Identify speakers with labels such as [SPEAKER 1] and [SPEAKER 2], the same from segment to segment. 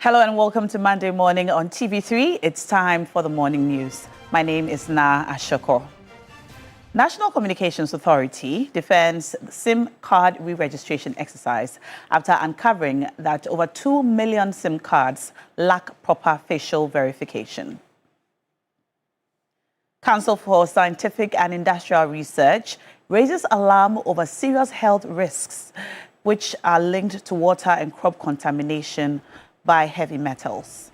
[SPEAKER 1] Hello and welcome to Monday Morning on TV3. It's time for the morning news. My name is Na Ashoko. National Communications Authority defends SIM card re-registration exercise after uncovering that over 2 million SIM cards lack proper facial verification. Council for Scientific and Industrial Research raises alarm over serious health risks which are linked to water and crop contamination by heavy metals.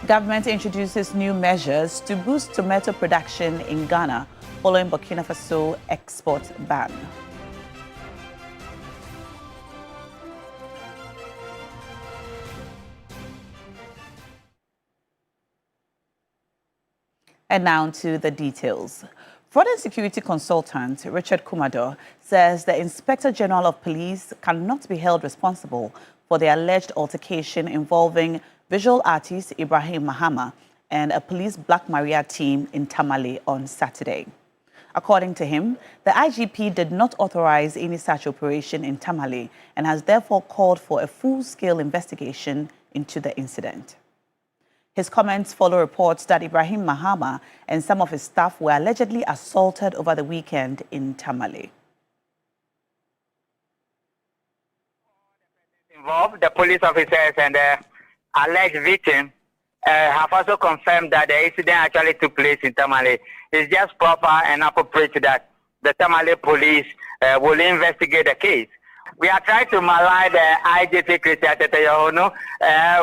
[SPEAKER 1] Government introduces new measures to boost tomato production in Ghana following Burkina Faso export ban. And now to the details. Fraud and security consultant Richard Kumado says the Inspector General of Police cannot be held responsible for the alleged altercation involving visual artist Ibrahim Mahama and a police Black Maria team in Tamale on Saturday. According to him, the IGP did not authorize any such operation in Tamale and has therefore called for a full-scale investigation into the incident. His comments follow reports that Ibrahim Mahama and some of his staff were allegedly assaulted over the weekend in Tamale.
[SPEAKER 2] Involved, the police officers and the alleged victim have also confirmed that the incident actually took place in Tamale. It's just proper and appropriate that the Tamale police will investigate the case. We are trying to malign the IGP Christian Teteyono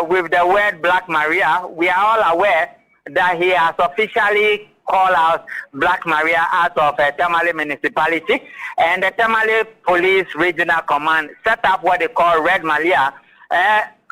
[SPEAKER 2] with the word Black Maria. We are all aware that he has officially called out Black Maria out of Tamale municipality, and the Tamale Police Regional Command set up what they call Red Malia.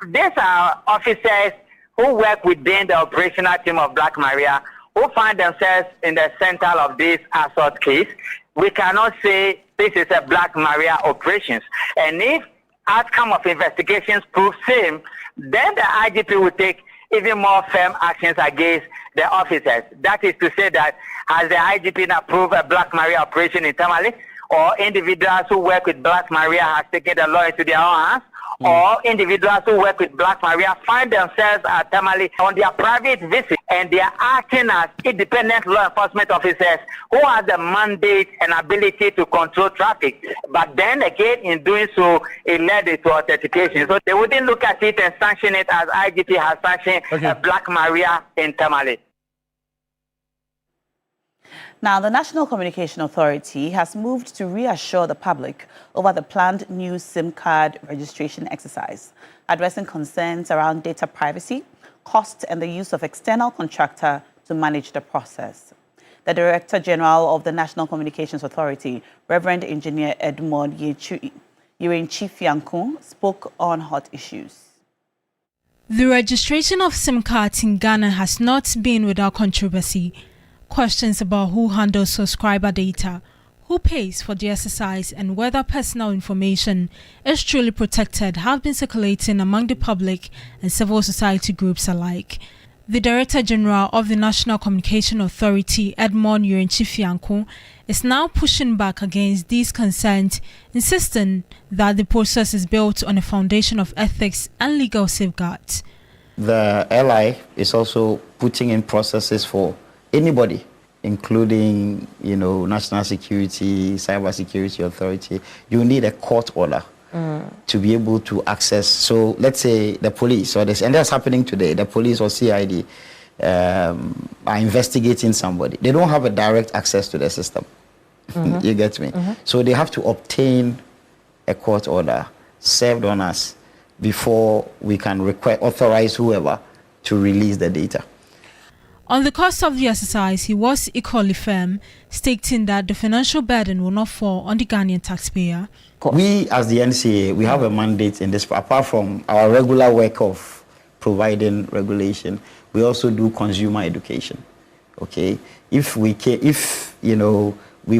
[SPEAKER 2] These are officers who work within the operational team of Black Maria who find themselves in the center of this assault case. We cannot say this is a Black Maria operations. And if outcome of investigations prove same, then the IGP will take even more firm actions against the officers. That is to say that has the IGP approved a Black Maria operation in Tamale, or individuals who work with Black Maria has taken the law into their own hands, or individuals who work with Black Maria find themselves at Tamale on their private visit and they are acting as independent law enforcement officers who have the mandate and ability to control traffic. But then again, in doing so, it led to authentication. So they wouldn't look at it and sanction it as IGP has sanctioned Black Maria in Tamale.
[SPEAKER 1] Now, the National Communication Authority has moved to reassure the public over the planned new SIM card registration exercise, addressing concerns around data privacy, cost, and the use of external contractor to manage the process. The Director General of the National Communications Authority, Reverend Engineer Edmond Yuenchifiankun, spoke on hot issues.
[SPEAKER 3] The registration of SIM cards in Ghana has not been without controversy. Questions about who handles subscriber data, who pays for the exercise, and whether personal information is truly protected have been circulating among the public and civil society groups alike. The Director General of the National Communication Authority, Edmond Yuenchifiankun, is now pushing back against these concerns, insisting that the process is built on a foundation of ethics and legal safeguards.
[SPEAKER 4] The LI is also putting in processes for anybody, including, National Security, Cyber Security Authority. You need a court order to be able to access. So let's say the police or this, and that's happening today. The police or CID are investigating somebody. They don't have a direct access to the system. You get me? So they have to obtain a court order served on us before we can authorize whoever to release the data.
[SPEAKER 3] On the cost of the exercise, he was equally firm, stating that the financial burden will not fall on the Ghanaian taxpayer.
[SPEAKER 4] We, as the NCA, we have a mandate in this. Apart from our regular work of providing regulation, we also do consumer education. Okay, if we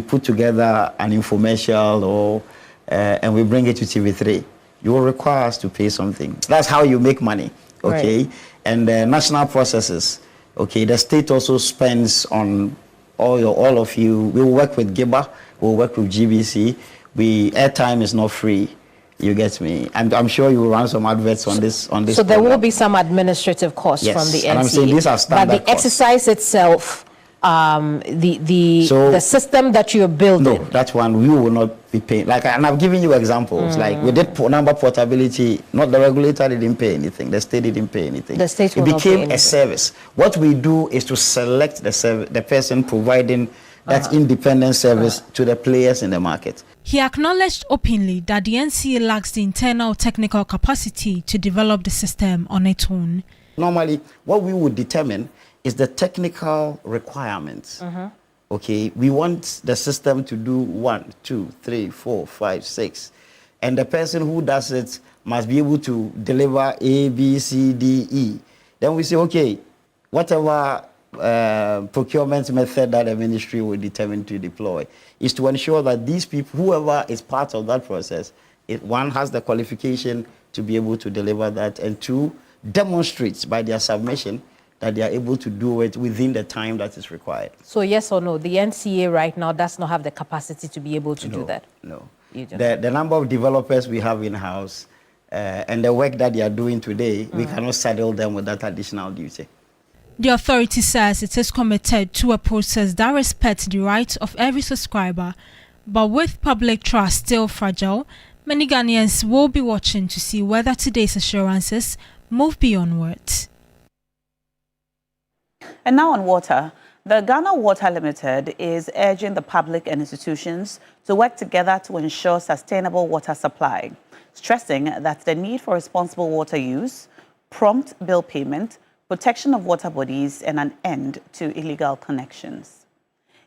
[SPEAKER 4] put together an infomercial or and we bring it to TV3, you will require us to pay something. That's how you make money. Okay. Right. and the national processes. Okay, the state also spends on all of you. We will work with GIBA, we'll work with GBC. Airtime is not free. You get me? And I'm sure you will run some adverts on this.
[SPEAKER 5] So there will be some administrative costs from the NCA.
[SPEAKER 4] And I'm saying these are standard
[SPEAKER 5] but the
[SPEAKER 4] costs.
[SPEAKER 5] Exercise itself, the system that you're building.
[SPEAKER 4] No, that one we will not be paying. And I've given you examples. Like we did number portability. Not the regulator didn't pay anything. The state didn't pay anything.
[SPEAKER 5] The state
[SPEAKER 4] it
[SPEAKER 5] will not pay
[SPEAKER 4] became
[SPEAKER 5] anything.
[SPEAKER 4] a service. What we do is to select the person providing that independent service to the players in the market.
[SPEAKER 3] He acknowledged openly that the NCA lacks the internal technical capacity to develop the system on its own.
[SPEAKER 4] Normally, what we would determine is the technical requirements. Okay, we want the system to do 1, 2, 3, 4, 5, 6. And the person who does it must be able to deliver A, B, C, D, E. Then we say, okay, whatever procurement method that the ministry will determine to deploy is to ensure that these people, whoever is part of that process, one, has the qualification to be able to deliver that, and two, demonstrates by their submission that they are able to do it within the time that is required.
[SPEAKER 5] So yes or no, the NCA right now does not have the capacity to be able to do that?
[SPEAKER 4] No.
[SPEAKER 5] You don't.
[SPEAKER 4] The number of developers we have in-house and the work that they are doing today, we cannot saddle them with that additional duty.
[SPEAKER 3] The authority says it is committed to a process that respects the rights of every subscriber, but with public trust still fragile, many Ghanaians will be watching to see whether today's assurances move beyond words.
[SPEAKER 1] And now on water. The Ghana Water Limited is urging the public and institutions to work together to ensure sustainable water supply, stressing that the need for responsible water use, prompt bill payment, protection of water bodies, and an end to illegal connections.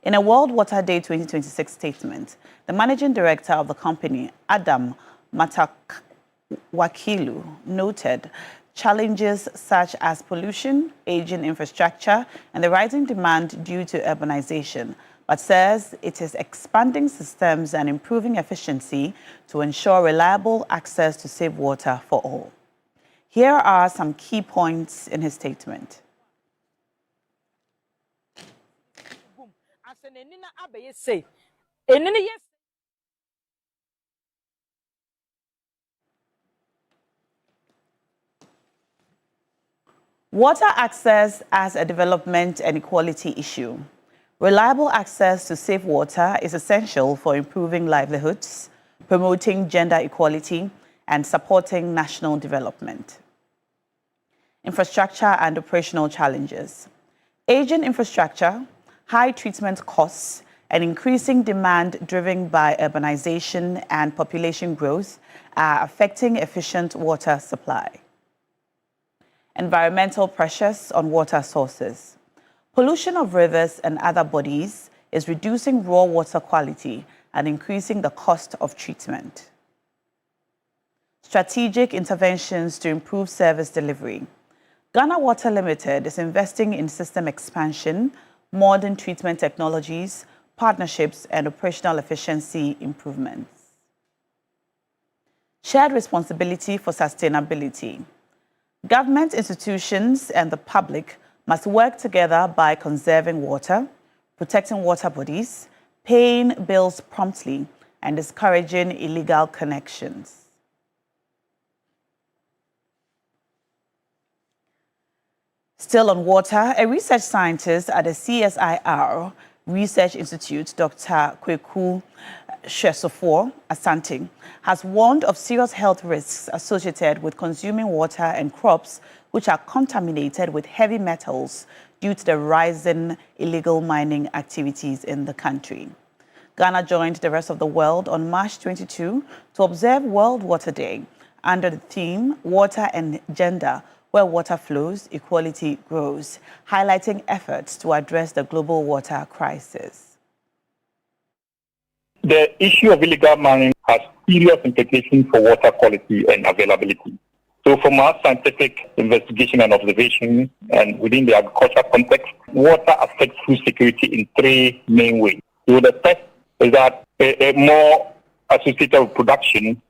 [SPEAKER 1] In a World Water Day 2026 statement, the managing director of the company, Adam Matakwakilu, noted challenges such as pollution, aging infrastructure, and the rising demand due to urbanization, but says it is expanding systems and improving efficiency to ensure reliable access to safe water for all. Here are some key points in his statement. Water access as a development and equality issue. Reliable access to safe water is essential for improving livelihoods, promoting gender equality, and supporting national development. Infrastructure and operational challenges. Aging infrastructure, high treatment costs, and increasing demand driven by urbanization and population growth are affecting efficient water supply. Environmental pressures on water sources. Pollution of rivers and other bodies is reducing raw water quality and increasing the cost of treatment. Strategic interventions to improve service delivery. Ghana Water Limited is investing in system expansion, modern treatment technologies, partnerships, and operational efficiency improvements. Shared responsibility for sustainability. Government institutions and the public must work together by conserving water, protecting water bodies, paying bills promptly, and discouraging illegal connections. Still on water, a research scientist at the CSIR Research Institute, Dr. Kweku Shesofor Asante, has warned of serious health risks associated with consuming water and crops which are contaminated with heavy metals due to the rising illegal mining activities in the country. Ghana joined the rest of the world on March 22 to observe World Water Day under the theme Water and Gender, where water flows, equality grows, highlighting efforts to address the global water crisis.
[SPEAKER 6] The issue of illegal mining has serious implications for water quality and availability. So from our scientific investigation and observation and within the agricultural context, water affects food security in three main ways. So the first is that a more associated with production,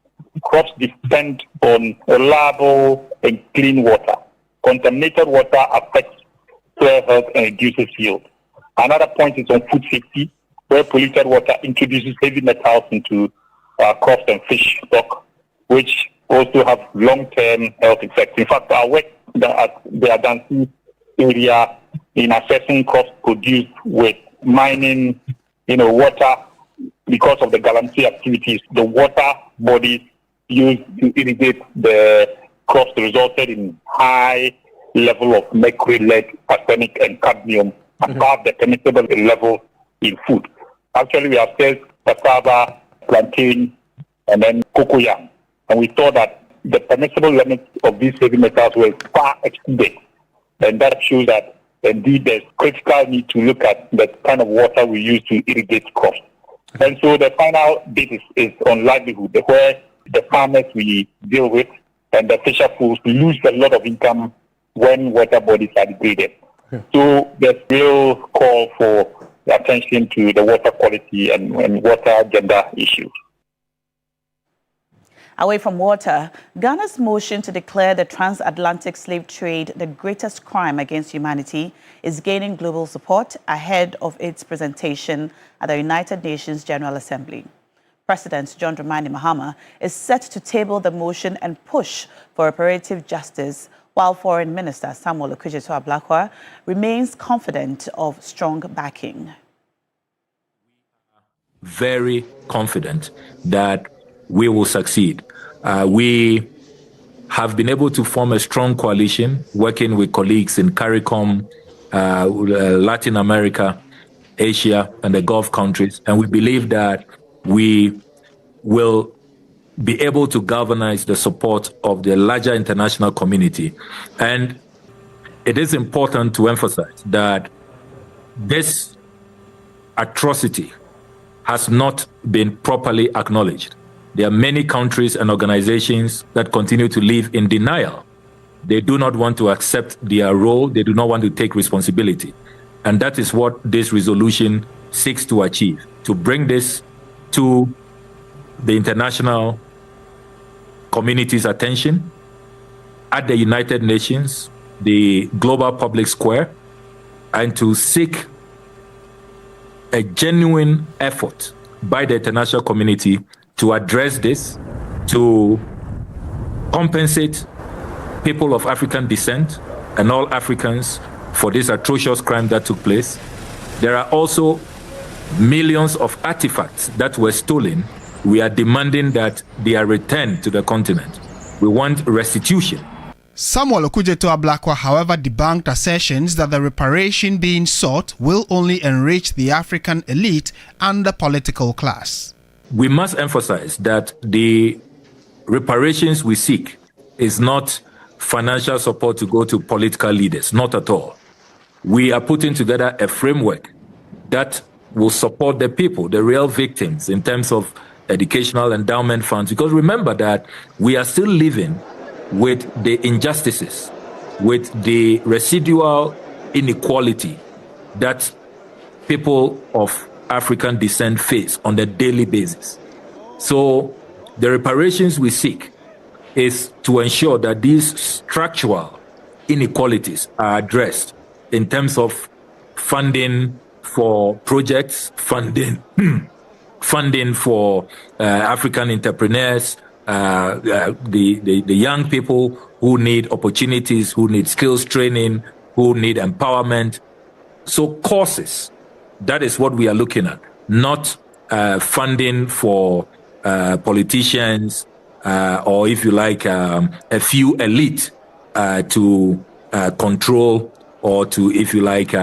[SPEAKER 6] crops depend on reliable and clean water. contaminated water affects soil health and reduces yield. Another point is on food safety, where polluted water introduces heavy metals into crops and fish stock, which also have long-term health effects. In fact, our work at the Adansi area in assessing crops produced with mining, water, because of the galamsey activities, the water bodies used to irrigate the crops resulted in high level of mercury, lead, arsenic, and cadmium above the permissible level in food. Actually, we assessed cassava, plantain, and then cocoyam, and we saw that the permissible limits of these heavy metals were far exceeded, and that shows that indeed there's critical need to look at the kind of water we use to irrigate crops. And so the final bit is on livelihood, where the farmers we deal with and the fisher fools lose a lot of income when water bodies are degraded. So there's real call for attention to the water quality and water gender issues.
[SPEAKER 1] Away from water, Ghana's motion to declare the transatlantic slave trade the greatest crime against humanity is gaining global support ahead of its presentation at the United Nations General Assembly. President John Dramani Mahama is set to table the motion and push for reparative justice, while Foreign Minister Samuel Okudzeto-Ablakwa remains confident of strong backing.
[SPEAKER 7] Very confident that we will succeed. We have been able to form a strong coalition working with colleagues in CARICOM, Latin America, Asia, and the Gulf countries. And we believe that we will be able to galvanize the support of the larger international community. And it is important to emphasize that this atrocity has not been properly acknowledged. There are many countries and organizations that continue to live in denial. They do not want to accept their role. They do not want to take responsibility. And that is what this resolution seeks to achieve, to bring this to the international community's attention at the United Nations, the global public square, and to seek a genuine effort by the international community to address this, to compensate people of African descent and all Africans for this atrocious crime that took place. There are also millions of artifacts that were stolen. We are demanding that they are returned to the continent. We want restitution.
[SPEAKER 8] Samuel Okudzeto-Ablakwa, however, debunked assertions that the reparation being sought will only enrich the African elite and the political class.
[SPEAKER 7] We must emphasize that the reparations we seek is not financial support to go to political leaders, not at all. We are putting together a framework that will support the people, the real victims, in terms of educational endowment funds. Because remember that we are still living with the injustices, with the residual inequality that people of African descent face on a daily basis. So the reparations we seek is to ensure that these structural inequalities are addressed in terms of funding for projects, funding for African entrepreneurs, the young people who need opportunities, who need skills training, who need empowerment. So courses, that is what we are looking at, not funding for politicians or, if you like, a few elite to control or to, if you like,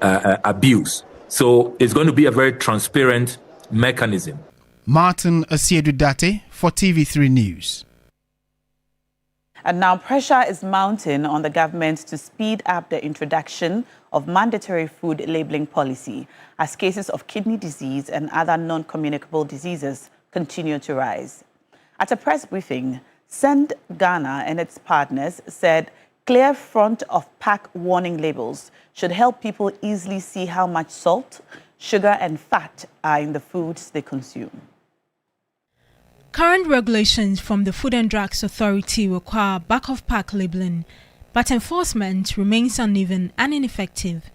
[SPEAKER 7] abuse. So it's going to be a very transparent mechanism.
[SPEAKER 8] Martin Asiedu-Date for TV3 News.
[SPEAKER 1] And now pressure is mounting on the government to speed up the introduction of mandatory food labeling policy as cases of kidney disease and other non-communicable diseases continue to rise. At a press briefing, Send Ghana and its partners said clear front of pack warning labels should help people easily see how much salt, sugar and fat are in the foods they consume.
[SPEAKER 3] Current regulations from the Food and Drugs Authority require back-of-pack labeling, but enforcement remains uneven and ineffective.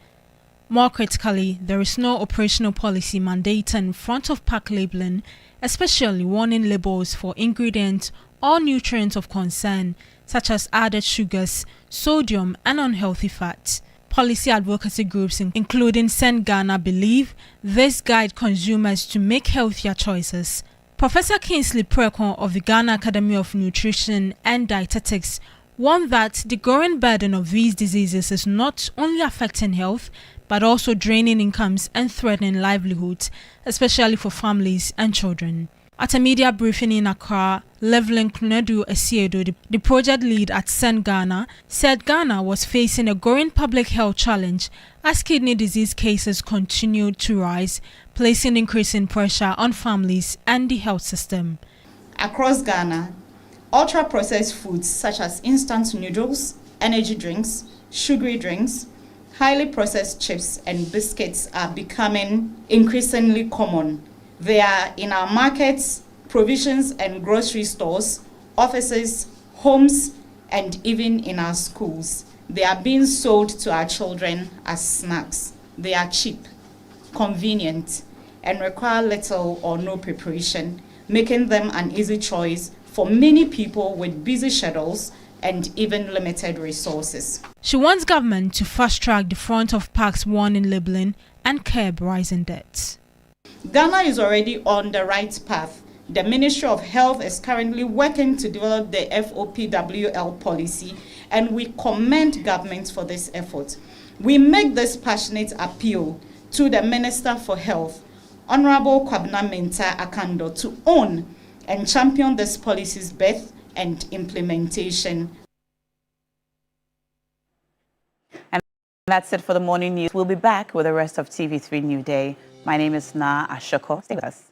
[SPEAKER 3] More critically, there is no operational policy mandating front-of-pack labeling, especially warning labels for ingredients or nutrients of concern, such as added sugars, sodium, and unhealthy fats. Policy advocacy groups, including Send Ghana, believe this guide consumers to make healthier choices. Professor Kingsley Prekon of the Ghana Academy of Nutrition and Dietetics warned that the growing burden of these diseases is not only affecting health, but also draining incomes and threatening livelihoods, especially for families and children. At a media briefing in Accra, Levelin Kunedu Esiedo, the project lead at Send Ghana, said Ghana was facing a growing public health challenge as kidney disease cases continued to rise, placing increasing pressure on families and the health system.
[SPEAKER 9] Across Ghana, ultra-processed foods such as instant noodles, energy drinks, sugary drinks, highly processed chips and biscuits are becoming increasingly common. They are in our markets, provisions and grocery stores, offices, homes, and even in our schools. They are being sold to our children as snacks. They are cheap, convenient, and require little or no preparation, making them an easy choice for many people with busy schedules and even limited resources.
[SPEAKER 3] She wants government to fast-track the front-of-packs warning labeling and curb rising debts.
[SPEAKER 9] Ghana is already on the right path. The Ministry of Health is currently working to develop the FOPWL policy, and we commend government for this effort. We make this passionate appeal to the Minister for Health, Honorable Kwabena Mensah Akando, to own and champion this policy's birth and implementation.
[SPEAKER 1] And that's it for the morning news. We'll be back with the rest of TV3 Newday. My name is Na Ashoko. Stay with us.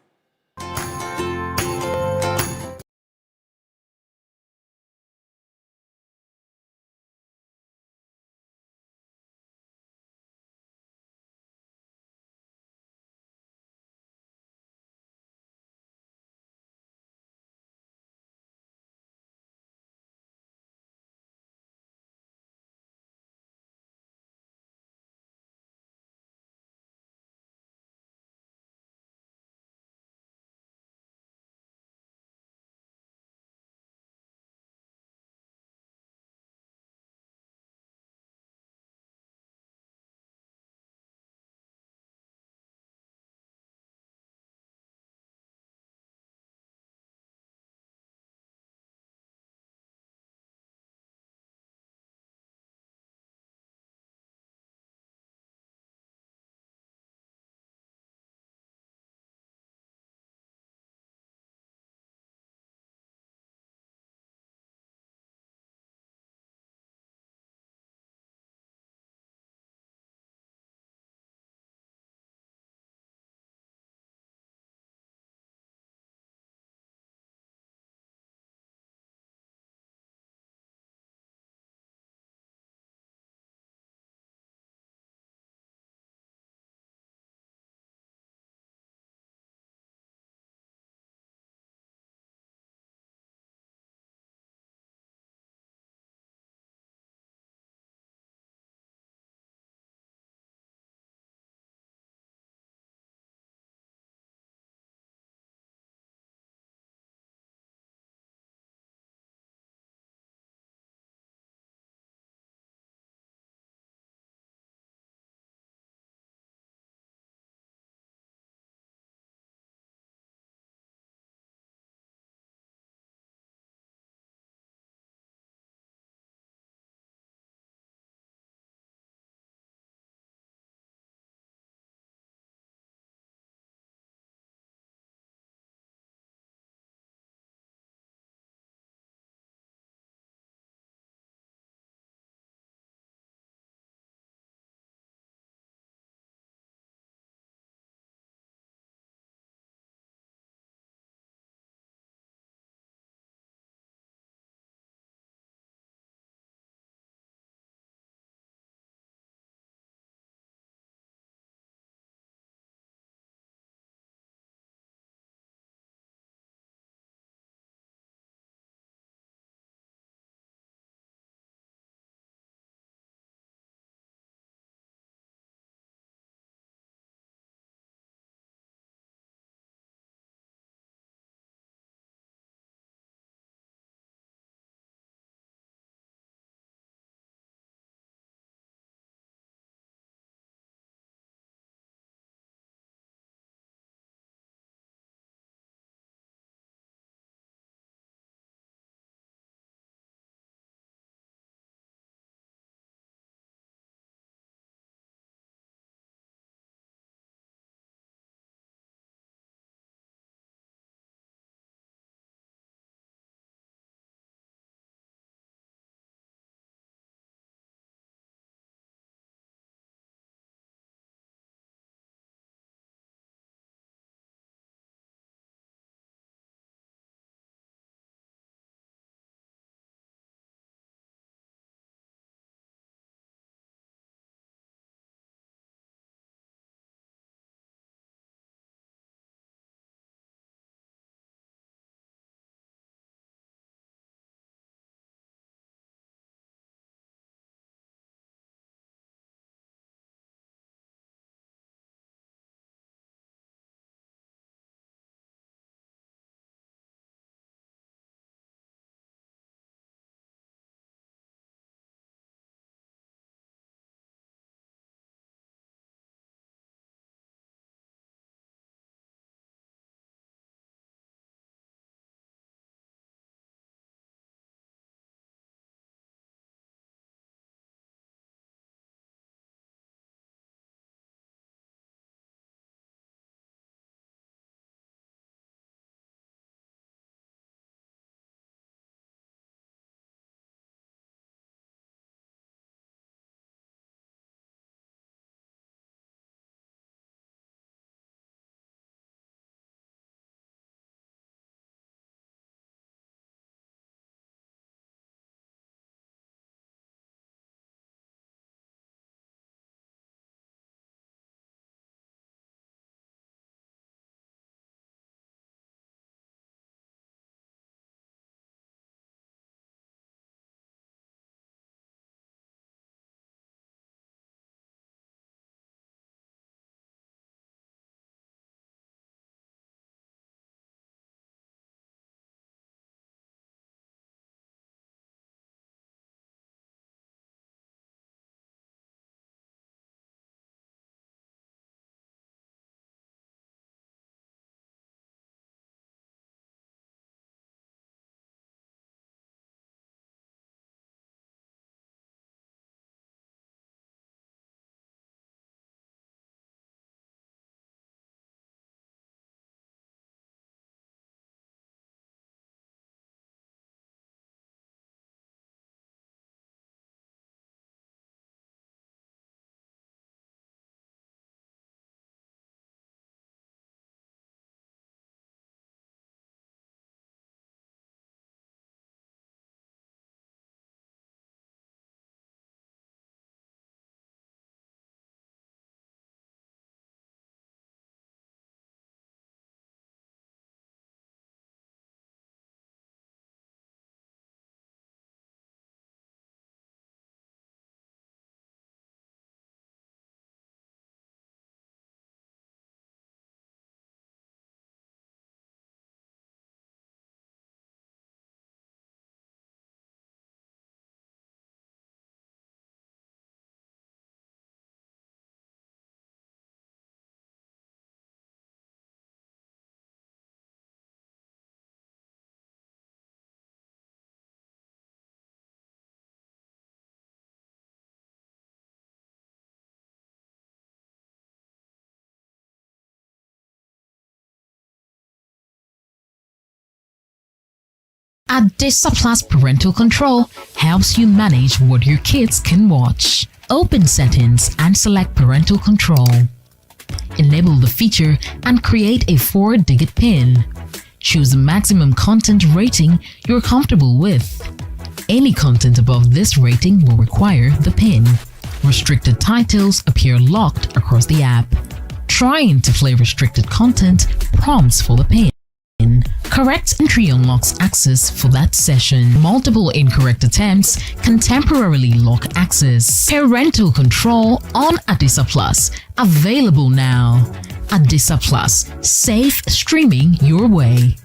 [SPEAKER 10] Adisa Plus Parental Control helps you manage what your kids can watch. Open settings and select parental control. Enable the feature and create a 4-digit PIN. Choose a maximum content rating you're comfortable with. Any content above this rating will require the PIN. Restricted titles appear locked across the app. Trying to play restricted content prompts for the PIN. Correct entry unlocks access for that session. Multiple incorrect attempts can temporarily lock access. Parental control on Adisa Plus. Available now. Adisa Plus. Safe streaming your way.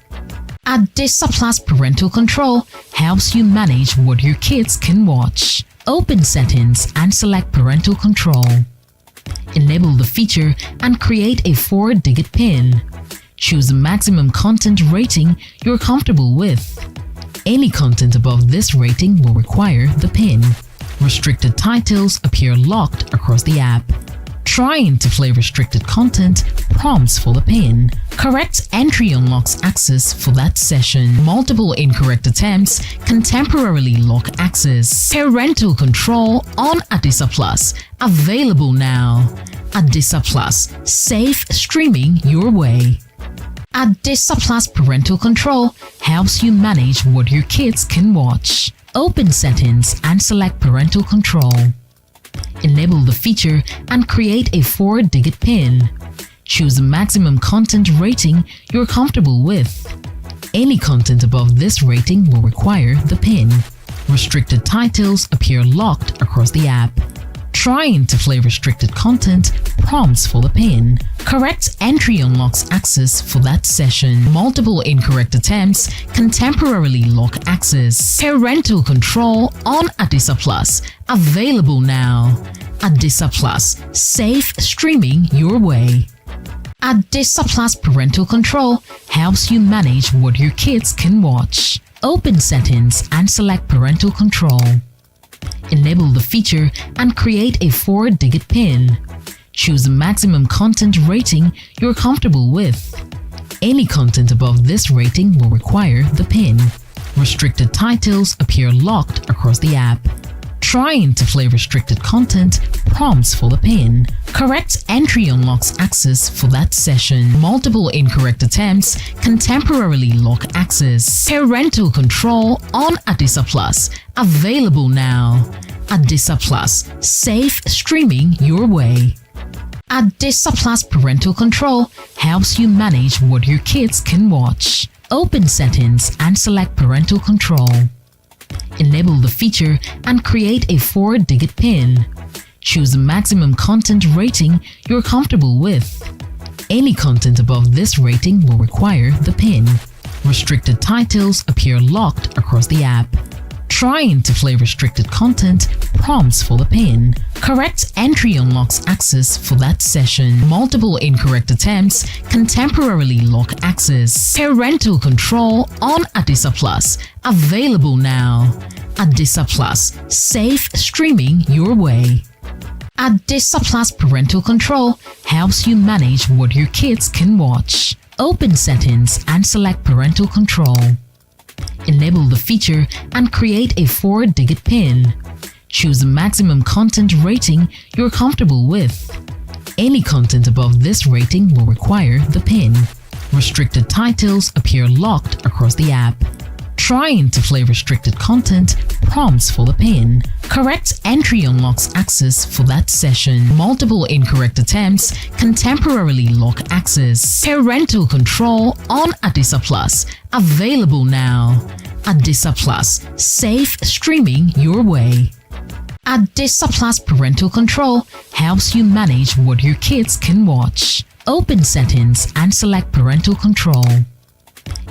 [SPEAKER 10] Adisa Plus Parental Control helps you manage what your kids can watch. Open settings and select parental control. Enable the feature and create a 4-digit PIN. Choose a maximum content rating you're comfortable with. Any content above this rating will require the PIN. Restricted titles appear locked across the app. Trying to play restricted content prompts for the PIN. Correct entry unlocks access for that session. Multiple incorrect attempts can temporarily lock access. Parental control on Adisa Plus. Available now. Adisa Plus. Safe streaming your way. Adisa Plus Parental Control helps you manage what your kids can watch. Open settings and select parental control. Enable the feature and create a 4-digit PIN. Choose a maximum content rating you're comfortable with. Any content above this rating will require the PIN. Restricted titles appear locked across the app. Trying to play restricted content prompts for the PIN. Correct entry unlocks access for that session. Multiple incorrect attempts can temporarily lock access. Parental control on Adisa Plus. Available now. Adisa Plus. Safe streaming your way. Adisa Plus Parental Control helps you manage what your kids can watch. Open settings and select parental control. Enable the feature and create a 4-digit PIN. Choose a maximum content rating you're comfortable with. Any content above this rating will require the PIN. Restricted titles appear locked across the app. Trying to play restricted content prompts for the PIN. Correct entry unlocks access for that session. Multiple incorrect attempts can temporarily lock access. Parental control on Adisa Plus. Available now. Adisa Plus. Safe streaming your way. Adisa Plus Parental Control helps you manage what your kids can watch. Open settings and select parental control. Enable the feature and create a 4-digit PIN. Choose a maximum content rating you're comfortable with. Any content above this rating will require the PIN. Restricted titles appear locked across the app. Trying to play restricted content prompts for the PIN. Correct entry unlocks access for that session. Multiple incorrect attempts can temporarily lock access. Parental control on Adisa Plus. Available now. Adisa Plus. Safe streaming your way. Adisa Plus Parental Control helps you manage what your kids can watch. Open settings and select parental control. Enable the feature and create a 4-digit PIN. Choose a maximum content rating you're comfortable with. Any content above this rating will require the PIN. Restricted titles appear locked across the app. Trying to play restricted content prompts for the PIN. Correct entry unlocks access for that session. Multiple incorrect attempts can temporarily lock access. Parental control on Adisa Plus. Available now. Adisa Plus. Safe streaming your way. Adisa Plus Parental Control helps you manage what your kids can watch. Open settings and select parental control.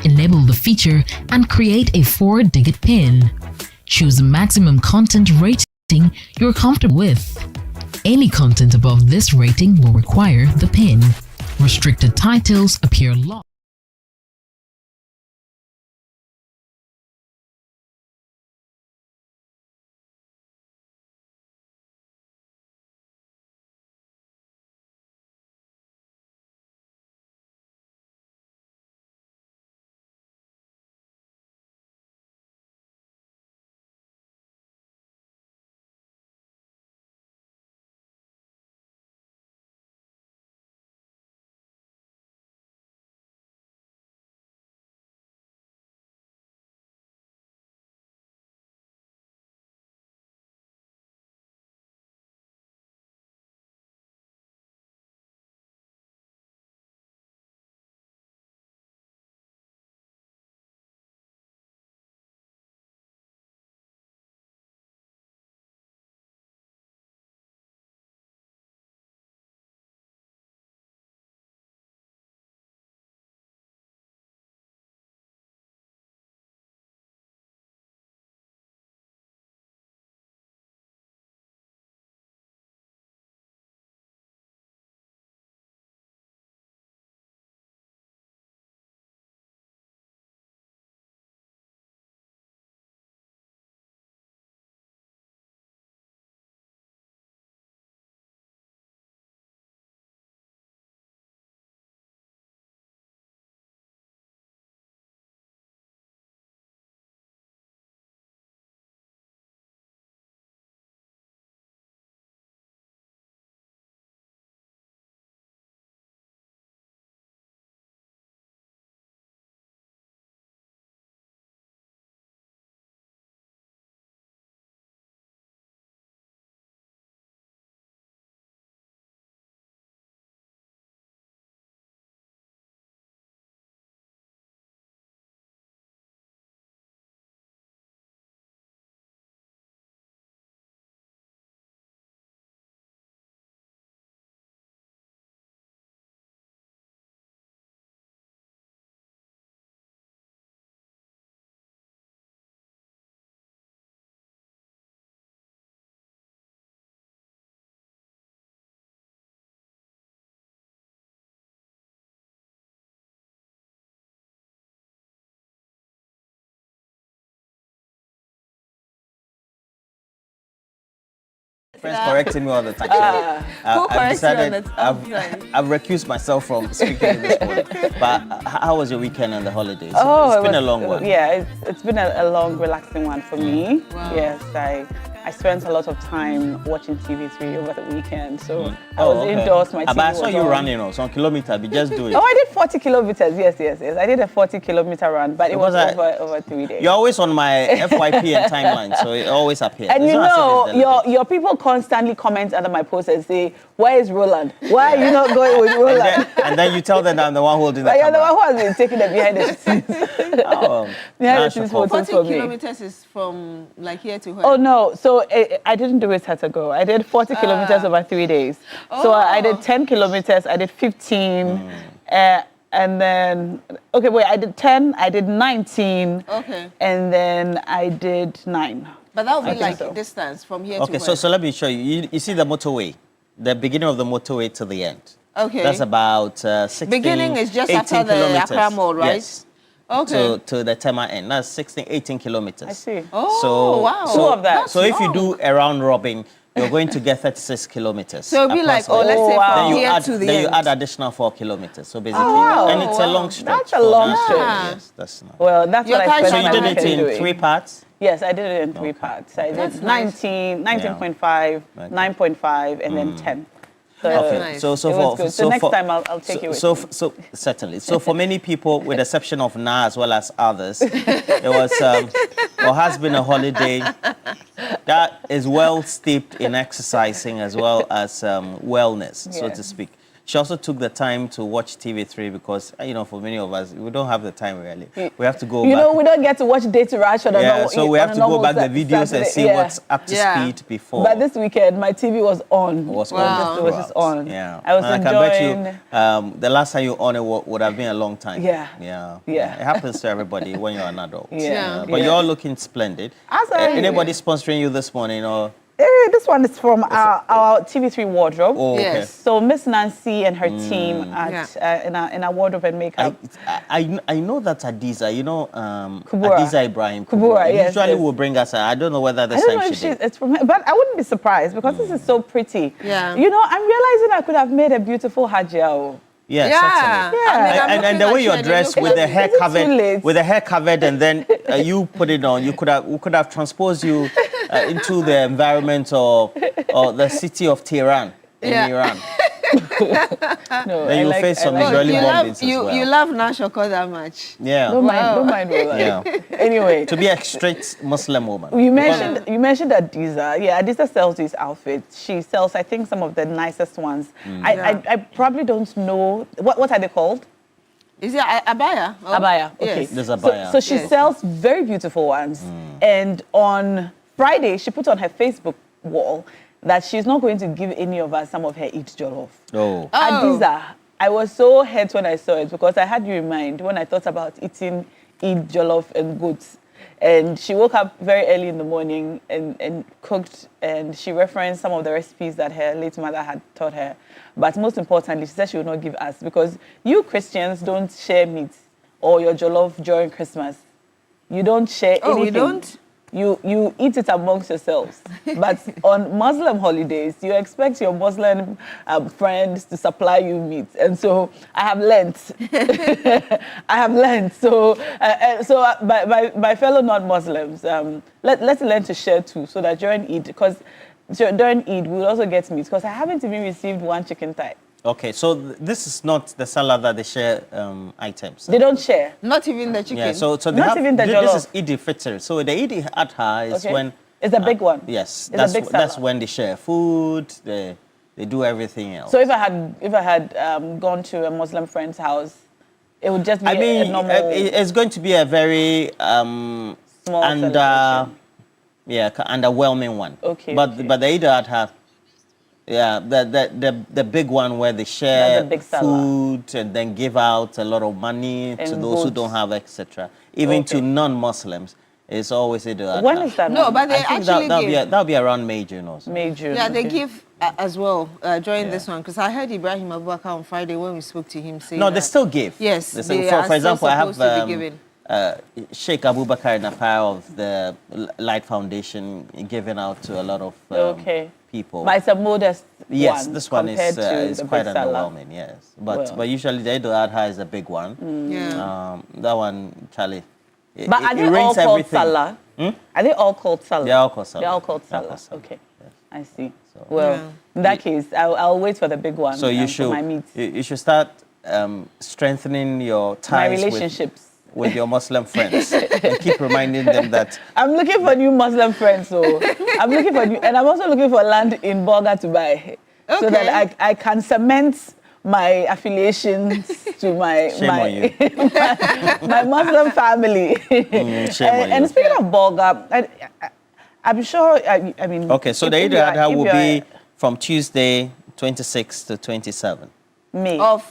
[SPEAKER 10] Enable the feature and create a 4-digit PIN. Choose a maximum content rating you're comfortable with. Any content above this rating will require the PIN. Restricted titles appear locked.
[SPEAKER 11] Friends correcting me all the time. I've recused myself from speaking in this morning. But how was your weekend and the holidays? It's been a long one.
[SPEAKER 1] Yeah, it's been a long, relaxing one for me.
[SPEAKER 5] Wow.
[SPEAKER 1] Yes, I spent a lot of time watching TV3 over the weekend, so I was indoors. My TV
[SPEAKER 11] I saw
[SPEAKER 1] was
[SPEAKER 11] you
[SPEAKER 1] on.
[SPEAKER 11] running some kilometers. We just do it.
[SPEAKER 1] Oh, I did 40 kilometers. Yes. I did a 40-kilometer run, but it was over 3 days.
[SPEAKER 11] You're always on my FYP and timeline, so it always appears.
[SPEAKER 1] And your people constantly comment under my posts and say, "Where is Roland? Why are you not going with Roland?"
[SPEAKER 11] and then you tell them I'm the one holding the
[SPEAKER 1] camera. You're the one who has been taking the behind the scenes. Behind the scenes photos for me.
[SPEAKER 12] 40 kilometers is from like here to where?
[SPEAKER 1] Oh no, so I didn't do it at a go. I did 40 kilometers over 3 days. So I did 10 kilometers, I did 15, and then, I did 10, I did 19, and then I did 9.
[SPEAKER 12] But that would be like distance from here to where?
[SPEAKER 11] Okay, so let me show you. You see the motorway, the beginning of the motorway to the end.
[SPEAKER 12] Okay.
[SPEAKER 11] That's about 16,
[SPEAKER 12] beginning is just
[SPEAKER 11] 18
[SPEAKER 12] after the Accra Mall, right?
[SPEAKER 11] Yes.
[SPEAKER 12] Okay.
[SPEAKER 11] To the Tema end. That's 16, 18 kilometers.
[SPEAKER 1] I see.
[SPEAKER 12] Oh, wow.
[SPEAKER 1] Two of that.
[SPEAKER 11] So if you do a round robin, you're going to get 36 kilometers.
[SPEAKER 12] So it'll be like, let's say from here to the end.
[SPEAKER 11] Then you add additional 4 kilometers. So basically, and it's a long stretch.
[SPEAKER 1] That's a long stretch.
[SPEAKER 11] Yes, that's nice.
[SPEAKER 1] Well, that's what I spent
[SPEAKER 11] So
[SPEAKER 1] my
[SPEAKER 11] you did it in 3 parts?
[SPEAKER 1] Yes, I did it in 3 parts. I did 19, 19.5, 9.5, and then 10. So
[SPEAKER 11] okay. So
[SPEAKER 1] next time I'll take you with me.
[SPEAKER 11] So certainly. So for many people, with the exception of Na as well as others, it was or has been a holiday that is well steeped in exercising as well as wellness, so to speak. She also took the time to watch TV3 because, for many of us, we don't have the time really. We have to go back.
[SPEAKER 1] We don't get to watch Day to Rush on a normal.
[SPEAKER 11] So we have to go back the videos and see what's up to speed before.
[SPEAKER 1] But this weekend, my TV was on.
[SPEAKER 11] It was
[SPEAKER 1] just on.
[SPEAKER 11] Yeah.
[SPEAKER 1] I was enjoying.
[SPEAKER 11] I can bet you the last time you on it would have been a long time.
[SPEAKER 1] Yeah.
[SPEAKER 11] It happens to everybody when you're an adult.
[SPEAKER 1] But
[SPEAKER 11] you're all looking splendid. Anybody sponsoring you this morning or?
[SPEAKER 1] This one is from our TV3 wardrobe.
[SPEAKER 11] Oh, okay.
[SPEAKER 1] Yes. So Miss Nancy and her team at in our wardrobe and makeup.
[SPEAKER 11] I know that Adiza,
[SPEAKER 1] Kubura.
[SPEAKER 11] Adiza Ibrahim.
[SPEAKER 1] Kubura, yes.
[SPEAKER 11] Usually will bring us. I don't know whether this time she did.
[SPEAKER 1] It's from her, but I wouldn't be surprised because this is so pretty.
[SPEAKER 12] Yeah.
[SPEAKER 1] I'm realizing I could have made a beautiful Hajiao.
[SPEAKER 11] Yes, certainly.
[SPEAKER 1] Yeah.
[SPEAKER 11] And the way you're dressed with the hair covered, and then you put it on, we could have transposed you into the environment or the city of Tehran in Iran. Then you face some Israeli bombings as well.
[SPEAKER 12] You love Nashoko that much.
[SPEAKER 11] Yeah.
[SPEAKER 1] Don't mind Roland.
[SPEAKER 11] Yeah.
[SPEAKER 1] Anyway.
[SPEAKER 11] To be a straight Muslim woman.
[SPEAKER 1] You mentioned Adiza. Yeah, Adiza sells these outfits. She sells, I think, some of the nicest ones. I probably don't know. What are they called?
[SPEAKER 12] Is it abaya?
[SPEAKER 1] Abaya, okay.
[SPEAKER 12] Yes.
[SPEAKER 11] There's abaya.
[SPEAKER 1] So she sells very beautiful ones. And on Friday, she put on her Facebook wall that she's not going to give any of us some of her Eid Jollof.
[SPEAKER 11] Oh.
[SPEAKER 1] Adiza, I was so hurt when I saw it because I had you in mind when I thought about eating Eid Jollof and goats. And she woke up very early in the morning and cooked, and she referenced some of the recipes that her late mother had taught her. But most importantly, she said she would not give us because you Christians don't share meat or your jollof during Christmas. You don't share anything.
[SPEAKER 12] Oh, we don't?
[SPEAKER 1] You eat it amongst yourselves. But on Muslim holidays, you expect your Muslim friends to supply you meat. And so I have learnt. So my fellow non-Muslims, let's learn to share too, so that during Eid, because during Eid, we'll also get meat. Because I haven't even received one chicken thigh.
[SPEAKER 11] Okay, so this is not the salad that they share items.
[SPEAKER 1] They don't share.
[SPEAKER 12] Not even the chicken.
[SPEAKER 11] Yeah, so they
[SPEAKER 1] not even the jollof.
[SPEAKER 11] This is Eid al-Fitr. So the Eid al-Adha is when
[SPEAKER 1] it's a big one.
[SPEAKER 11] Yes,
[SPEAKER 1] it's
[SPEAKER 11] that's when they share food. They do everything else.
[SPEAKER 1] So if I had gone to a Muslim friend's house, it would just be a normal.
[SPEAKER 11] It's going to be a very
[SPEAKER 1] small celebration.
[SPEAKER 11] underwhelming one.
[SPEAKER 1] Okay.
[SPEAKER 11] But the Eid al-Adha. Yeah, the big one where they share food and then give out a lot of money to those who don't have, etc. Even to non-Muslims, it's always Eid al-Adha.
[SPEAKER 1] When is that?
[SPEAKER 12] No, but they actually give.
[SPEAKER 11] That'll be around May, June also.
[SPEAKER 1] May, June.
[SPEAKER 12] Yeah, they give as well during this one, because I heard Ibrahim Abubakar on Friday when we spoke to him saying.
[SPEAKER 11] No, they still give.
[SPEAKER 12] Yes,
[SPEAKER 11] for example, I have Sheikh Abubakar Napar of the Light Foundation giving out to a lot of people.
[SPEAKER 1] But it's a modest
[SPEAKER 11] yes,
[SPEAKER 1] one.
[SPEAKER 11] this one
[SPEAKER 1] compared to
[SPEAKER 11] is
[SPEAKER 1] the
[SPEAKER 11] quite
[SPEAKER 1] big Salah.
[SPEAKER 11] underwhelming, yes. But
[SPEAKER 1] Well.
[SPEAKER 11] but usually the Eid al-Adha is a big one.
[SPEAKER 12] Yeah.
[SPEAKER 11] That one, Charlie.
[SPEAKER 1] But are they all called Salah? Are they all called Salah?
[SPEAKER 11] They're all called Salah.
[SPEAKER 1] They're all called
[SPEAKER 11] They're all
[SPEAKER 1] Salah.
[SPEAKER 11] called Salah.
[SPEAKER 1] Okay.
[SPEAKER 11] Yes.
[SPEAKER 1] I see.
[SPEAKER 11] So-
[SPEAKER 1] Well, in that case, I'll wait for the big one.
[SPEAKER 11] So you
[SPEAKER 1] for
[SPEAKER 11] should
[SPEAKER 1] my meat.
[SPEAKER 11] you should start strengthening your
[SPEAKER 1] My
[SPEAKER 11] ties
[SPEAKER 1] relationships.
[SPEAKER 11] with your Muslim friends and keep reminding them that
[SPEAKER 1] I'm looking for new Muslim friends, so I'm looking for new, and I'm also looking for land in Bolga to buy, so that I can cement my affiliations to my
[SPEAKER 11] Shame on you.
[SPEAKER 1] my Muslim family.
[SPEAKER 11] Shame on
[SPEAKER 1] And
[SPEAKER 11] you.
[SPEAKER 1] speaking of Bolga, I'm sure. I mean.
[SPEAKER 11] Okay, so
[SPEAKER 1] if-
[SPEAKER 11] the
[SPEAKER 1] if
[SPEAKER 11] Eid
[SPEAKER 1] you are-
[SPEAKER 11] al-Adha
[SPEAKER 1] if
[SPEAKER 11] will
[SPEAKER 1] you are
[SPEAKER 11] be from Tuesday 26 to 27
[SPEAKER 1] May.
[SPEAKER 12] Of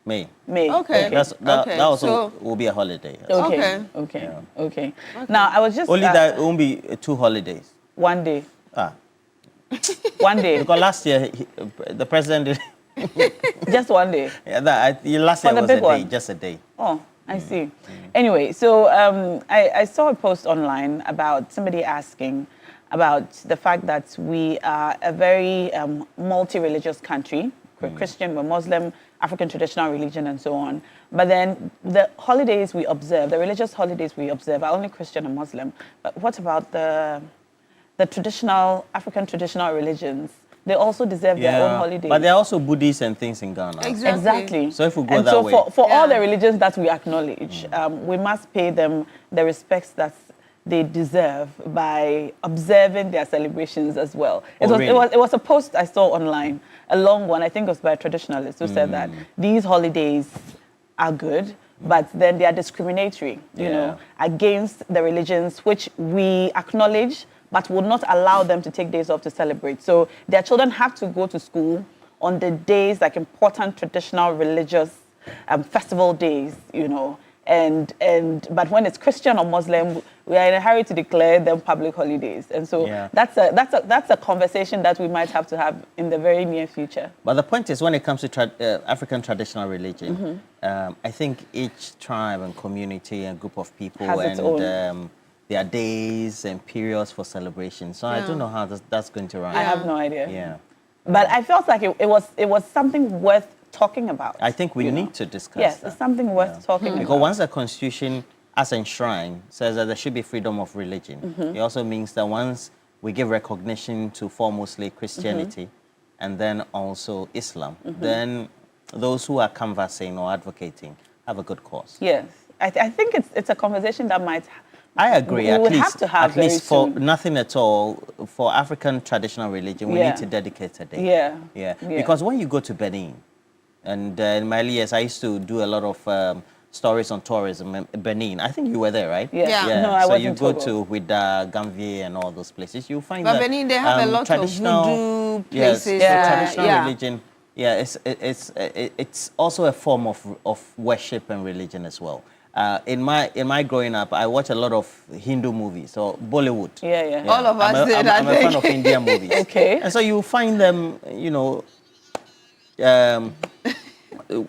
[SPEAKER 11] May.
[SPEAKER 1] May.
[SPEAKER 12] Okay.
[SPEAKER 11] That also
[SPEAKER 12] so-
[SPEAKER 11] will be a holiday.
[SPEAKER 1] Okay. Now I was just
[SPEAKER 11] Only that it won't be 2 holidays.
[SPEAKER 1] one day.
[SPEAKER 11] Ah,
[SPEAKER 1] One day.
[SPEAKER 11] because last year the president did.
[SPEAKER 1] Just one day.
[SPEAKER 11] Yeah, last
[SPEAKER 1] For
[SPEAKER 11] year
[SPEAKER 1] the
[SPEAKER 11] was
[SPEAKER 1] big
[SPEAKER 11] a day,
[SPEAKER 1] one?
[SPEAKER 11] just a day.
[SPEAKER 1] Oh, I see. Anyway, so I saw a post online about somebody asking about the fact that we are a very multi-religious country. We're Christian, we're Muslim, African traditional religion, and so on. But then the holidays we observe, the religious holidays we observe, are only Christian and Muslim. But what about the traditional, African traditional religions? They also deserve their own holidays.
[SPEAKER 11] But there are also Buddhists and things in Ghana.
[SPEAKER 1] Exactly.
[SPEAKER 11] So if we go
[SPEAKER 1] and
[SPEAKER 11] that
[SPEAKER 1] so
[SPEAKER 11] way.
[SPEAKER 1] for all the religions that we acknowledge, we must pay them the respects that they deserve by observing their celebrations as well. It was a post I saw online, a long one. I think it was by a traditionalist who said that these holidays are good, but then they are discriminatory, you know, against the religions which we acknowledge, but would not allow them to take days off to celebrate. So their children have to go to school on the days, like important traditional religious festival days, you know. But when it's Christian or Muslim, we are in a hurry to declare them public holidays. And so that's a conversation that we might have to have in the very near future.
[SPEAKER 11] But the point is, when it comes to African traditional religion, I think each tribe and community and group of people
[SPEAKER 1] has its own.
[SPEAKER 11] There are days and periods for celebration. So I don't know how that's going to run.
[SPEAKER 1] I have no idea.
[SPEAKER 11] Yeah.
[SPEAKER 1] But I felt like it was something worth talking about.
[SPEAKER 11] I think we need to discuss
[SPEAKER 1] Yes,
[SPEAKER 11] that.
[SPEAKER 1] it's something worth talking about.
[SPEAKER 11] Because once the Constitution, as enshrined, says that there should be freedom of religion, it also means that once we give recognition to foremostly Christianity and then also Islam, then those who are canvassing or advocating have a good cause.
[SPEAKER 1] Yes, I think it's a conversation that might.
[SPEAKER 11] I agree.
[SPEAKER 1] We will have to have
[SPEAKER 11] at least for
[SPEAKER 1] very soon.
[SPEAKER 11] nothing at all, for African traditional religion, we need to dedicate a day.
[SPEAKER 1] Yeah.
[SPEAKER 11] Because when you go to Benin, and in my early years, I used to do a lot of stories on tourism in Benin. I think you were there, right?
[SPEAKER 1] Yeah. No, I
[SPEAKER 11] so
[SPEAKER 1] wasn't.
[SPEAKER 11] you go to with Gambier and all those places, you find
[SPEAKER 12] But
[SPEAKER 11] that
[SPEAKER 12] Benin, they have a lot of
[SPEAKER 11] traditional
[SPEAKER 12] voodoo
[SPEAKER 11] yes,
[SPEAKER 12] places.
[SPEAKER 11] so traditional religion. Yeah, it's also a form of worship and religion as well. In my growing up, I watched a lot of Hindu movies, so Bollywood.
[SPEAKER 1] Yeah.
[SPEAKER 12] All of us did,
[SPEAKER 11] I'm a fan of Indian movies.
[SPEAKER 1] Okay.
[SPEAKER 11] And so you find them, you know,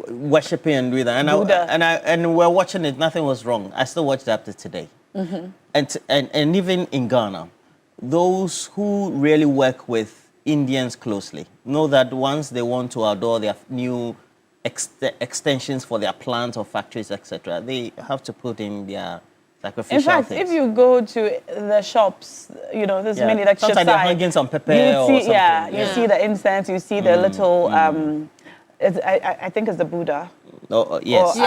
[SPEAKER 11] worshipping and doing that. And we're watching it, nothing was wrong. I still watch it up to today. And even in Ghana, those who really work with Indians closely know that once they want to adore their new extensions for their plants or factories, etc., they have to put in their sacrificial
[SPEAKER 1] In fact,
[SPEAKER 11] things.
[SPEAKER 1] if you go to the shops, you know, there's many like
[SPEAKER 11] sometimes they're hanging some pepper or something.
[SPEAKER 1] You see the incense, you see the little, I think it's the Buddha.
[SPEAKER 11] Yes,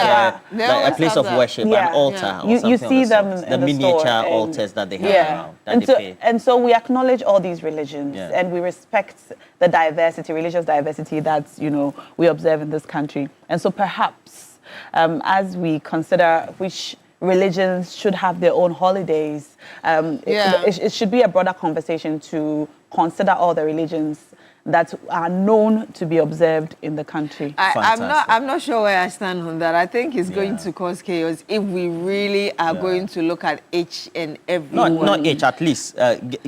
[SPEAKER 11] like a place of worship, an altar or something.
[SPEAKER 1] You see them
[SPEAKER 11] the
[SPEAKER 1] in the
[SPEAKER 11] miniature
[SPEAKER 1] store,
[SPEAKER 11] altars that they have around.
[SPEAKER 1] And so we acknowledge all these religions and we respect the diversity, religious diversity that, you know, we observe in this country. And so perhaps as we consider which religions should have their own holidays, it should be a broader conversation to consider all the religions that are known to be observed in the country.
[SPEAKER 12] I'm not sure where I stand on that. I think it's going to cause chaos if we really are going to look at each and every one.
[SPEAKER 11] Not each, at least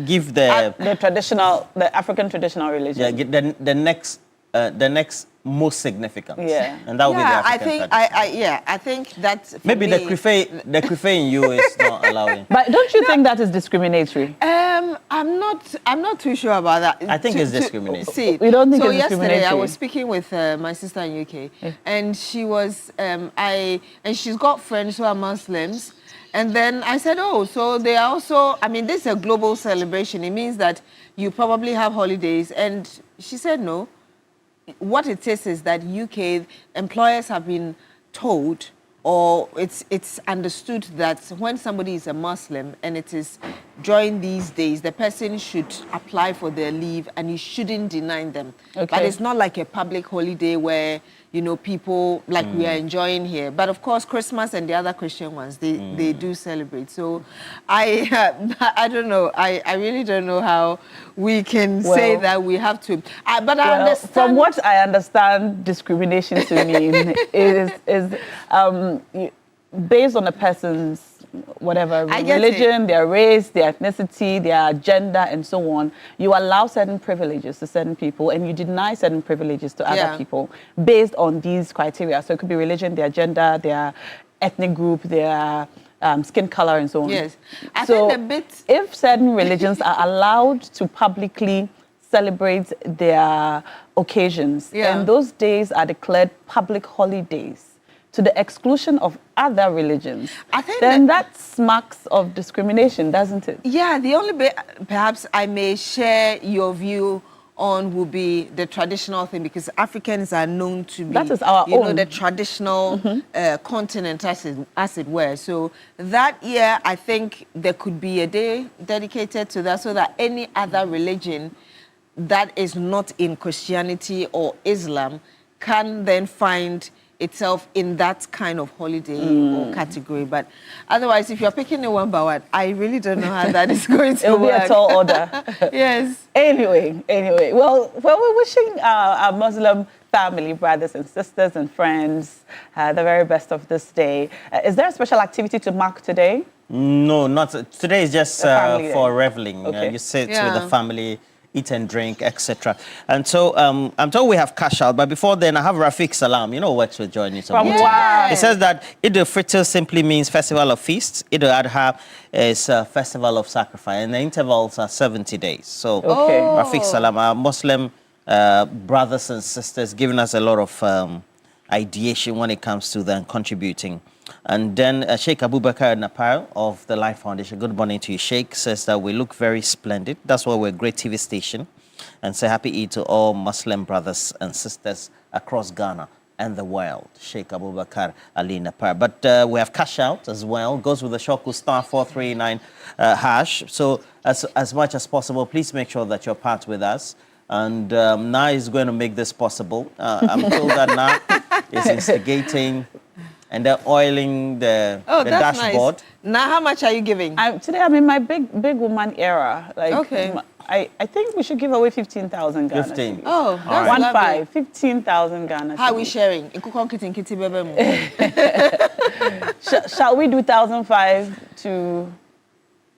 [SPEAKER 11] give the
[SPEAKER 1] traditional, the African traditional religion.
[SPEAKER 11] Yeah, the next most significant.
[SPEAKER 1] Yeah.
[SPEAKER 11] And that would be the African tradition.
[SPEAKER 12] I think that for
[SPEAKER 11] maybe
[SPEAKER 12] me,
[SPEAKER 11] the crife in you is not allowing.
[SPEAKER 1] But don't you think that is discriminatory?
[SPEAKER 12] I'm not too sure about that.
[SPEAKER 11] I think it's discriminatory.
[SPEAKER 12] See,
[SPEAKER 1] we don't think
[SPEAKER 12] so
[SPEAKER 1] it's discriminatory.
[SPEAKER 12] yesterday I was speaking with my sister in UK, and she was and she's got friends who are Muslims, and then I said, oh, so they are also. I mean, this is a global celebration. It means that you probably have holidays, and she said no. What it is that UK employers have been told, or it's understood that when somebody is a Muslim and it is during these days, the person should apply for their leave and you shouldn't deny them.
[SPEAKER 1] Okay.
[SPEAKER 12] But it's not like a public holiday where, you know, people like we are enjoying here. But of course, Christmas and the other Christian ones, they do celebrate. So I don't know. I really don't know how we can say that we have to. But I understand.
[SPEAKER 1] From what I understand, discrimination to mean is based on a person's whatever religion, their race, their ethnicity, their gender, and so on. You allow certain privileges to certain people, and you deny certain privileges to other people based on these criteria. So it could be religion, their gender, their ethnic group, their skin color, and so on.
[SPEAKER 12] Yes. I
[SPEAKER 1] so
[SPEAKER 12] think the bit...
[SPEAKER 1] if certain religions are allowed to publicly celebrate their occasions, and those days are declared public holidays, to the exclusion of other religions,
[SPEAKER 12] I think
[SPEAKER 1] then that smacks of discrimination, doesn't it?
[SPEAKER 12] Yeah, the only bit perhaps I may share your view on will be the traditional thing, because Africans are known to be,
[SPEAKER 1] that is our
[SPEAKER 12] you
[SPEAKER 1] own.
[SPEAKER 12] know, the traditional continent, as it were. So that year, I think there could be a day dedicated to that, so that any other religion that is not in Christianity or Islam can then find itself in that kind of holiday or category. But otherwise, if you're picking it one by one, I really don't know how that is going to
[SPEAKER 1] It'll
[SPEAKER 12] work.
[SPEAKER 1] be a tall order.
[SPEAKER 12] Yes.
[SPEAKER 1] Anyway. Well, we're wishing our Muslim family, brothers and sisters and friends, the very best of this day. Is there a special activity to mark today?
[SPEAKER 11] No, not today. Is just for reveling.
[SPEAKER 1] Okay.
[SPEAKER 11] You sit with the family, eat and drink, etc. And so I'm told we have cash out, but before then I have Rafiq Salam, you know, works with Joy News.
[SPEAKER 1] Wow.
[SPEAKER 11] He says that Eid al-Fitr simply means festival of feasts. Eid al-Adha is a festival of sacrifice, and the intervals are 70 days. So Rafiq Salam, our Muslim brothers and sisters, giving us a lot of ideation when it comes to them contributing. And then Sheikh Abubakar Napar of the Life Foundation, good morning to you, Sheikh, says that we look very splendid. That's why we're a great TV station. And say happy Eid to all Muslim brothers and sisters across Ghana and the world. Sheikh Abubakar Ali Napar. But we have cash out as well. Goes with the Shoku star 439 hash. So as much as possible, please make sure that you're part with us. And Na is going to make this possible. I'm told that Na is instigating and they're oiling the dashboard.
[SPEAKER 12] Nice. Now, how much are you giving?
[SPEAKER 1] Today I'm in my big woman era. Like, I think we should give away 15,000 Ghana.
[SPEAKER 11] 15.
[SPEAKER 12] Oh, that's lovely.
[SPEAKER 1] 15,000 Ghana.
[SPEAKER 12] How are we sharing?
[SPEAKER 1] Shall we do 1,500 to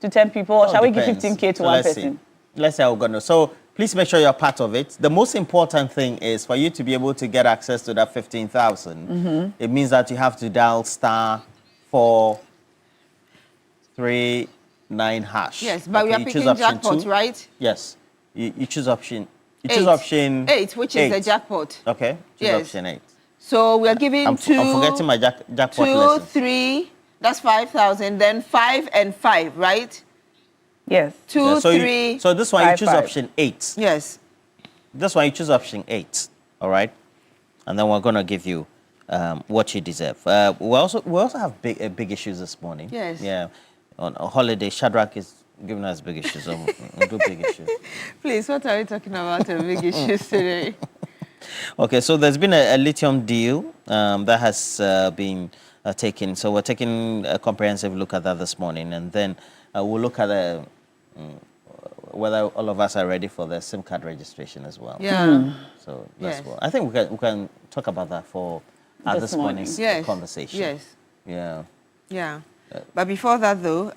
[SPEAKER 1] 10 people, or shall we give 15K to one person?
[SPEAKER 11] Let's see how we're going to. So please make sure you're part of it. The most important thing is for you to be able to get access to that 15,000. It means that you have to dial star 439 hash.
[SPEAKER 12] Yes, but we are picking jackpot, right?
[SPEAKER 11] Yes. You choose option. You
[SPEAKER 12] 8.
[SPEAKER 11] choose option
[SPEAKER 12] 8, which is the jackpot.
[SPEAKER 11] Okay. Choose option 8.
[SPEAKER 12] So we are giving
[SPEAKER 11] I'm forgetting my jackpot
[SPEAKER 12] 2,
[SPEAKER 11] lesson.
[SPEAKER 12] 3. That's 5,000. Then 5 and 5, right?
[SPEAKER 1] Yes.
[SPEAKER 12] 2, 3.
[SPEAKER 11] So this one you choose option 8.
[SPEAKER 12] Yes.
[SPEAKER 11] This one you choose option 8. All right. And then we're gonna give you what you deserve. We also have big issues this morning.
[SPEAKER 12] Yes.
[SPEAKER 11] Yeah. On a holiday, Shadrach is giving us big issues. We'll do big issues.
[SPEAKER 12] Please, what are you talking about? Big issues today.
[SPEAKER 11] Okay. So there's been a lithium deal that has been taken. So we're taking a comprehensive look at that this morning, and then we'll look at whether all of us are ready for the SIM card registration as well.
[SPEAKER 12] Yeah.
[SPEAKER 11] So that's well. I think we can talk about that for this morning's conversation.
[SPEAKER 12] Yes.
[SPEAKER 11] Yeah.
[SPEAKER 12] Yeah. But before that, though,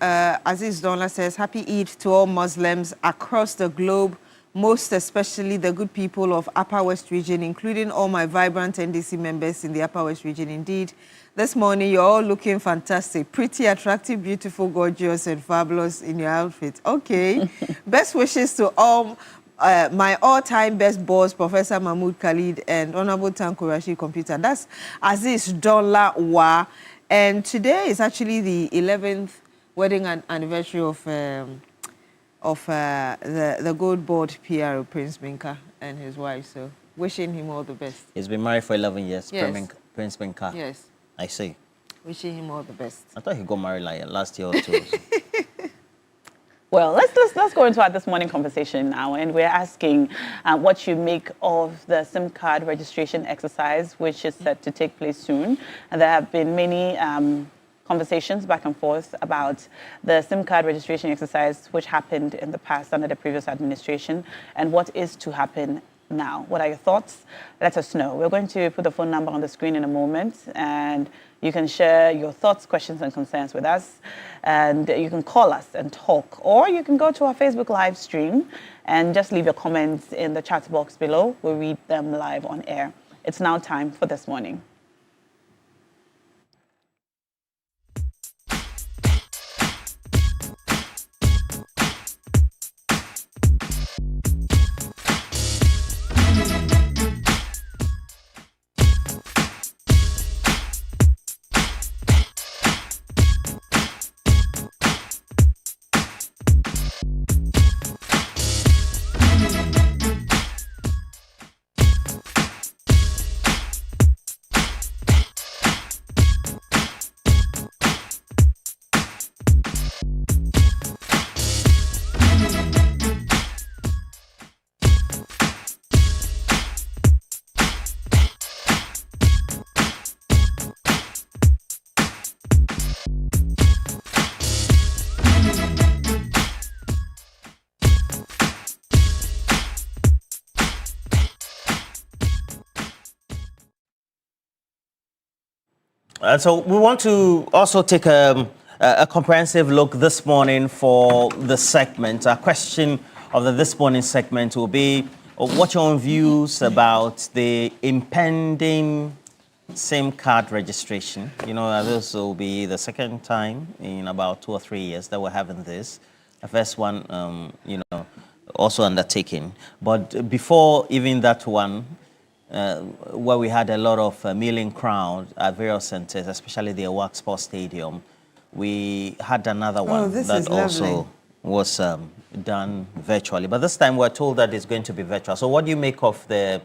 [SPEAKER 12] Aziz Donla says, happy Eid to all Muslims across the globe. most especially the good people of Upper West Region, including all my vibrant NDC members in the Upper West Region. Indeed, this morning you're all looking fantastic, pretty, attractive, beautiful, gorgeous, and fabulous in your outfit. Okay. Best wishes to all my all-time best boss, Professor Mahmoud Khalid and Honorable Tanko Rashid Computer. That's Aziz Dola Wa. And today is actually the 11th wedding anniversary of the Gold Board PR, Prince Minka, and his wife. So wishing him all the best.
[SPEAKER 11] He's been married for 11 years,
[SPEAKER 12] Yes.
[SPEAKER 11] Prince Minka.
[SPEAKER 12] Yes.
[SPEAKER 11] I see.
[SPEAKER 12] Wishing him all the best.
[SPEAKER 11] I thought he got married like last year or two.
[SPEAKER 1] Well, let's go into our this morning conversation now, and we're asking what you make of the SIM card registration exercise, which is set to take place soon. And there have been many conversations back and forth about the SIM card registration exercise, which happened in the past under the previous administration, and what is to happen now. What are your thoughts? Let us know. We're going to put the phone number on the screen in a moment, and you can share your thoughts, questions, and concerns with us. And you can call us and talk, or you can go to our Facebook live stream and just leave your comments in the chat box below. We'll read them live on air. It's now time for This Morning.
[SPEAKER 11] And so we want to also take a comprehensive look this morning for the segment. Our question of this morning segment will be, what your own views about the impending SIM card registration? You know, this will be the second time in about 2 or 3 years that we're having this. The first one, you know, also undertaken. But before even that one, where we had a lot of milling crowd at various centers, especially the Awak Sports Stadium, we had another one that also was done virtually. But this time we're told that it's going to be virtual. So what do you make of the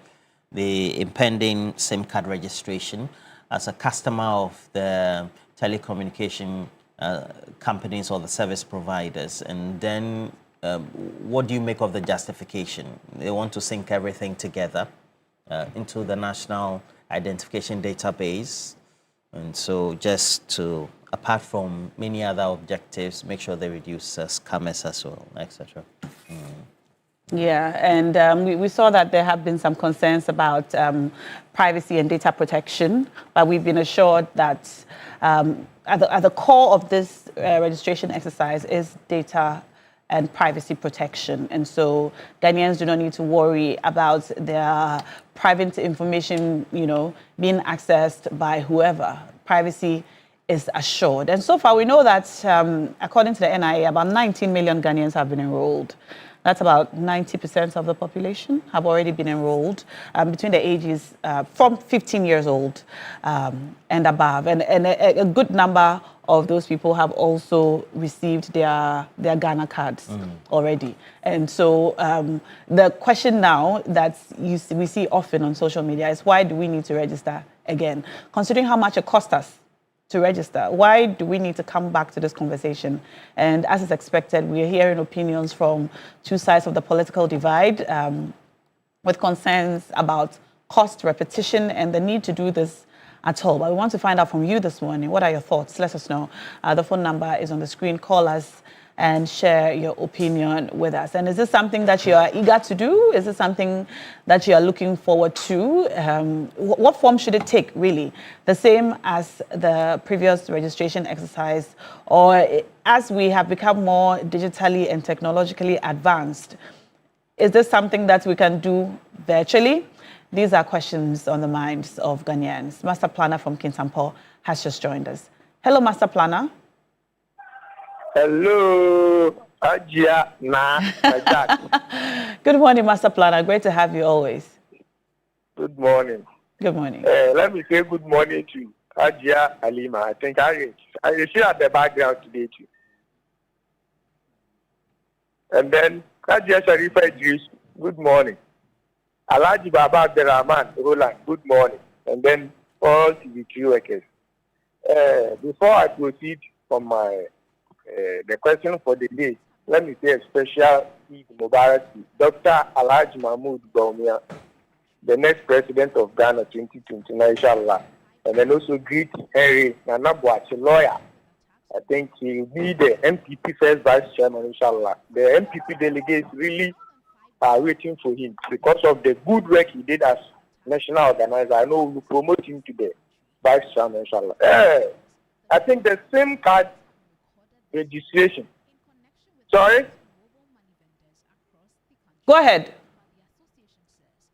[SPEAKER 11] impending SIM card registration as a customer of the telecommunication companies or the service providers? And then what do you make of the justification? They want to sync everything together into the national identification database, and so just to, apart from many other objectives, make sure they reduce scammers as well, etc.
[SPEAKER 1] Yeah, and we saw that there have been some concerns about privacy and data protection, but we've been assured that at the core of this registration exercise is data and privacy protection. And so Ghanaians do not need to worry about their private information, you know, being accessed by whoever. Privacy is assured. And so far we know that according to the NIA, about 19 million Ghanaians have been enrolled. That's about 90% of the population have already been enrolled between the ages from 15 years old and above. And a good number of those people have also received their Ghana cards already. And so the question now that we see often on social media is, why do we need to register again? Considering how much it cost us to register, why do we need to come back to this conversation? And as is expected, we are hearing opinions from two sides of the political divide with concerns about cost, repetition, and the need to do this at all. But we want to find out from you this morning. What are your thoughts? Let us know. The phone number is on the screen. Call us and share your opinion with us. And is this something that you are eager to do? Is this something that you are looking forward to? What form should it take, really? The same as the previous registration exercise, or as we have become more digitally and technologically advanced, Is this something that we can do virtually? These are questions on the minds of Ghanaians. Master Planner from Kintampo has just joined us. Hello, Master Planner.
[SPEAKER 13] Hello, Ajia Na Jack.
[SPEAKER 1] Good morning, Master Planner. Great to have you always.
[SPEAKER 13] Good morning.
[SPEAKER 1] Good morning.
[SPEAKER 13] Let me say good morning to Ajia Alima. I think I see at the background today too. And then Ajia Sharifa Idris, good morning. Alhaji Baba Abdurrahman Roland, good morning. And then all TV3 workers. Before I proceed from my the question for the day, let me say a special Eid Mubarak to Dr. Alhaji Mahmoud Baumia, the next president of Ghana 2029, inshallah. And then also greet Henry Nanabuachi, lawyer. I think he will be the MPP first vice chairman, inshallah. The MPP delegates really are waiting for him because of the good work he did as national organizer. I know we will promote him to the vice chairman, inshallah. I think the SIM card registration. Sorry?
[SPEAKER 1] Go ahead.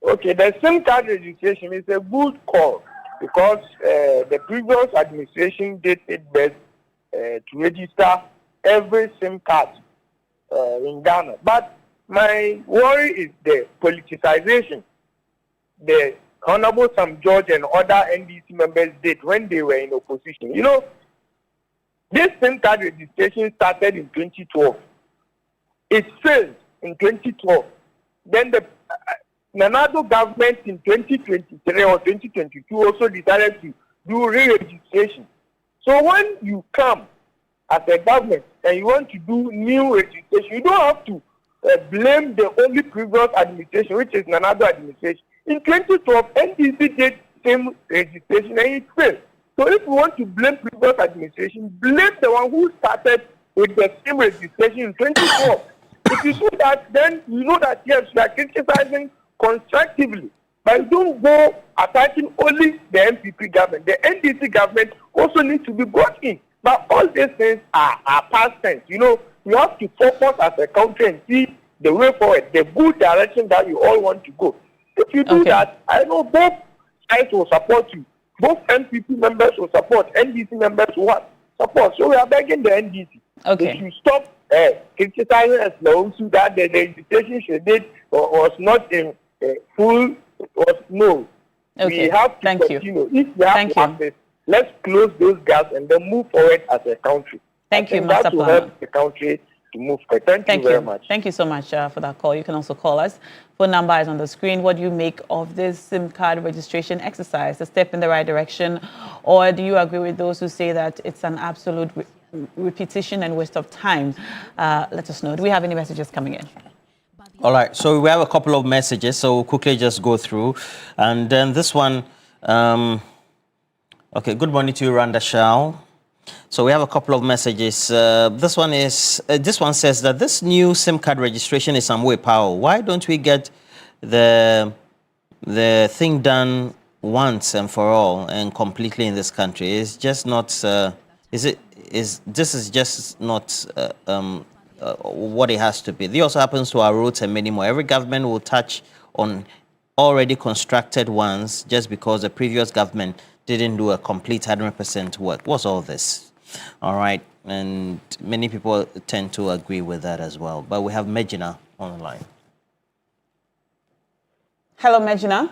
[SPEAKER 13] Okay, the SIM card registration is a good call because the previous administration did its best to register every SIM card in Ghana. But my worry is the politicization the Honorable Sam George and other NDC members did when they were in opposition. You know, this SIM card registration started in 2012. It failed in 2012. Then the Nanado government in 2023 or 2022 also decided to do re-registration. So when you come as a government and you want to do new registration, you don't have to blame the only previous administration, which is Nanado administration. In 2012, NDC did same registration and it failed. So if you want to blame previous administration, blame the one who started with the same registration in 2012. If you do that, then you know that yes, you are criticizing constructively. But you don't go attacking only the MPP government. The NDC government also needs to be brought in. But all these things are past tense. You know, you have to focus as a country and see the way forward, the good direction that you all want to go. If you do that, I know both sides will support you. Both MPP members will support, NDC members will support. So we are begging the NDC. They should stop criticizing us now so that the registration she did was not in full, no. We have to continue. If we have to access, let's close those gaps and then move forward as a country.
[SPEAKER 1] Thank you,
[SPEAKER 13] Master
[SPEAKER 1] Master
[SPEAKER 13] Planner. That will help the country to move forward. Thank you very much.
[SPEAKER 1] Thank you so much for that call. You can also call us. Phone number is on the screen. What do you make of this SIM card registration exercise? A step in the right direction? Or do you agree with those who say that it's an absolute repetition and waste of time? Let us know. Do we have any messages coming in?
[SPEAKER 11] All right. So we have a couple of messages. So we'll quickly just go through. And then this one, okay, good morning to you, Randa Shao. So we have a couple of messages. This one says that this new SIM card registration is some way power. Why don't we get the thing done once and for all and completely in this country? It's just not. This is just not what it has to be. This also happens to our roads and many more. Every government will touch on already constructed ones just because the previous government didn't do a complete 100% work. What's all this? All right, and many people tend to agree with that as well. But we have Megina on the line.
[SPEAKER 1] Hello, Megina.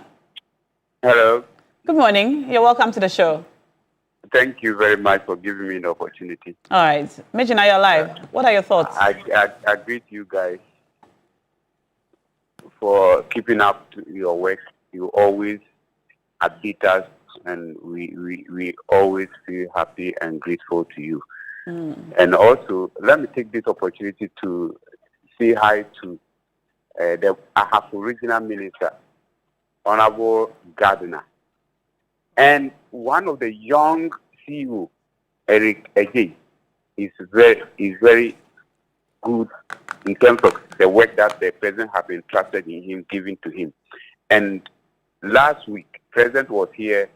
[SPEAKER 14] Hello.
[SPEAKER 1] Good morning. You're welcome to the show.
[SPEAKER 14] Thank you very much for giving me the opportunity.
[SPEAKER 1] All right. Megina, you're live. What are your thoughts?
[SPEAKER 14] I greet you guys for keeping up to your work. You always update us, and we always feel happy and grateful to you. And also, let me take this opportunity to say hi to the Ahafo Regional Minister, Honorable Gardner, and one of the young CEO, Eric Ejay, is very good in terms of the work that the president has entrusted in him, giving to him. And last week, president was here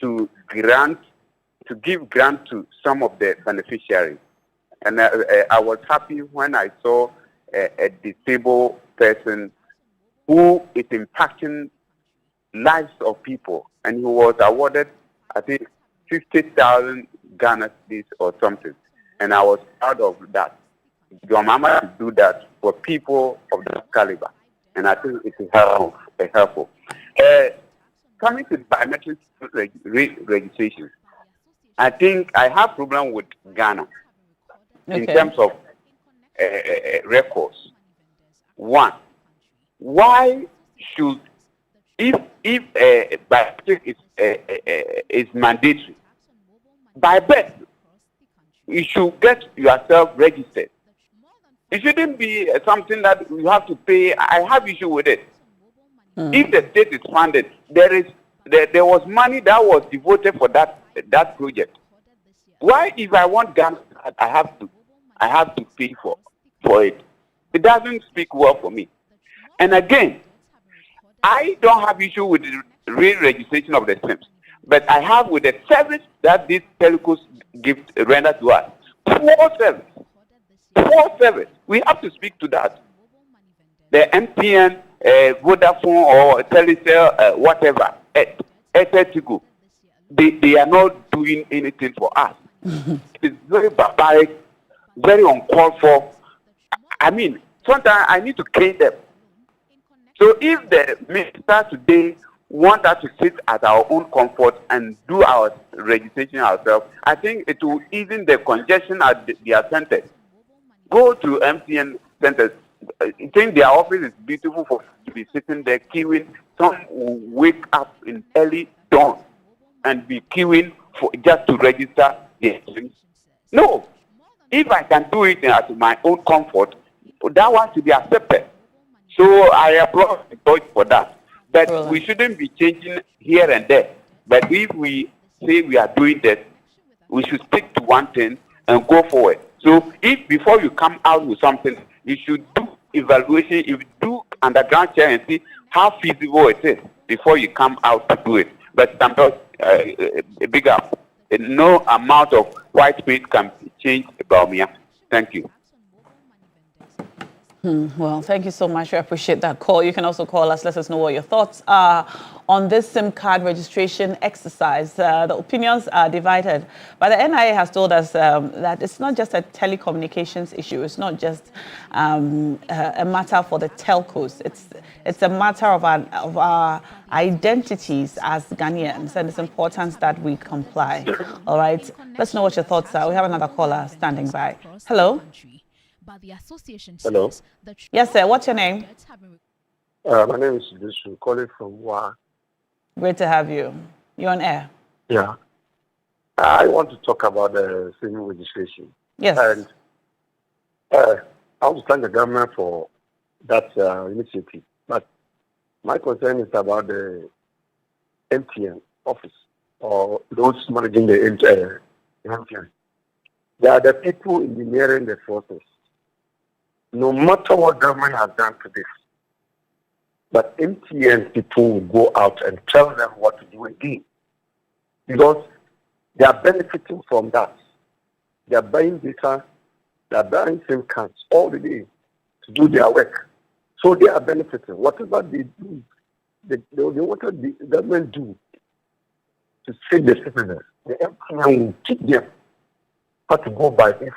[SPEAKER 14] to give grant to some of the beneficiaries. And I was happy when I saw a disabled person who is impacting lives of people, and he was awarded, I think, 50,000 Ghana cedis or something, and I was proud of that. Your mama to do that for people of that caliber, and I think it is helpful. Coming to biometric registration, I think I have problem with Ghana in terms of records. One, why should if biometric is mandatory, by birth you should get yourself registered. It shouldn't be something that you have to pay. I have issue with it. If the state is funded, there was money that was devoted for that project. Why, if I want Ghana, I have to pay for it? It doesn't speak well for me. And again, I don't have issue with the re-registration of the SIMs, but I have with the service that these telcos render to us. Poor service. We have to speak to that. The MTN, Vodafone or Telecel, whatever, Etetigo, they are not doing anything for us. It's very barbaric, very uncalled for. I mean, sometimes I need to cane them. So if the minister today want us to sit at our own comfort and do our registration ourselves, I think it will even the congestion at their centers. Go to MTN centers. I think their office is beautiful for to be sitting there queuing. Some will wake up in early dawn and be queuing for just to register their things. No, if I can do it at my own comfort, that one should be accepted. So I applaud the court for that. But we shouldn't be changing here and there. But if we say we are doing that, we should stick to one thing and go forward. So if before you come out with something, you should do evaluation, you do underground check and see how feasible it is before you come out to do it. But sometimes big up. No amount of white space can change about me. Thank you.
[SPEAKER 1] Well, thank you so much. We appreciate that call. You can also call us. Let us know what your thoughts are on this SIM card registration exercise. The opinions are divided. But the NIA has told us that it's not just a telecommunications issue. It's not just a matter for the telcos. It's a matter of our identities as Ghanaians, and it's important that we comply. All right. Let's know what your thoughts are. We have another caller standing by. Hello.
[SPEAKER 15] Hello.
[SPEAKER 1] Yes, sir. What's your name?
[SPEAKER 15] My name is Lithium, calling from Wa.
[SPEAKER 1] Great to have you. You're on air.
[SPEAKER 15] Yeah. I want to talk about the SIM registration.
[SPEAKER 1] Yes.
[SPEAKER 15] And I want to thank the government for that initiative. But my concern is about the MTN office or those managing the MTN. They are the people engineering the process. No matter what government has done to this, but MTN people will go out and tell them what to do again. Because they are benefiting from that. They are buying data, they are buying SIM cards all the day to do their work. So they are benefiting. Whatever they do, what the government do to save the citizens, the MTN will keep them how to go by this.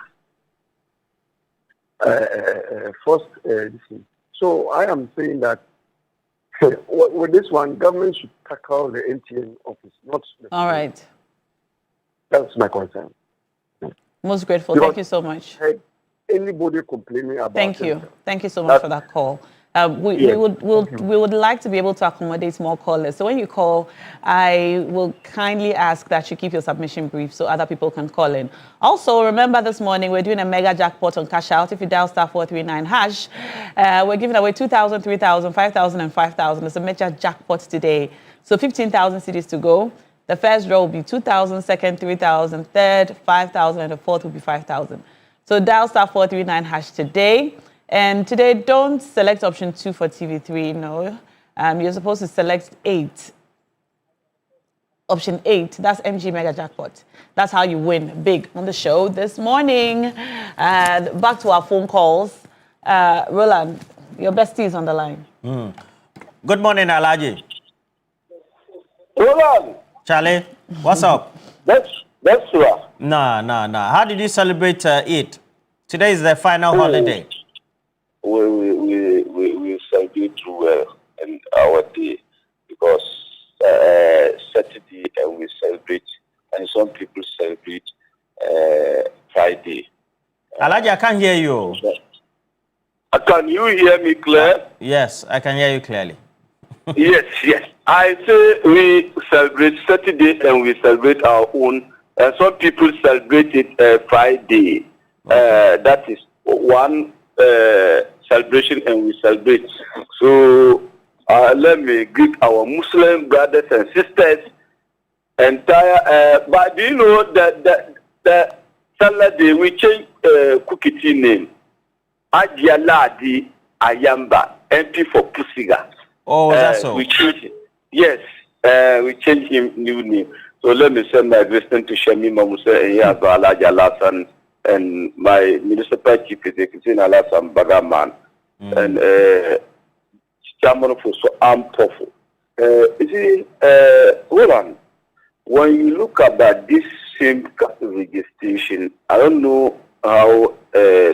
[SPEAKER 15] So I am saying that with this one, government should tackle the MTN office, not the
[SPEAKER 1] all right.
[SPEAKER 15] That's my concern.
[SPEAKER 1] Most grateful.
[SPEAKER 15] Because
[SPEAKER 1] thank you so much.
[SPEAKER 15] Anybody complaining about
[SPEAKER 1] Thank you. Thank you so much for that call. We would like to be able to accommodate more callers. So when you call, I will kindly ask that you keep your submission brief so other people can call in. Also, remember this morning we're doing a mega jackpot on cash out. If you dial *439#, we're giving away 2,000, 3,000, 5,000, and 5,000. It's a mega jackpot today. So 15,000 cedis to go. The first draw will be 2,000, second 3,000, third 5,000, and the fourth will be 5,000. So dial *439# today. And today, don't select option 2 for TV3, no. You're supposed to select 8. Option 8, that's MG Mega Jackpot. That's how you win big on the show this morning. Back to our phone calls. Roland, your bestie is on the line.
[SPEAKER 11] Good morning, Alaji.
[SPEAKER 13] Roland.
[SPEAKER 11] Charlie, what's up?
[SPEAKER 13] That's right.
[SPEAKER 11] Nah. How did you celebrate Eid? Today is the final holiday.
[SPEAKER 15] We celebrate well in our day because Saturday and we celebrate, and some people celebrate Friday.
[SPEAKER 11] Alaji, I can't hear you.
[SPEAKER 15] Can you hear me clear?
[SPEAKER 11] Yes, I can hear you clearly.
[SPEAKER 15] Yes. I say we celebrate Saturday and we celebrate our own. And some people celebrate it Friday. That is one celebration and we celebrate. So let me greet our Muslim brothers and sisters. But do you know that the Saturday we change cookie tea name? Adialadi Ayamba, MP for Pusiga.
[SPEAKER 11] Oh, that's so.
[SPEAKER 15] We change it. Yes, we change him new name. So let me send my greeting to Shemi Mamuse and Alaji Alasan and my municipal chief executive Alasan Bagaman and chairman for so Ampofo. Hold on. When you look about this same registration, I don't know how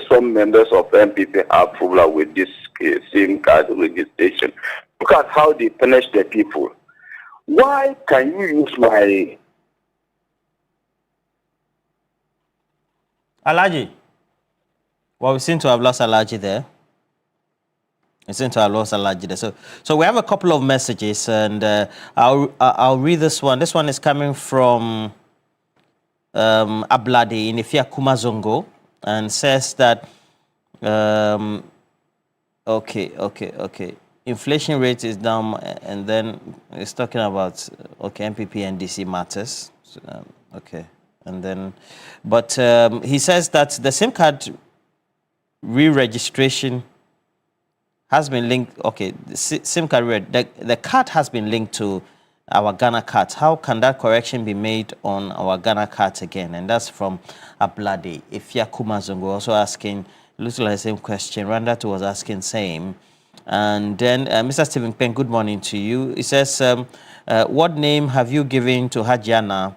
[SPEAKER 15] some members of MPP have problem with this same card registration. Look at how they punish the people. Why can you use my...
[SPEAKER 11] Alaji? Well, we seem to have lost Alaji there. So we have a couple of messages, and I'll read this one. This one is coming from Ablade in Ifia Kumazongo, and says that okay. Inflation rate is down, and then it's talking about MPP and DC matters. So, and then, but he says that the SIM card re-registration has been linked. The SIM card the card has been linked to our Ghana cards. How can that correction be made on our Ghana cards again? And that's from Ablade. Ifya Kumazongo also asking, looks like the same question. Randat was asking same. And then Mr. Stephen Peng, good morning to you. He says, what name have you given to Hajiana?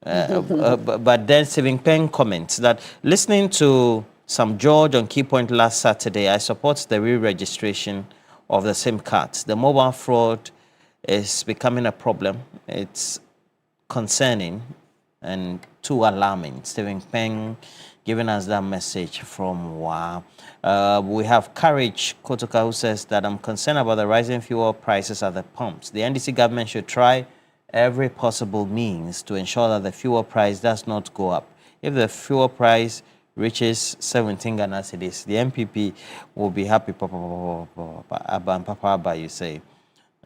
[SPEAKER 11] But then Stephen Peng comments that listening to Sam George on Key Point last Saturday, I support the re-registration of the SIM cards. The mobile fraud is becoming a problem. It's concerning and too alarming. Stephen Peng giving us that message from WA. We have Courage Kotoka, who says that I'm concerned about the rising fuel prices at the pumps. The NDC government should try every possible means to ensure that the fuel price does not go up. If the fuel price reaches 17 Ghana cedis, the MPP will be happy. Papa, you say.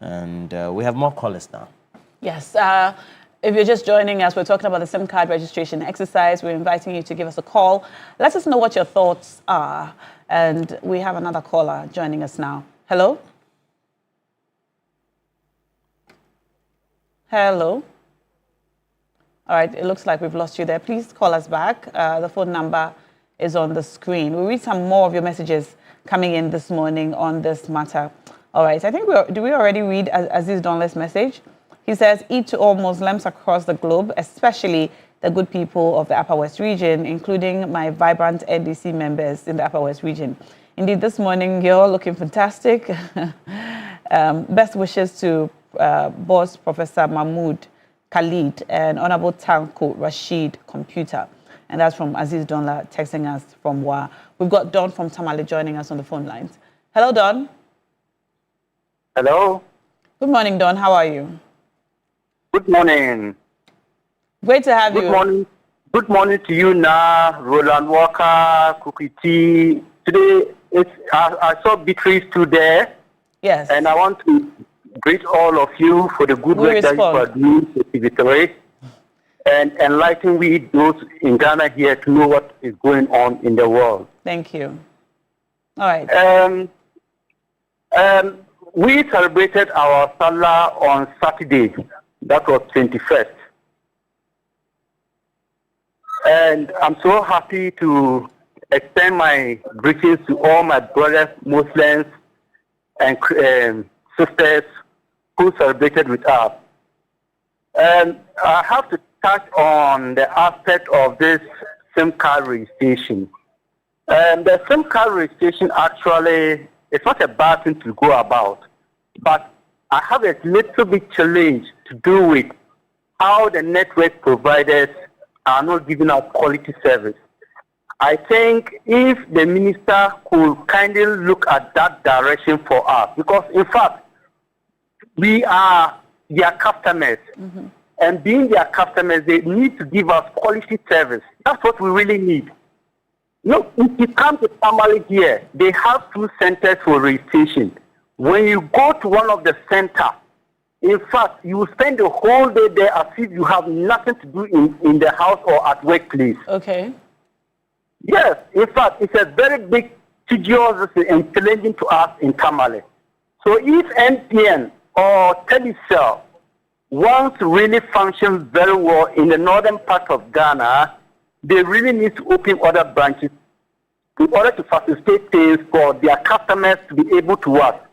[SPEAKER 11] And we have more callers now.
[SPEAKER 1] Yes. If you're just joining us, we're talking about the SIM card registration exercise. We're inviting you to give us a call. Let us know what your thoughts are. And we have another caller joining us now. Hello? Hello? All right, it looks like we've lost you there. Please call us back. The phone number is on the screen. We'll read some more of your messages coming in this morning on this matter. All right, I think do we already read Aziz Donle's message? He says, Eid to all Muslims across the globe, especially the good people of the Upper West region, including my vibrant NDC members in the Upper West region. Indeed, this morning, you're all looking fantastic. Best wishes to Boss Professor Mahmoud Khalid and Honorable Tanko Rashid Computer. And that's from Aziz Donla texting us from WA. We've got Don from Tamale joining us on the phone lines. Hello, Don.
[SPEAKER 2] Hello.
[SPEAKER 1] Good morning, Don. How are you?
[SPEAKER 2] Good morning.
[SPEAKER 1] Great to have you.
[SPEAKER 2] Good morning. Good morning to you, Roland Walker, Cookie T. Today, I saw Beatrice there.
[SPEAKER 1] Yes.
[SPEAKER 2] And I want to greet all of you for the good work that you are doing for TV3 and enlighten we those in Ghana here to know what is going on in the world.
[SPEAKER 1] Thank you. All right.
[SPEAKER 2] We celebrated our Salah on Saturday. That was 21st. And I'm so happy to extend my greetings to all my brothers, Muslims, and sisters who celebrated with us. And I have to touch on the aspect of this SIM card registration. The SIM card registration actually, it's not a bad thing to go about, but I have a little bit challenge to do with how the network providers are not giving out quality service. I think if the minister could kindly look at that direction for us, because in fact, we are their customers. Mm-hmm. And being their customers, they need to give us quality service. That's what we really need. Look, if you come to Tamale here, they have 2 centers for registration. When you go to one of the centers, in fact, you will spend the whole day there as if you have nothing to do in the house or at workplace.
[SPEAKER 1] Okay.
[SPEAKER 2] Yes, in fact, it's a very big, tedious and challenging to us in Tamale. So if NPN or Telecel wants to really function very well in the northern part of Ghana, they really need to open other branches in order to facilitate things for their customers to be able to work.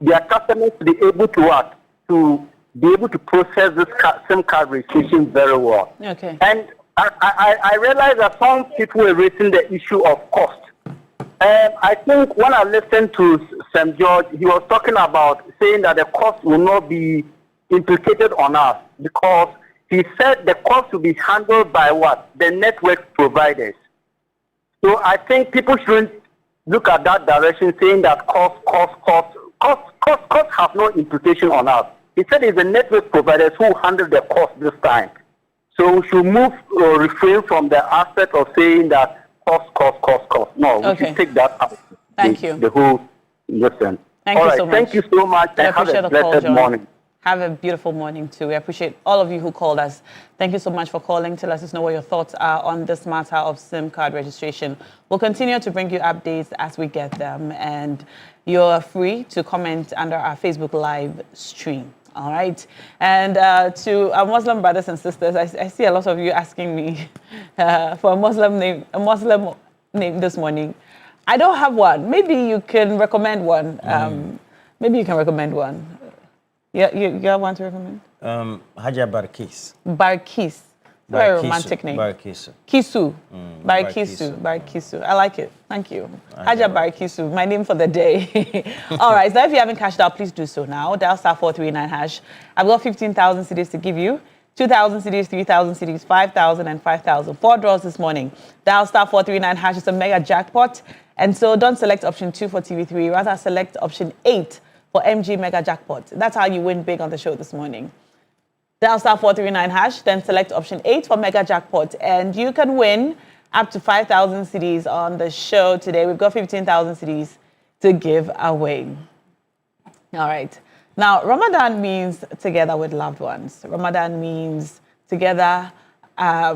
[SPEAKER 2] Their customers to be able to work, to be able to process this SIM card registration very well.
[SPEAKER 1] Okay.
[SPEAKER 2] And I realize that some people were raising the issue of cost. I think when I listened to St. George, he was talking about saying that the cost will not be implicated on us because he said the cost will be handled by what? The network providers. So I think people shouldn't look at that direction saying that cost have no implication on us. He said it's the network providers who handle the cost this time. So we should move or refrain from the aspect of saying that cost. No, we should take that out.
[SPEAKER 1] Thank you.
[SPEAKER 2] The whole listen.
[SPEAKER 1] Thank you so much.
[SPEAKER 2] Thank you so much.
[SPEAKER 1] I
[SPEAKER 2] And have
[SPEAKER 1] appreciate
[SPEAKER 2] a
[SPEAKER 1] the call,
[SPEAKER 2] blessed
[SPEAKER 1] John.
[SPEAKER 2] morning.
[SPEAKER 1] Have a beautiful morning too. We appreciate all of you who called us. Thank you so much for calling to let us know what your thoughts are on this matter of SIM card registration. We'll continue to bring you updates as we get them, and you're free to comment under our Facebook Live stream. All right. And to our Muslim brothers and sisters, I see a lot of you asking me for a Muslim name this morning. I don't have one. Maybe you can recommend one. Maybe you can recommend one. Yeah, you got one to recommend?
[SPEAKER 11] Haja Barkis.
[SPEAKER 1] Barkis. Very romantic name.
[SPEAKER 11] Barkisu.
[SPEAKER 1] Kisu. Barkisu. I like it. Thank you. Haja Barkisu, my name for the day. All right, so if you haven't cashed out, please do so now. Dial star 439 hash. I've got 15,000 CDs to give you. 2,000 CDs, 3,000 CDs, 5,000 and 5,000. 4 draws this morning. Dial star 439 hash. It's a mega jackpot. And so don't select option 2 for TV3. Rather select option 8 for MG Mega Jackpot. That's how you win big on the show this morning. Dial star 439 hash, then select option 8 for Mega Jackpot. And you can win up to 5,000 CDs on the show today. We've got 15,000 CDs to give away. All right. Now, Ramadan means together with loved ones. Ramadan means together at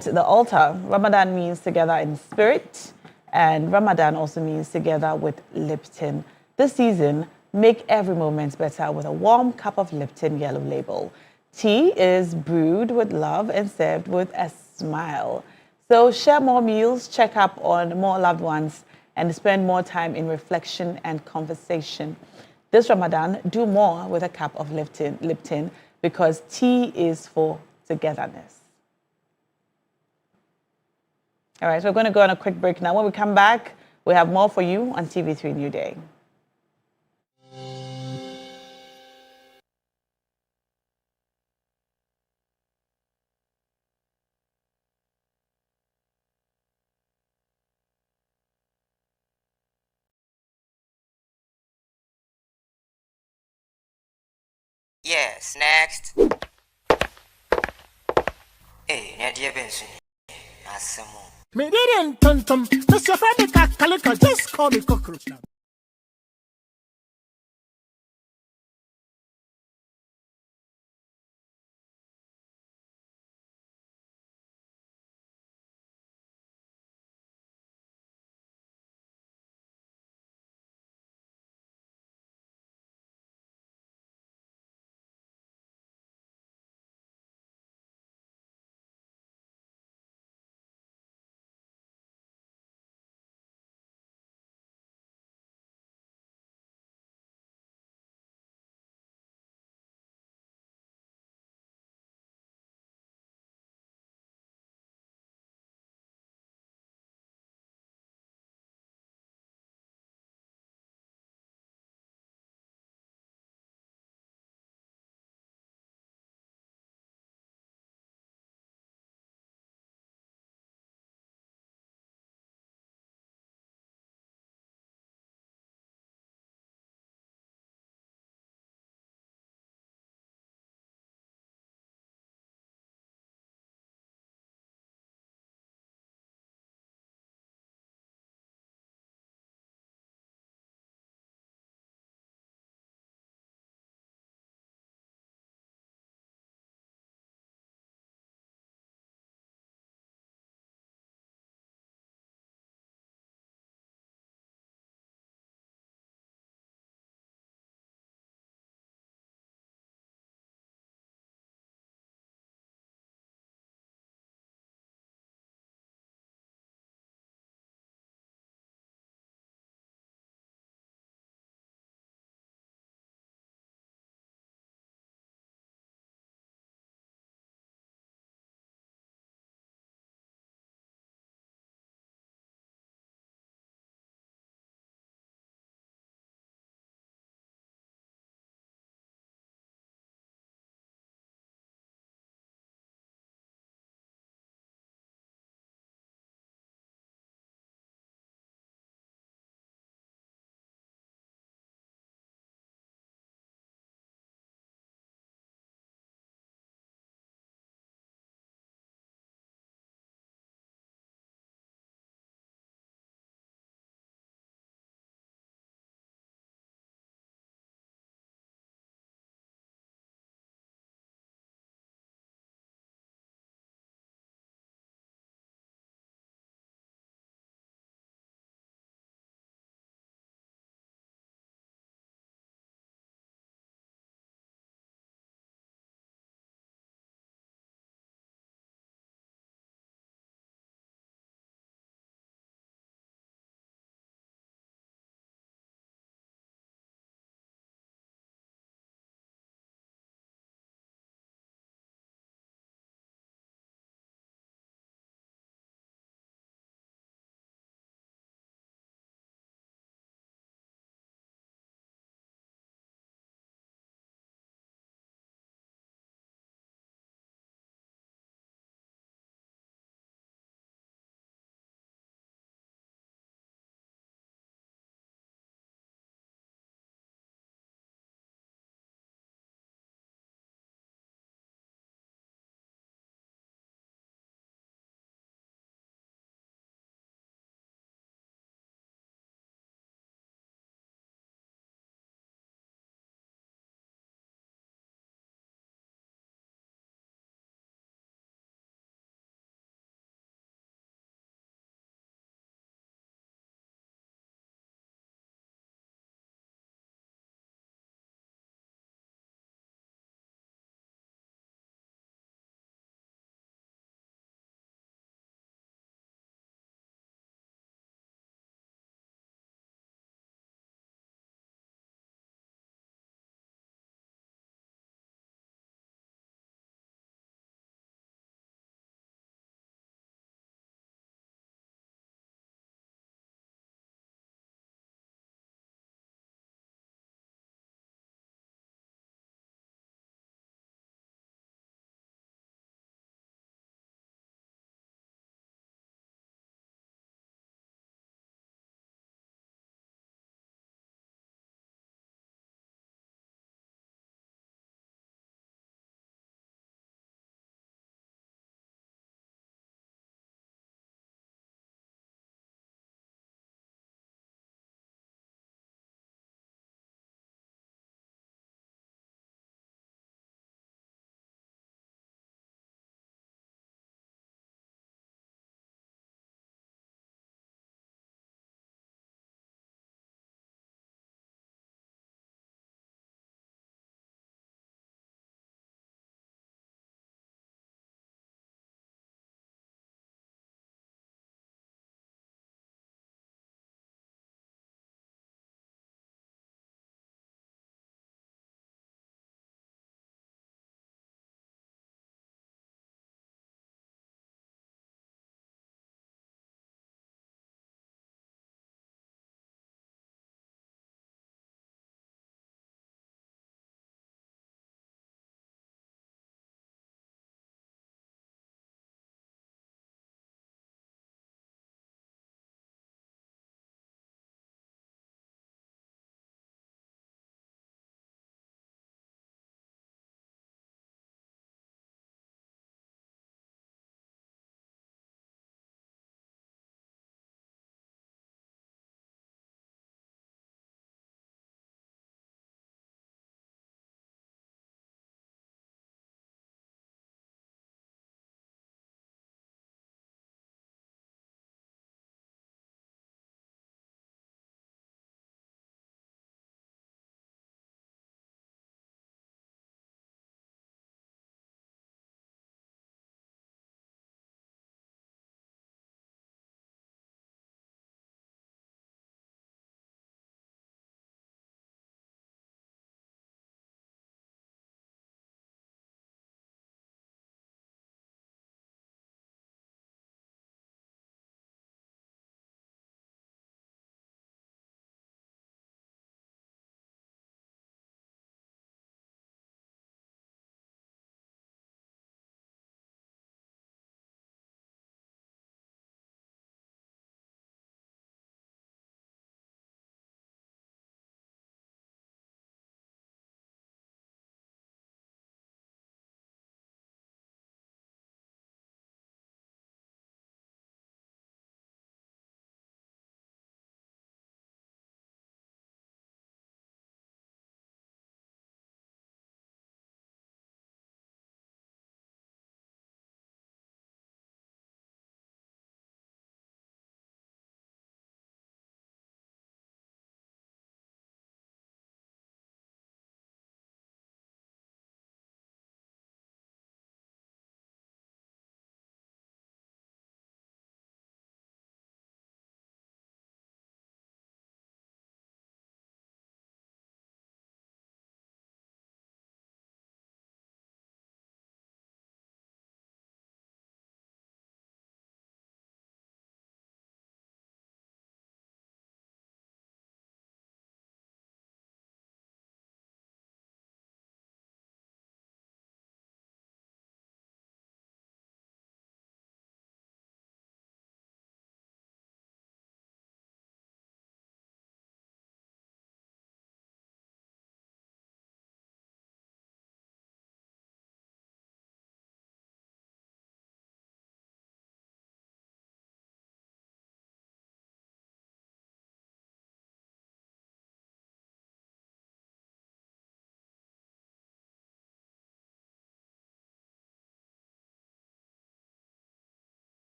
[SPEAKER 1] the altar. Ramadan means together in spirit. And Ramadan also means together with Lipton. This season, make every moment better with a warm cup of Lipton Yellow Label. Tea is brewed with love and served with a smile. So share more meals, check up on more loved ones, and spend more time in reflection and conversation. This Ramadan, do more with a cup of Lipton because tea is for togetherness. All right, so we're going to go on a quick break now. When we come back, we have more for you on TV3 Newday.
[SPEAKER 16] Yes, next. Hey, Nadia Benson. Asamo.
[SPEAKER 17] Me didn't turn to Mr. Freddy Calico, just call me cockroach now.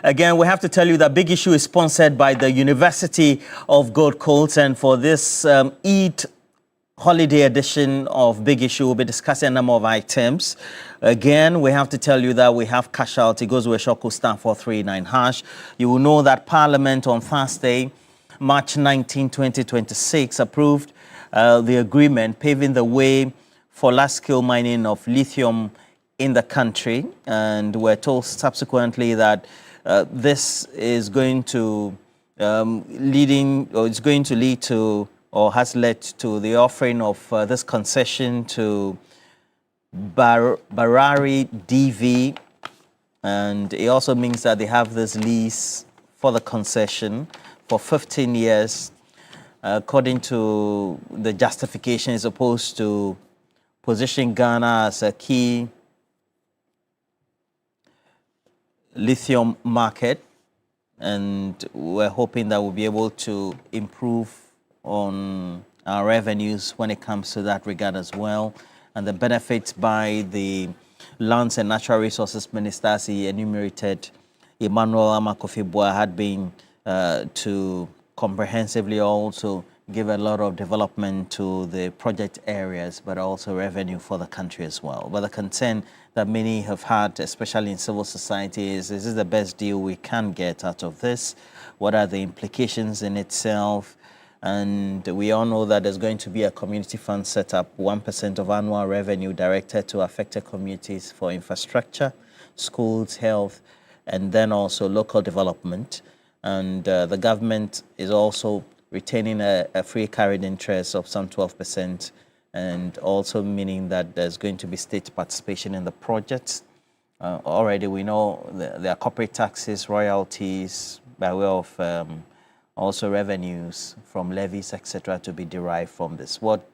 [SPEAKER 11] Again, we have to tell you that Big Issue is sponsored by the University of Gold Coast, and for this Eid holiday edition of Big Issue, we'll be discussing a number of items. Again, we have to tell you that we have casualty, goes with Shoko star 439#. You will know that Parliament on Thursday, March 19, 2026, approved the agreement paving the way for large-scale mining of lithium in the country, and we're told subsequently that this is going to lead to or has led to the offering of this concession to Barari DV, and it also means that they have this lease for the concession for 15 years. According to the justification, is supposed to position Ghana as a key lithium market, and we're hoping that we'll be able to improve on our revenues when it comes to that regard as well. And the benefits by the Lands and Natural Resources Minister, as he enumerated, Emmanuel Amakofibua, had been to comprehensively also give a lot of development to the project areas, but also revenue for the country as well. But the concern that many have had, especially in civil society, is this the best deal we can get out of this? What are the implications in itself? And we all know that there's going to be a community fund set up, 1% of annual revenue directed to affected communities for infrastructure, schools, health, and then also local development. And the government is also retaining a free carried interest of some 12%, and also meaning that there's going to be state participation in the project. Already we know there are corporate taxes, royalties, by way of also revenues from levies, etc., to be derived from this. What,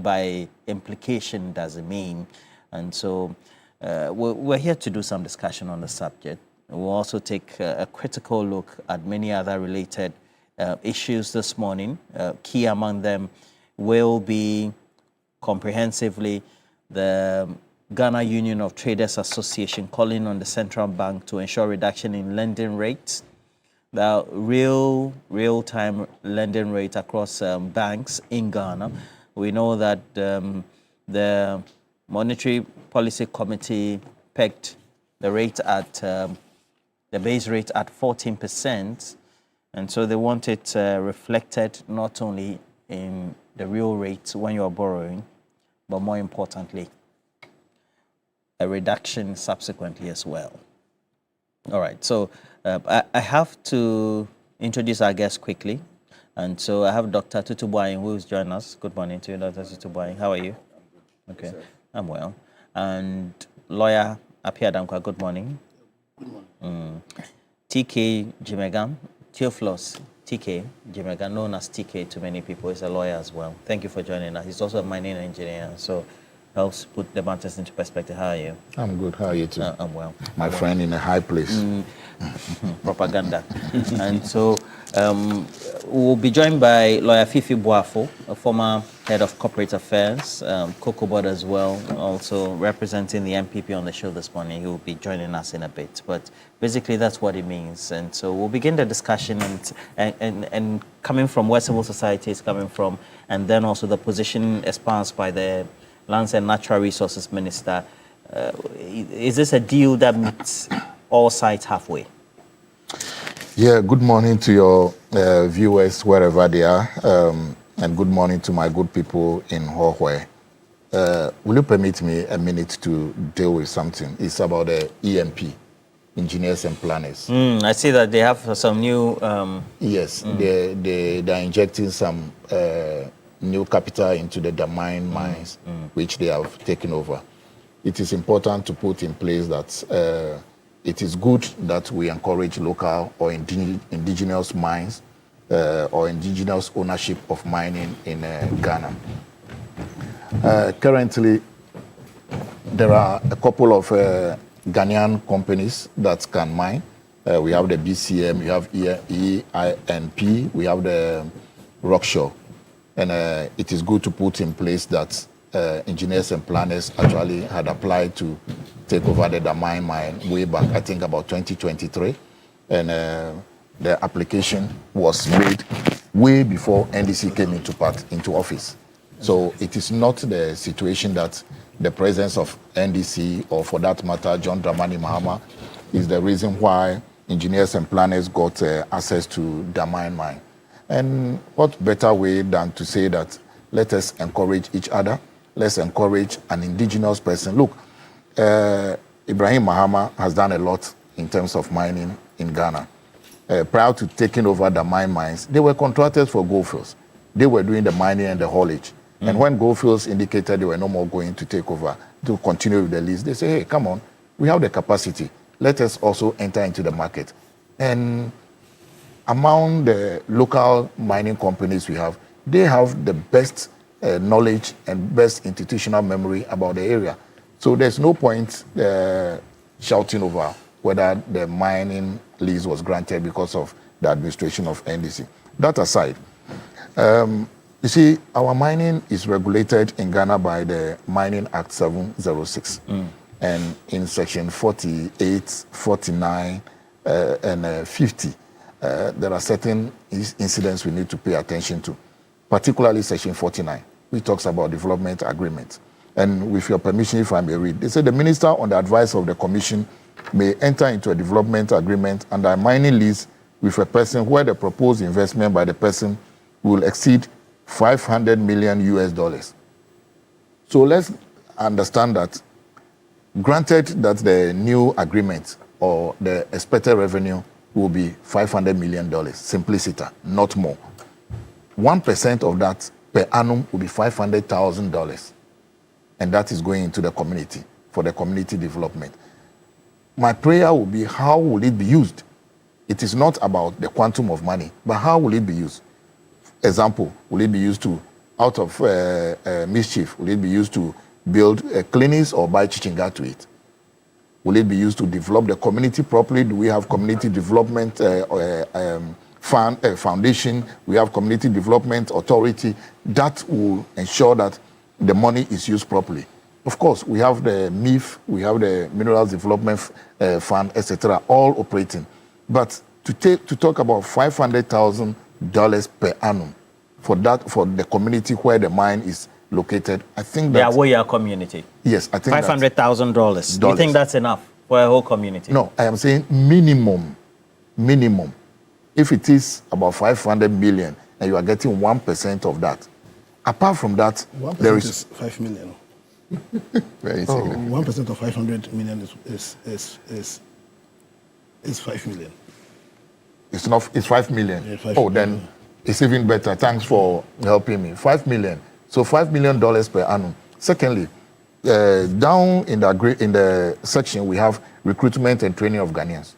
[SPEAKER 11] by implication, does it mean? And so we're here to do some discussion on the subject. We'll also take a critical look at many other related issues this morning. Key among them will be comprehensively the Ghana Union of Traders Association calling on the central bank to ensure reduction in lending rates. The real-time lending rate across banks in Ghana. We know that the Monetary Policy Committee pegged the rate at the base rate at 14%, and so they want it reflected not only in the real rate when you are borrowing, but more importantly, a reduction subsequently as well. All right, so I have to introduce our guest quickly. And so I have Dr. Tutu Boying, who is joining us. Good morning to you, Dr. Tutu Boying. How are you? Okay, I'm well. And lawyer Apia Dankwa, good morning. Good morning. TK Jimegam, Theophilus TK Jimegam, known as TK to many people, is a lawyer as well. Thank you for joining us. He's also a mining engineer, so helps put the matters into perspective. How are you?
[SPEAKER 18] I'm good. How are you too?
[SPEAKER 11] I'm well.
[SPEAKER 18] My friend in a high place.
[SPEAKER 11] Propaganda. And so we'll be joined by lawyer Fifi Boafo, a former head of corporate affairs, Cocoa Board as well, also representing the MPP on the show this morning. He will be joining us in a bit. But basically, that's what it means. And so we'll begin the discussion and coming from where civil society is coming from, and then also the position espoused by the Lands and Natural Resources Minister. Is this a deal that meets all sides halfway?
[SPEAKER 18] Yeah, good morning to your viewers wherever they are, and good morning to my good people in Hohwe. Will you permit me a minute to deal with something? It's about the EMP, engineers and planners.
[SPEAKER 11] I see that they have some new...
[SPEAKER 18] Yes, they are injecting some new capital into the Damine mines, which they have taken over. It is important to put in place that it is good that we encourage local or indigenous mines or indigenous ownership of mining in Ghana. Currently, there are a couple of Ghanaian companies that can mine. We have the BCM, we have EINP, we have the Rockshore. And it is good to put in place that engineers and planners actually had applied to take over the Damine mine way back, I think about 2023. And the application was made way before NDC came into office. So it is not the situation that the presence of NDC, or for that matter, John Dramani Mahama, is the reason why engineers and planners got access to Damine mine. And what better way than to say that let us encourage each other, let's encourage an indigenous person. Look, Ibrahim Mahama has done a lot in terms of mining in Ghana. Prior to taking over the mines, they were contractors for Goldfields. They were doing the mining and the haulage. And when Goldfields indicated they were no more going to take over, to continue with the lease, they say, hey, come on, we have the capacity. Let us also enter into the market. And among the local mining companies we have, they have the best knowledge and best institutional memory about the area. So there's no point shouting over whether the mining lease was granted because of the administration of NDC. That aside, you see, our mining is regulated in Ghana by the Mining Act 706. And in section 48, 49, and 50, there are certain incidents we need to pay attention to, particularly section 49, which talks about development agreements. And with your permission, if I may read, they say the minister, on the advice of the commission, may enter into a development agreement under a mining lease with a person where the proposed investment by the person will exceed $500 million US. So let's understand that, granted that the new agreement or the expected revenue will be $500 million, simplicity, not more. 1% of that per annum will be $500,000. And that is going into the community for the community development. My prayer will be, how will it be used? It is not about the quantum of money, but how will it be used? Example, will it be used to, out of mischief, will it be used to build clinics or buy chichinga to it? Will it be used to develop the community properly? Do we have community development foundation? We have community development authority that will ensure that the money is used properly. Of course, we have the MIF, we have the Minerals Development Fund, etc., all operating. But to talk about $500,000 per annum for the community where the mine is located, I think that...
[SPEAKER 11] The Awoya community?
[SPEAKER 18] Yes, I think
[SPEAKER 11] $500,000. Do you think that's enough for a whole community?
[SPEAKER 18] No, I am saying minimum. If it is about 500 million and you are getting 1% of that, apart from that,
[SPEAKER 17] 1%
[SPEAKER 18] there
[SPEAKER 17] is 5 million.
[SPEAKER 18] Very
[SPEAKER 17] 1% of 500 million is 5 million.
[SPEAKER 18] It's not. It's 5 million.
[SPEAKER 17] Yeah, 5
[SPEAKER 18] million.
[SPEAKER 17] Then
[SPEAKER 18] it's even better. Thanks for helping me. 5 million. So $5 million per annum. Secondly, down in the section we have recruitment and training of Ghanaians.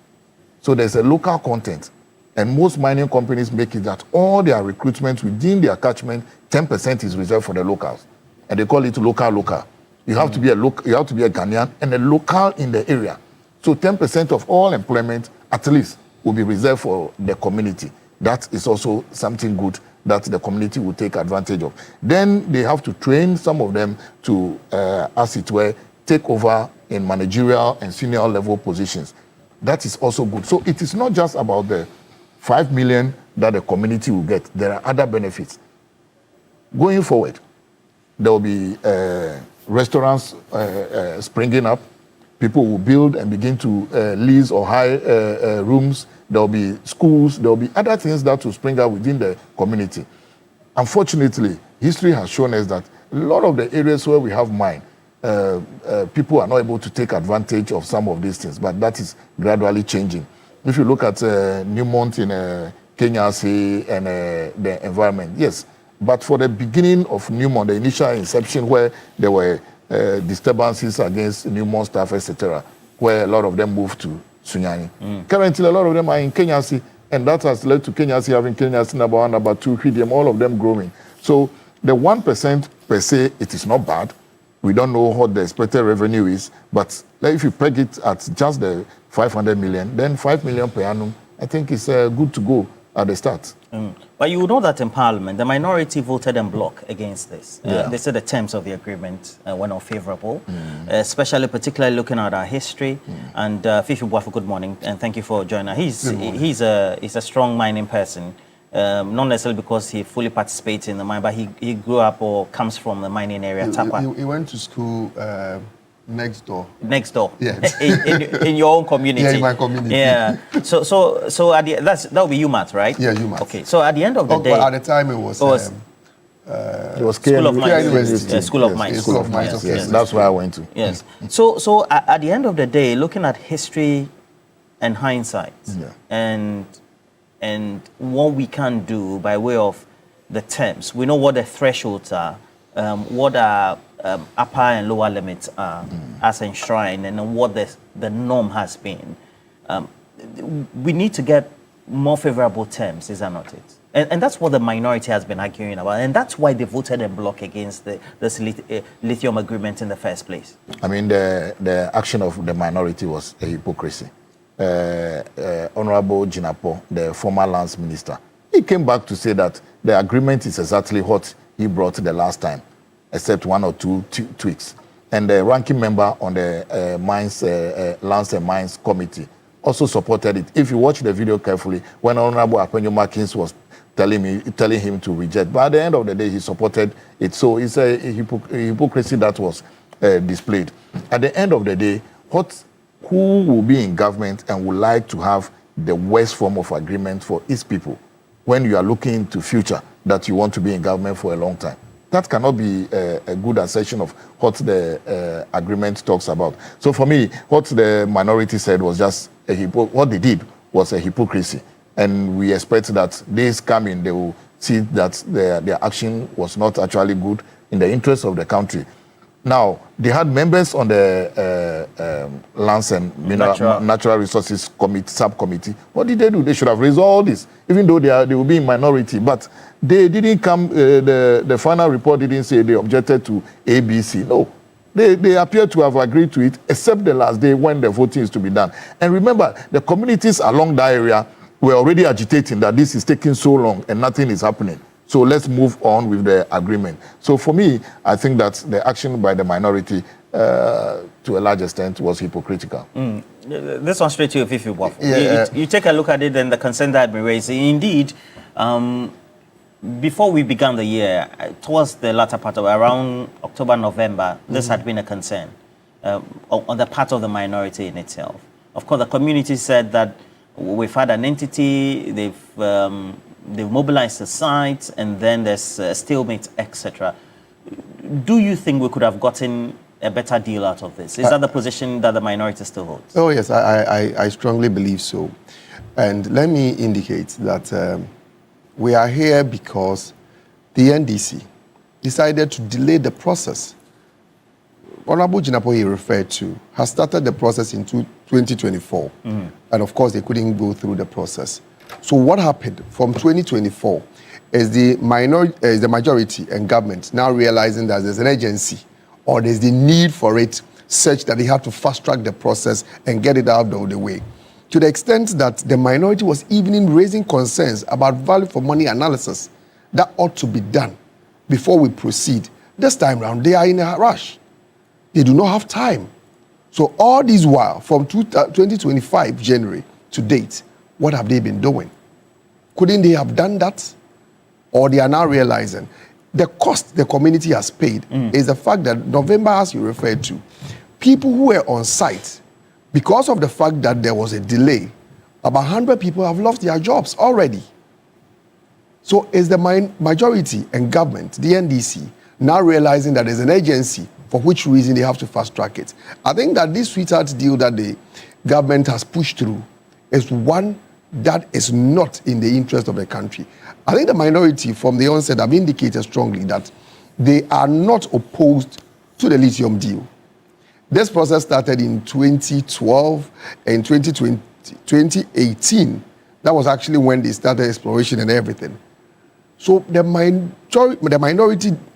[SPEAKER 18] So there's a local content, and most mining companies make it that all their recruitment within their catchment, 10% is reserved for the locals, and they call it local. You have to be you have to be a Ghanaian and a local in the area. So 10% of all employment, at least, will be reserved for the community. That is also something good that the community will take advantage of. Then they have to train some of them to, as it were, take over in managerial and senior level positions. That is also good. So it is not just about the 5 million that the community will get. There are other benefits. Going forward, there will be restaurants springing up. People will build and begin to lease or hire rooms. There will be schools. There will be other things that will spring up within the community. Unfortunately, history has shown us that a lot of the areas where we have mine, people are not able to take advantage of some of these things, but that is gradually changing. If you look at Newmont in Kenya, say, and the environment, yes. But for the beginning of Newmont, the initial inception where there were disturbances against Newmont staff, etc., where a lot of them moved to Sunyani. Currently, a lot of them are in Kenya, and that has led to Kenya having Kenya number 1, number 2, Lithium, all of them growing. So the 1% per se, it is not bad. We don't know what the expected revenue is, but if you peg it at just the 500 million, then 5 million per annum, I think it's good to go at the start.
[SPEAKER 11] But you know that in Parliament, the minority voted en bloc against this. They said the terms of the agreement were not favorable, particularly looking at our history. And Fifi Buafu, good morning, and thank you for joining us. He's a strong mining person, not necessarily because he fully participates in the mine, but he grew up or comes from the mining area, Tapa.
[SPEAKER 19] He went to school next door.
[SPEAKER 11] Next door.
[SPEAKER 19] Yes.
[SPEAKER 11] in your own community.
[SPEAKER 19] Yeah, in my community.
[SPEAKER 11] Yeah. So at that will be UMass, right?
[SPEAKER 19] Yeah, UMass.
[SPEAKER 11] Okay. So at the end of the day,
[SPEAKER 19] but at the time it was
[SPEAKER 11] School of Mines. School of Mines.
[SPEAKER 19] School of Mines.
[SPEAKER 18] Yes, that's where I went to.
[SPEAKER 11] Yes. So at the end of the day, looking at history and hindsight, and what we can do by way of the terms, we know what the thresholds are, what are upper and lower limits are as enshrined, and what the norm has been. We need to get more favorable terms, is that not it? And that's what the minority has been arguing about, and that's why they voted en bloc against this lithium agreement in the first place.
[SPEAKER 18] I mean, the action of the minority was a hypocrisy. Honorable Jinapo, the former lands minister, he came back to say that the agreement is exactly what he brought the last time, except one or two tweaks. And the ranking member on the Lands and Mines Committee also supported it. If you watch the video carefully, when Honorable Akwenyo Markins was telling him to reject, but at the end of the day, he supported it. So it's a hypocrisy that was displayed. At the end of the day, who will be in government and would like to have the worst form of agreement for its people when you are looking into future that you want to be in government for a long time? That cannot be a good assertion of what the agreement talks about. So for me, what the minority said was just what they did was a hypocrisy. And we expect that days coming, they will see that their action was not actually good in the interest of the country. Now, they had members on the Lands and Natural Resources Subcommittee. What did they do? They should have raised all this, even though they will be in minority. But they didn't come, the final report didn't say they objected to ABC. No, they appear to have agreed to it, except the last day when the voting is to be done. And remember, the communities along that area were already agitating that this is taking so long and nothing is happening. So let's move on with the agreement. So for me, I think that the action by the minority, to a large extent, was hypocritical.
[SPEAKER 11] This one straight to you, Fifi Buafu. You take a look at it and the concern that had been raised. Indeed, before we began the year, towards the latter part of around October, November, this had been a concern on the part of the minority in itself. Of course, the community said that we've had an entity, they've mobilized the site, and then there's a stalemate, etc. Do you think we could have gotten a better deal out of this? Is that the position that the minority still holds?
[SPEAKER 19] Oh, yes, I strongly believe so. And let me indicate that we are here because the NDC decided to delay the process. Honorable Jinapo he referred to has started the process in 2024. And of course, they couldn't go through the process. So what happened from 2024 is the majority and government now realizing that there's an agency or there's the need for it such that they have to fast track the process and get it out of the way. To the extent that the minority was even raising concerns about value for money analysis that ought to be done before we proceed. This time around, they are in a rush. They do not have time. So all this while, from 2025 January to date, what have they been doing? Couldn't they have done that? Or they are now realizing the cost the community has paid is the fact that November, as you referred to, people who were on site, because of the fact that there was a delay, about 100 people have lost their jobs already. So is the majority and government, the NDC, now realizing that there's an agency for which reason they have to fast track it? I think that this sweetheart deal that the government has pushed through is one that is not in the interest of the country. I think the minority from the onset have indicated strongly that they are not opposed to the lithium deal. This process started in 2012 and 2018. That was actually when they started exploration and everything. So the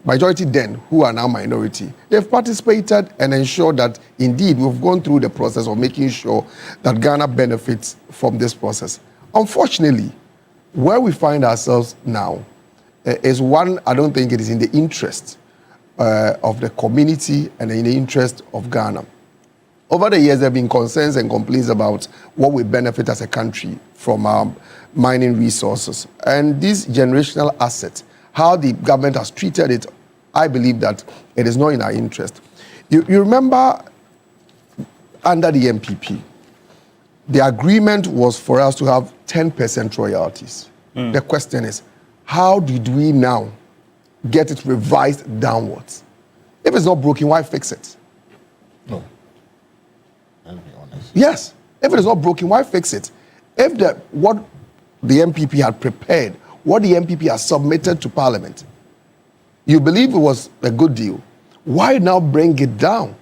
[SPEAKER 19] majority then, who are now minority, they've participated and ensured that indeed we've gone through the process of making sure that Ghana benefits from this process. Unfortunately, Where we find ourselves now is one, I don't think it is in the interest of the community and in the interest of Ghana. Over the years, there have been concerns and complaints about what we benefit as a country from our mining resources. And this generational asset, how the government has treated it, I believe that it is not in our interest. You remember under the MPP, the agreement was for us to have 10% royalties. The question is, how did we now get it revised downwards? If it's not broken, why fix it?
[SPEAKER 18] No. I'll be honest.
[SPEAKER 19] Yes. If it is not broken, why fix it? If what the MPP had prepared, what the MPP has submitted to Parliament, you believe it was a good deal, why now bring it down?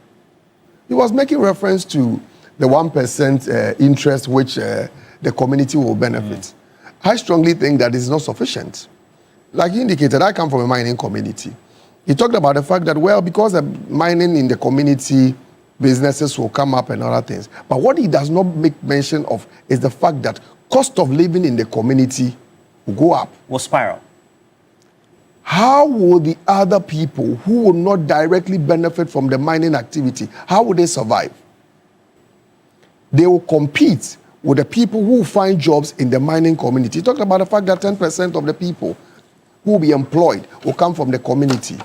[SPEAKER 19] He was making reference to the 1% interest which the community will benefit. I strongly think that is not sufficient. Like you indicated, I come from a mining community. He talked about the fact that, well, because the mining in the community, businesses will come up and other things. But what he does not make mention of is the fact that cost of living in the community will go up.
[SPEAKER 11] Will spiral.
[SPEAKER 19] How will the other people who will not directly benefit from the mining activity, how will they survive? They will compete with the people who find jobs in the mining community. He talked about the fact that 10% of the people who will be employed will come from the community.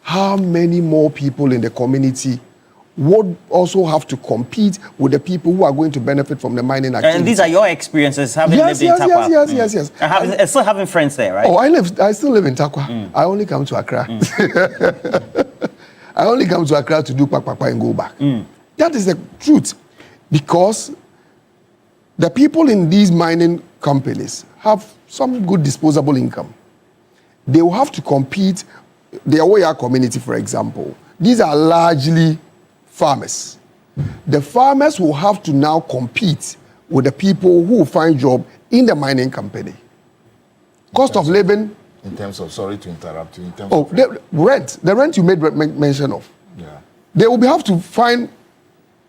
[SPEAKER 19] How many more people in the community would also have to compete with the people who are going to benefit from the mining activity?
[SPEAKER 11] And these are your experiences having lived in Takwa?
[SPEAKER 19] Yes.
[SPEAKER 11] And still having friends there, right?
[SPEAKER 19] Oh, I still live in Takwa. I only come to Accra. I only come to Accra to do Pakpakpa and go back. That is the truth. Because the people in these mining companies have some good disposable income. They will have to compete. The Awoya community, for example, these are largely farmers. The farmers will have to now compete with the people who find job in the mining company. Cost of living.
[SPEAKER 18] In terms of, sorry to interrupt you, in terms
[SPEAKER 19] of the rent you made mention of.
[SPEAKER 18] Yeah.
[SPEAKER 19] They will have to find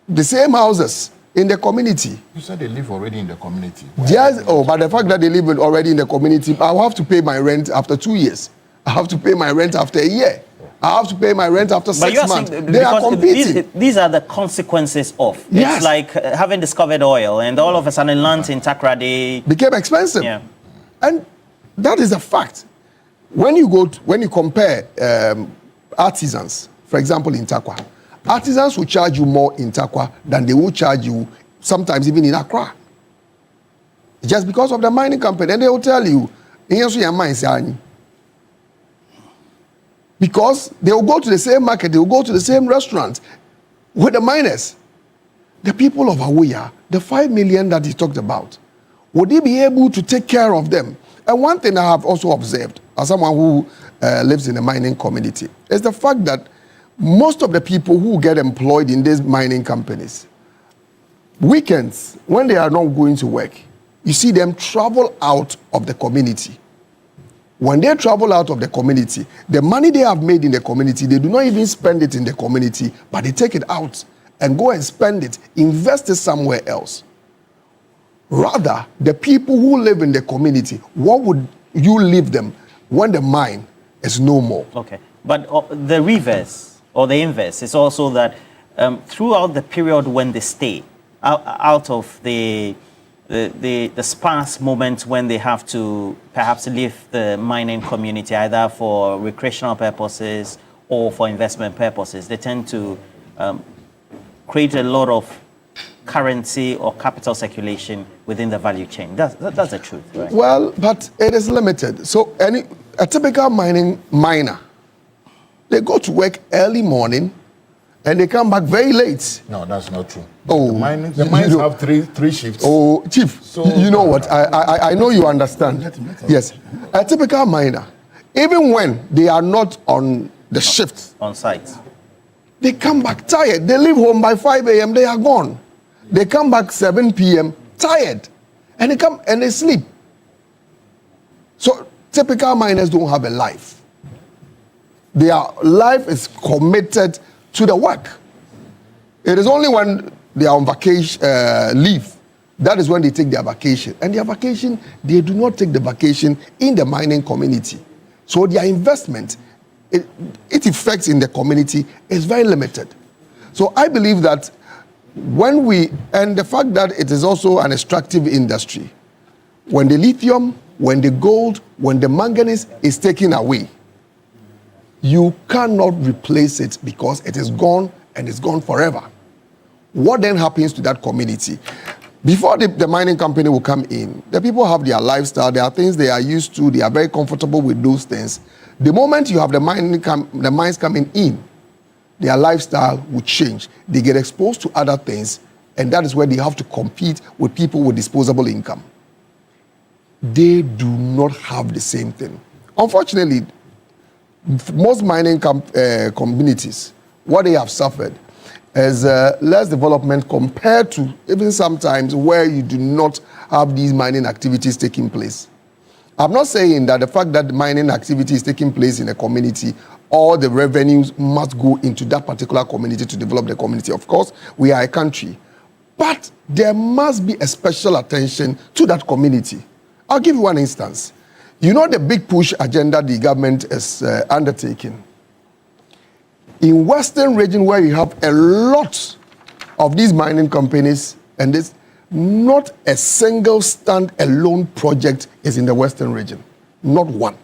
[SPEAKER 19] the same houses in the community.
[SPEAKER 18] You said they live already in the community.
[SPEAKER 19] Yes, but the fact that they live already in the community, I will have to pay my rent after 2 years. I have to pay my rent after a year. I have to pay my rent after 6 months. They are competing.
[SPEAKER 11] These are the consequences of.
[SPEAKER 19] Yes.
[SPEAKER 11] It's like having discovered oil and all of a sudden lands in Takra, they
[SPEAKER 19] became expensive.
[SPEAKER 11] Yeah.
[SPEAKER 19] And that is a fact. When you compare artisans, for example, in Takwa, artisans will charge you more in Takwa than they will charge you sometimes even in Accra. Just because of the mining company. And they will tell you, because they will go to the same market, they will go to the same restaurant with the miners. The people of Awoya, the 5 million that he talked about, would they be able to take care of them? And one thing I have also observed, as someone who lives in the mining community, is the fact that most of the people who get employed in these mining companies, weekends, when they are not going to work, you see them travel out of the community. When they travel out of the community, the money they have made in the community, they do not even spend it in the community, but they take it out and go and spend it, invest it somewhere else. Rather, the people who live in the community, what would you leave them when the mine is no more?
[SPEAKER 11] Okay, but the reverse or the inverse is also that throughout the period when they stay out of the sparse moments when they have to perhaps leave the mining community either for recreational purposes or for investment purposes, they tend to create a lot of currency or capital circulation within the value chain. That's the truth, right?
[SPEAKER 19] Well, but it is limited. So a typical miner, they go to work early morning and they come back very late.
[SPEAKER 18] No, that's not true.
[SPEAKER 19] Oh,
[SPEAKER 18] the mines have three shifts.
[SPEAKER 19] Oh, Chief, so, you know what? I know you understand. Yes, a typical miner, even when they are not on the shift,
[SPEAKER 11] on site,
[SPEAKER 19] they come back tired. They leave home by 5 a.m. They are gone. They come back 7 p.m. tired, and they come and they sleep. So typical miners don't have a life. Their life is committed to the work. It is only when they are on vacation leave That is when they take their vacation. And their vacation, they do not take the vacation in the mining community. So their investment, its effects in the community is very limited. So I believe that and the fact that it is also an extractive industry, when the lithium, when the gold, when the manganese is taken away, you cannot replace it because it is gone and it's gone forever. What then happens to that community? Before the mining company will come in, the people have their lifestyle, there are things they are used to, they are very comfortable with those things. The moment you have the mines coming in, their lifestyle will change. They get exposed to other things, and that is where they have to compete with people with disposable income. They do not have the same thing. Unfortunately, most mining communities, what they have suffered is less development compared to even sometimes where you do not have these mining activities taking place. I'm not saying that the fact that the mining activity is taking place in a community, all the revenues must go into that particular community to develop the community. Of course, we are a country, but there must be a special attention to that community. I'll give you one instance. You know the big push agenda the government is undertaking. In Western region where you have a lot of these mining companies, and there's not a single stand-alone project is in the Western region. Not one.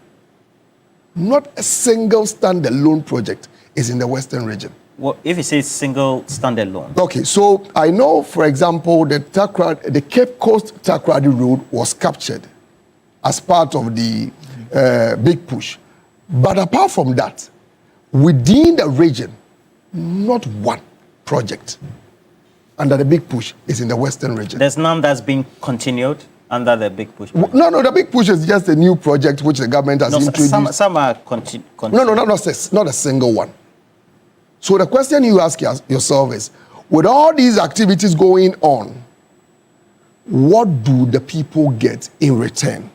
[SPEAKER 19] Not a single stand-alone project is in the Western region.
[SPEAKER 11] Well, if you say single standalone.
[SPEAKER 19] Okay, so I know, for example, the Cape Coast Takoradi Road was captured as part of the big push. But apart from that, within the region, not one project under the big push is in the Western region.
[SPEAKER 11] There's none that's been continued under the big push.
[SPEAKER 19] No, the big push is just a new project which the government has introduced.
[SPEAKER 11] Some are continued.
[SPEAKER 19] No, not a single one. So the question you ask yourself is, with all these activities going on, what do the people get in return?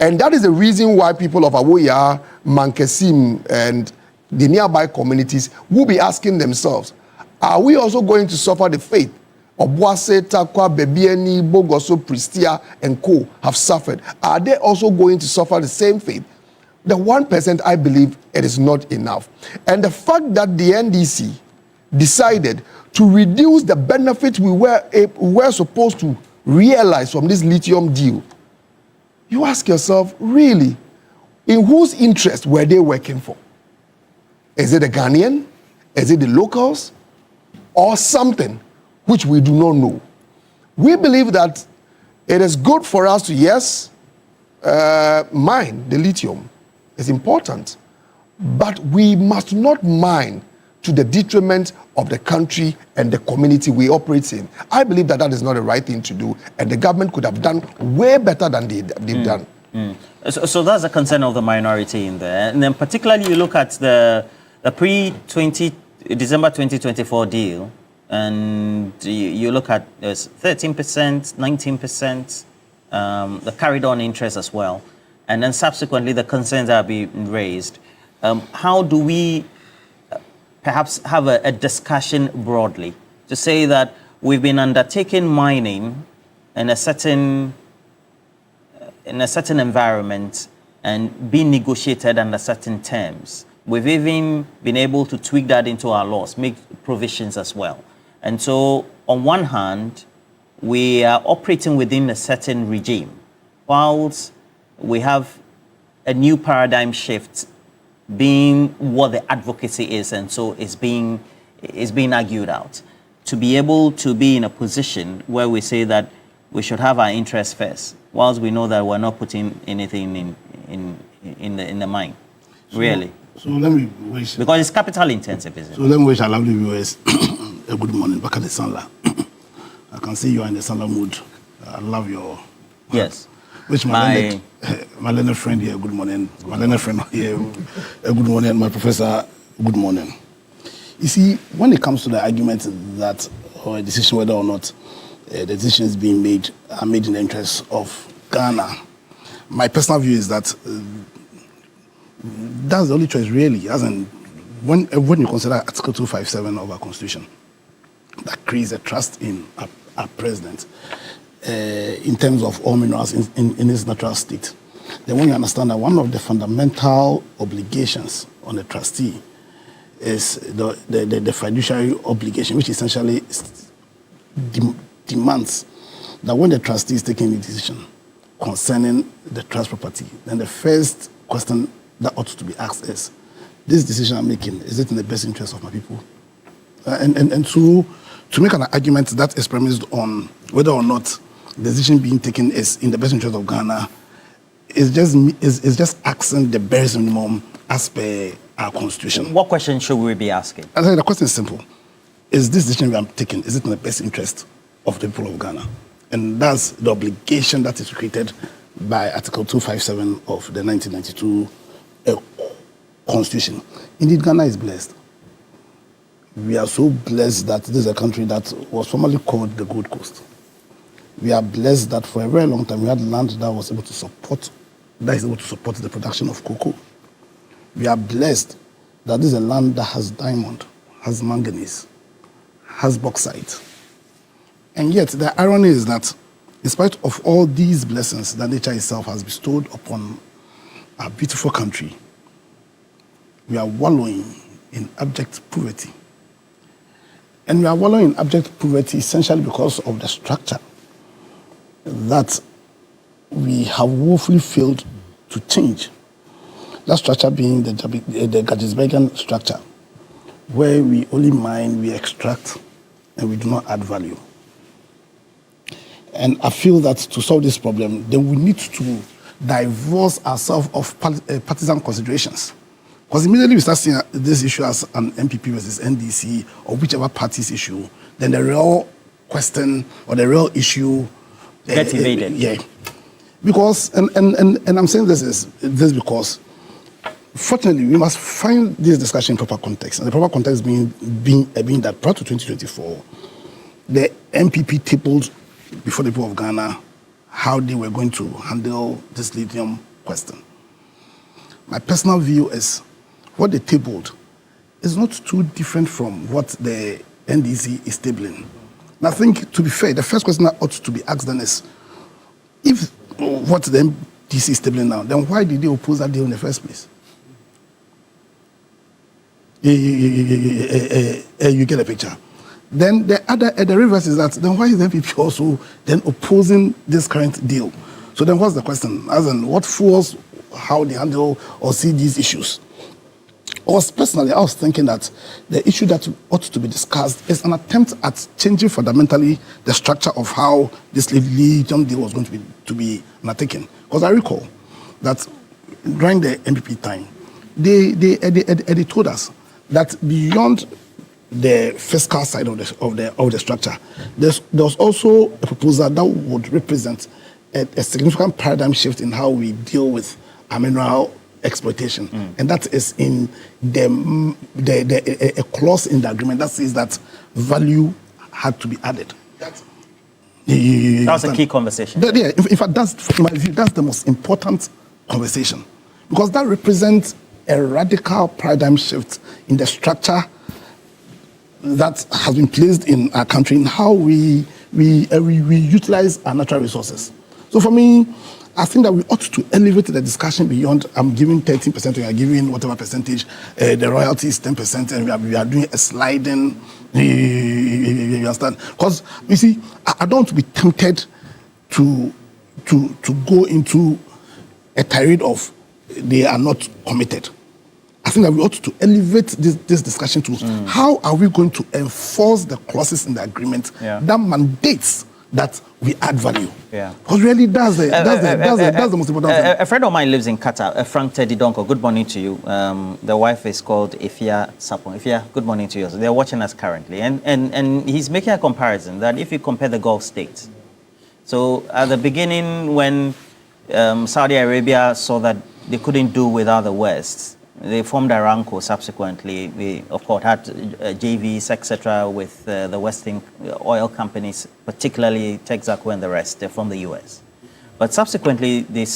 [SPEAKER 19] And that is the reason why people of Awoya, Mankesim, and the nearby communities will be asking themselves, are we also going to suffer the fate Obuase, Takwa, Bebieni, Bogoso, Pristia, and Co. have suffered? Are they also going to suffer the same fate? The 1%, I believe it is not enough. And the fact that the NDC decided to reduce the benefits we were supposed to realize from this lithium deal, you ask yourself, really, in whose interest were they working for? Is it the Ghanaian? Is it the locals? Or something which we do not know? We believe that it is good for us to, yes, mine the lithium. It's important. But we must not mine to the detriment of the country and the community we operate in. I believe that that is not the right thing to do, and the government could have done way better than they've done.
[SPEAKER 11] So that's a concern of the minority in there. And then particularly you look at the December 2024 deal, and you look at 13%, 19%, the carried on interest as well. And then subsequently the concerns are being raised. How do we perhaps have a discussion broadly to say that we've been undertaking mining in a certain environment and being negotiated under certain terms? We've even been able to tweak that into our laws, make provisions as well. And so on one hand, we are operating within a certain regime, whilst we have a new paradigm shift being what the advocacy is, and so it's being argued out. To be able to be in a position where we say that we should have our interests first, whilst we know that we're not putting anything in the mine, really.
[SPEAKER 20] So let me wish...
[SPEAKER 11] Because it's capital intensive, isn't it?
[SPEAKER 20] So let me wish our lovely viewers a good morning. Back at the Sanla. I can see you are in the Sanla mood. I love your...
[SPEAKER 11] Yes.
[SPEAKER 20] Which my learned friend here, good morning. My learned friend here, good morning. My professor, good morning. You see, when it comes to the argument that, or a decision whether or not the decisions being made are made in the interest of Ghana, my personal view is that that's the only choice really. As in, when you consider Article 257 of our Constitution, that creates a trust in our president, in terms of all minerals in its natural state, then when you understand that one of the fundamental obligations on a trustee is the fiduciary obligation, which essentially demands that when the trustee is taking a decision concerning the trust property, then the first question that ought to be asked is, this decision I'm making, is it in the best interest of my people? And to make an argument that is premised on whether or not the decision being taken is in the best interest of Ghana is just asking the bare minimum as per our constitution.
[SPEAKER 11] What question should we be asking?
[SPEAKER 20] I think the question is simple. Is this decision we are taking, is it in the best interest of the people of Ghana? And that's the obligation that is created by Article 257 of the 1992 Constitution. Indeed, Ghana is blessed. We are so blessed that this is a country that was formerly called the Gold Coast. We are blessed that for a very long time we had land that is able to support the production of cocoa. We are blessed that this is a land that has diamond, has manganese, has bauxite. And yet the irony is that in spite of all these blessings that nature itself has bestowed upon our beautiful country, we are wallowing in abject poverty. And we are wallowing in abject poverty essentially because of the structure that we have woefully failed to change. That structure being the Gagisbergen structure, where we only mine, we extract, and we do not add value. And I feel that to solve this problem, then we need to divorce ourselves of partisan considerations. Because immediately we start seeing this issue as an MPP versus NDC or whichever party's issue, then the real question or the real issue
[SPEAKER 11] gets evaded.
[SPEAKER 20] Yeah. Because, and I'm saying this because, fortunately, we must find this discussion in proper context. And the proper context being that prior to 2024, the MPP tabled before the people of Ghana how they were going to handle this lithium question. My personal view is what they tabled is not too different from what the NDC is tabling. And I think, to be fair, the first question that ought to be asked then is, if what the NDC is tabling now, then why did they oppose that deal in the first place? You get a picture. Then the reverse is that, then why is the NPP also then opposing this current deal? So then what's the question? As in, what fools how they handle or see these issues? Personally, I was thinking that the issue that ought to be discussed is an attempt at changing fundamentally the structure of how this lithium deal was going to be undertaken. Because I recall that during the MPP time, they told us that beyond the fiscal side of the structure, there was also a proposal that would represent a significant paradigm shift in how we deal with our mineral exploitation, and that is in a clause in the agreement that says that value had to be added.
[SPEAKER 11] That was a key conversation.
[SPEAKER 20] In fact, that's, in my view, that's the most important conversation, because that represents a radical paradigm shift in the structure that has been placed in our country in how we utilize our natural resources. So for me, I think that we ought to elevate the discussion beyond I'm giving 13% and you are giving whatever percentage, the royalty is 10%, and we are doing a sliding, you understand? Because, you see, I don't want to be tempted to go into a tirade of they are not committed. I think that we ought to elevate this discussion to how are we going to enforce the clauses in the agreement that mandates that we add value.
[SPEAKER 11] Yeah.
[SPEAKER 20] Because really that's the most important thing.
[SPEAKER 11] A friend of mine lives in Qatar, Frank Teddy Donko. Good morning to you. The wife is called Ifia Sapon. Ifia, good morning to you. They're watching us currently. And he's making a comparison that if you compare the Gulf states, so at the beginning when Saudi Arabia saw that they couldn't do without the West, they formed Aramco subsequently. They, of course, had JVs, etc., with the Western oil companies, particularly Texaco and the rest. They're from the US. But subsequently, they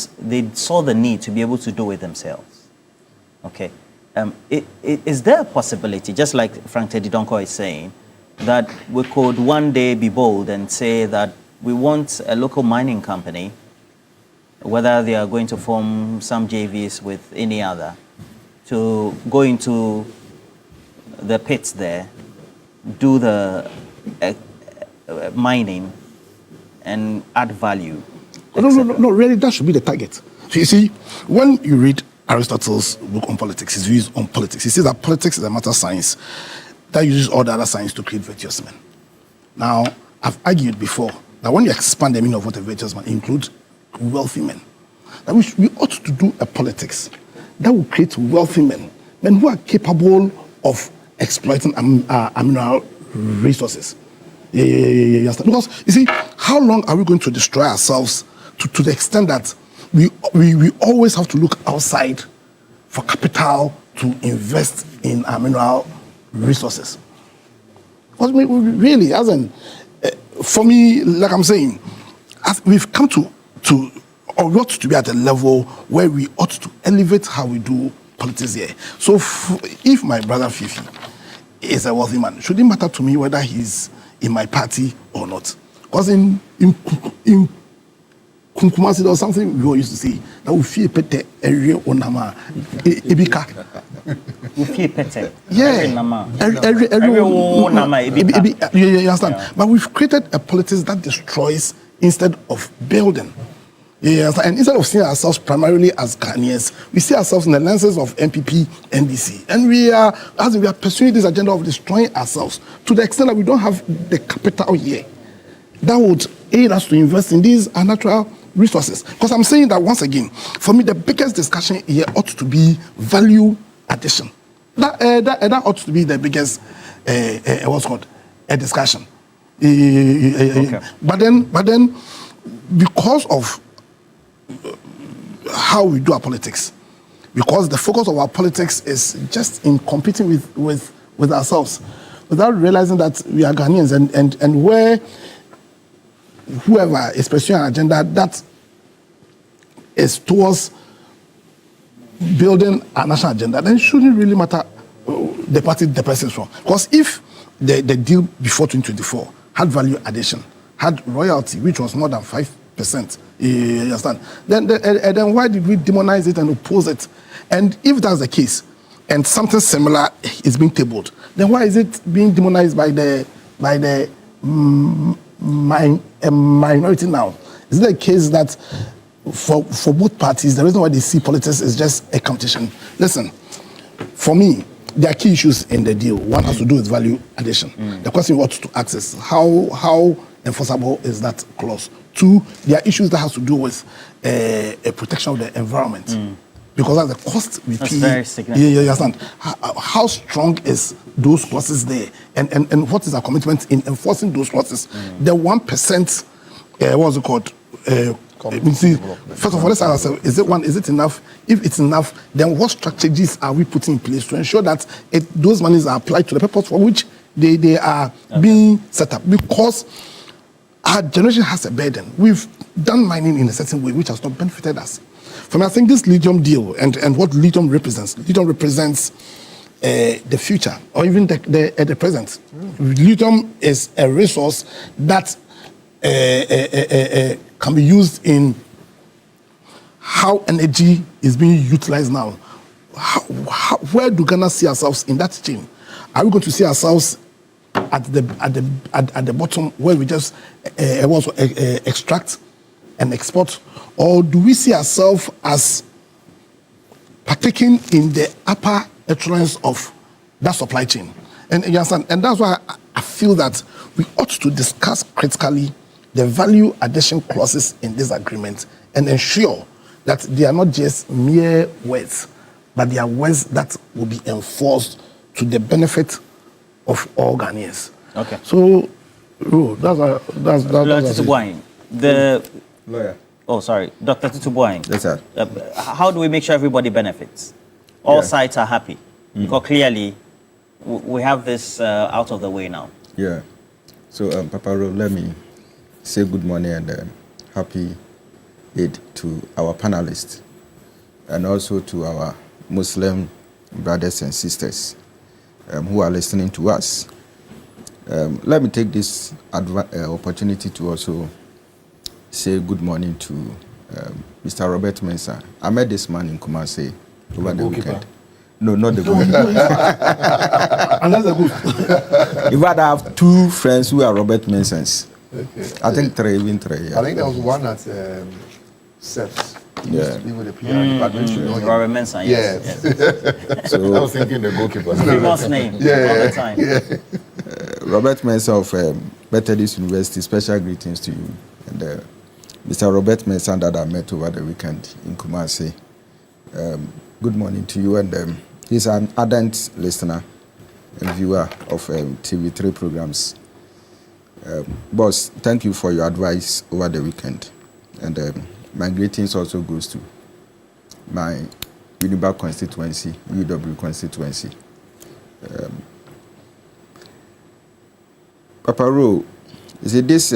[SPEAKER 11] saw the need to be able to do it themselves. Okay. Is there a possibility, just like Frank Teddy Donko is saying, that we could one day be bold and say that we want a local mining company, whether they are going to form some JVs with any other, to go into the pits there, do the mining, and add value.
[SPEAKER 20] No, really, that should be the target. So you see, when you read Aristotle's book on politics, his views on politics, he says that politics is a matter of science that uses all the other science to create virtuous men. Now, I've argued before that when you expand the meaning of what a virtuous man includes wealthy men, that we ought to do a politics that will create wealthy men who are capable of exploiting mineral resources. Yeah. Because you see, how long are we going to destroy ourselves to the extent that we always have to look outside for capital to invest in our mineral resources? Because really, for me, like I'm saying, we've come to or we ought to be at a level where we ought to elevate how we do politics here. So if my brother Fifi is a wealthy man, should it matter to me whether he's in my party or not? Because in Kumasi, there was something we all used to say that we feel pete area onama ebika.
[SPEAKER 11] We feel pete.
[SPEAKER 20] Yeah. You understand? Yeah. But we've created a politics that destroys instead of building. Yes, and instead of seeing ourselves primarily as Ghanaians, we see ourselves in the lenses of MPP, NDC. And we are pursuing this agenda of destroying ourselves to the extent that we don't have the capital here that would aid us to invest in these natural resources. Because I'm saying that once again, for me, the biggest discussion here ought to be value addition. That ought to be the biggest, what's called, a discussion. Okay. But then, because of how we do our politics, because the focus of our politics is just in competing with ourselves, without realizing that we are Ghanaians, and where whoever is pursuing an agenda that is towards building a national agenda, then it shouldn't really matter the party the person is from. Because if the deal before 2024 had value addition, had royalty, which was more than 5%, you understand? Then why did we demonize it and oppose it? And if that's the case, and something similar is being tabled, then why is it being demonized by the minority now? Is it a case that for both parties, the reason why they see politics is just a competition? Listen, for me, there are key issues in the deal. One has to do with value addition. The question what to access, how enforceable is that clause? Two, there are issues that has to do with a protection of the environment. Because that's the cost we pay.
[SPEAKER 11] Very significant.
[SPEAKER 20] You understand? How strong is those clauses there? And what is our commitment in enforcing those clauses? The 1%, what's it called? First of all, let's ask ourselves, is it enough? If it's enough, then what strategies are we putting in place to ensure that those monies are applied to the purpose for which they are being set up? Because our generation has a burden. We've done mining in a certain way which has not benefited us. For me, I think this lithium deal and what lithium represents the future or even the present. Lithium is a resource that can be used in how energy is being utilized now. Where do Ghana see ourselves in that chain? Are we going to see ourselves at the bottom where we just extract and export, or do we see ourselves as partaking in the upper echelons of that supply chain? And you understand? And that's why I feel that we ought to discuss critically the value addition clauses in this agreement and ensure that they are not just mere words, but they are words that will be enforced to the benefit of all Ghanaians.
[SPEAKER 11] Okay.
[SPEAKER 20] So, that's
[SPEAKER 11] the lawyer. Oh, sorry, Dr. Tutubuain.
[SPEAKER 21] Yes, sir.
[SPEAKER 11] How do we make sure everybody benefits? All sides are happy, because clearly we have this out of the way now.
[SPEAKER 21] Yeah. So, Papa Ro, let me say good morning and happy Eid to our panelists and also to our Muslim brothers and sisters who are listening to us. Let me take this opportunity to also say good morning to Mr. Robert Mensah. I met this man in Kumasi over the weekend. No, not the goalkeeper.
[SPEAKER 20] And that's a good.
[SPEAKER 21] In fact, I have 2 friends who are Robert Mensahs. Okay. I think 3, even 3. Yeah.
[SPEAKER 19] I think there was one at SEPS. He used to be with the PR department.
[SPEAKER 11] Robert Mensah, yes.
[SPEAKER 18] So I was thinking the goalkeeper.
[SPEAKER 11] Famous name all the time.
[SPEAKER 21] Robert Mensah of Methodist University, special greetings to you. And Mr. Robert Mensah that I met over the weekend in Kumasi. Good morning to you. And he's an ardent listener and viewer of TV3 programs. Boss, thank you for your advice over the weekend. And my greetings also goes to my Uniba constituency, UW constituency. Papa Ro, is it this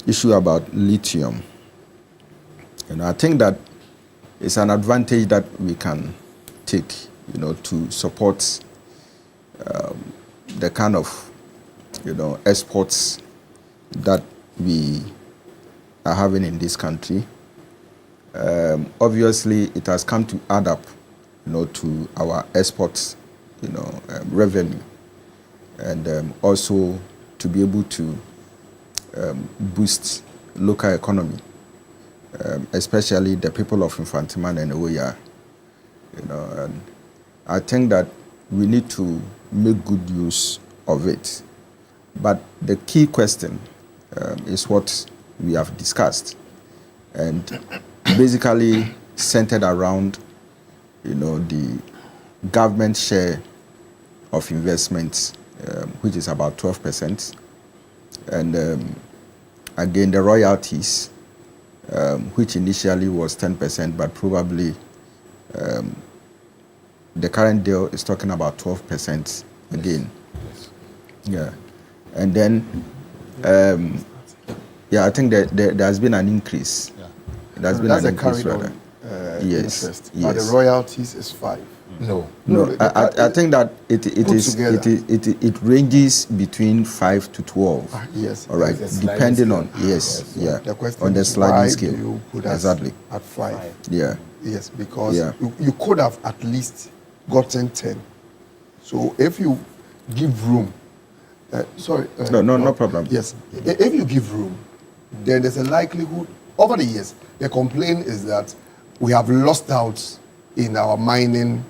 [SPEAKER 21] issue about lithium? And I think that it's an advantage that we can take, to support the kind of, exports that we are having in this country. Obviously, it has come to add up, to our exports, revenue, and also to be able to boost local economy, especially the people of Infantiman and Oya. And I think that we need to make good use of it. But the key question is what we have discussed, and basically centered around, the government share of investments, which is about 12%, and again the royalties, which initially was 10%, but probably the current deal is talking about 12% again. Yeah, and then I think that there has been an increase. There's been an increase rather. Yes.
[SPEAKER 19] Interest. But the royalties is 5.
[SPEAKER 21] No. I think that it ranges between 5 to 12.
[SPEAKER 19] Yes.
[SPEAKER 21] All right. Depending on
[SPEAKER 19] The question
[SPEAKER 21] on the
[SPEAKER 19] is
[SPEAKER 21] sliding
[SPEAKER 19] why
[SPEAKER 21] scale.
[SPEAKER 19] Do you put us
[SPEAKER 21] exactly.
[SPEAKER 19] At 5.
[SPEAKER 21] Yeah.
[SPEAKER 19] Yes, because you could have at least gotten 10. So if you give room,
[SPEAKER 21] no problem.
[SPEAKER 19] Yes, if you give room, then there's a likelihood. Over the years, the complaint is that we have lost out in our mining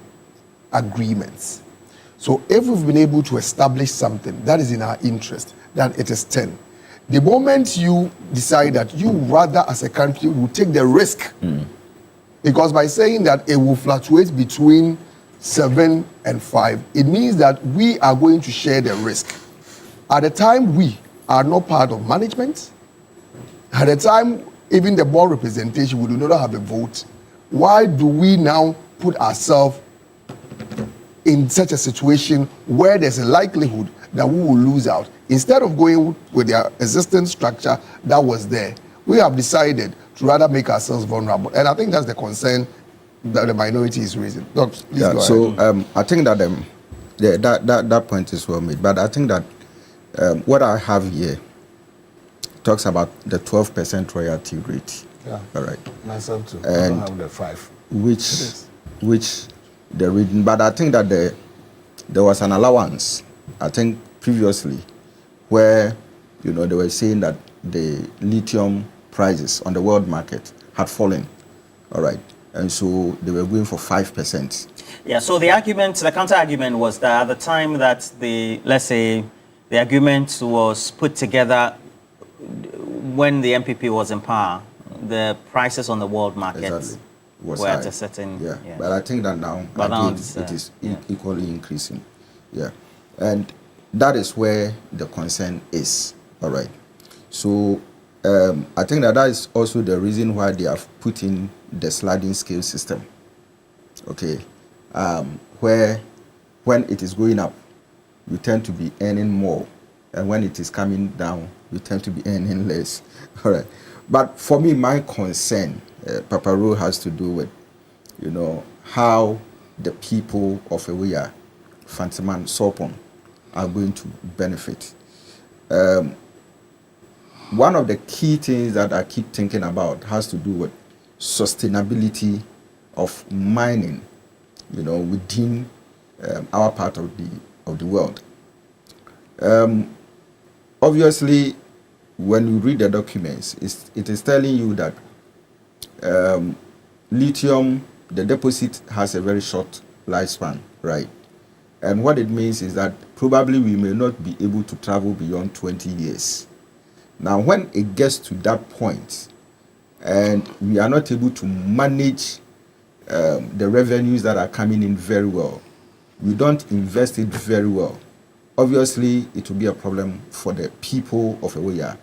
[SPEAKER 19] agreements. So if we've been able to establish something that is in our interest, then it is 10. The moment you decide that you rather as a country will take the risk, because by saying that it will fluctuate between 7 and 5, it means that we are going to share the risk. At the time we are not part of management, at the time even the board representation, we do not have a vote. Why do we now put ourselves in such a situation where there's a likelihood that we will lose out? Instead of going with the existing structure that was there, we have decided to rather make ourselves vulnerable. And I think that's the concern that the minority is raising. Please go ahead.
[SPEAKER 21] So I think that that point is well made. But I think that what I have here talks about the 12% royalty rate.
[SPEAKER 18] Yeah.
[SPEAKER 21] All right.
[SPEAKER 18] Myself too.
[SPEAKER 21] And
[SPEAKER 18] I don't have the 5.
[SPEAKER 21] Which the reading, but I think that there was an allowance, I think previously, where they were saying that the lithium prices on the world market had fallen. All right. And so they were going for 5%.
[SPEAKER 11] Yeah, so the counter argument was that at the time that the agreement was put together when the MPP was in power, the prices on the world market were at a certain...
[SPEAKER 21] Yeah, but I think that now it is equally increasing. Yeah, and that is where the concern is. All right. So I think that is also the reason why they have put in the sliding scale system. Okay, where when it is going up, you tend to be earning more, and when it is coming down, you tend to be earning less. All right, but for me, my concern, Papa Ro, has to do with, how the people of Ewoya, Fantiman, Sopon are going to benefit. one of the key things that I keep thinking about has to do with sustainability of mining, within our part of the world. Obviously, when you read the documents, it is telling you that lithium, the deposit has a very short lifespan, right? And what it means is that probably we may not be able to travel beyond 20 years. Now, when it gets to that point, and we are not able to manage the revenues that are coming in very well, we don't invest it very well, obviously it will be a problem for the people of Ewoya.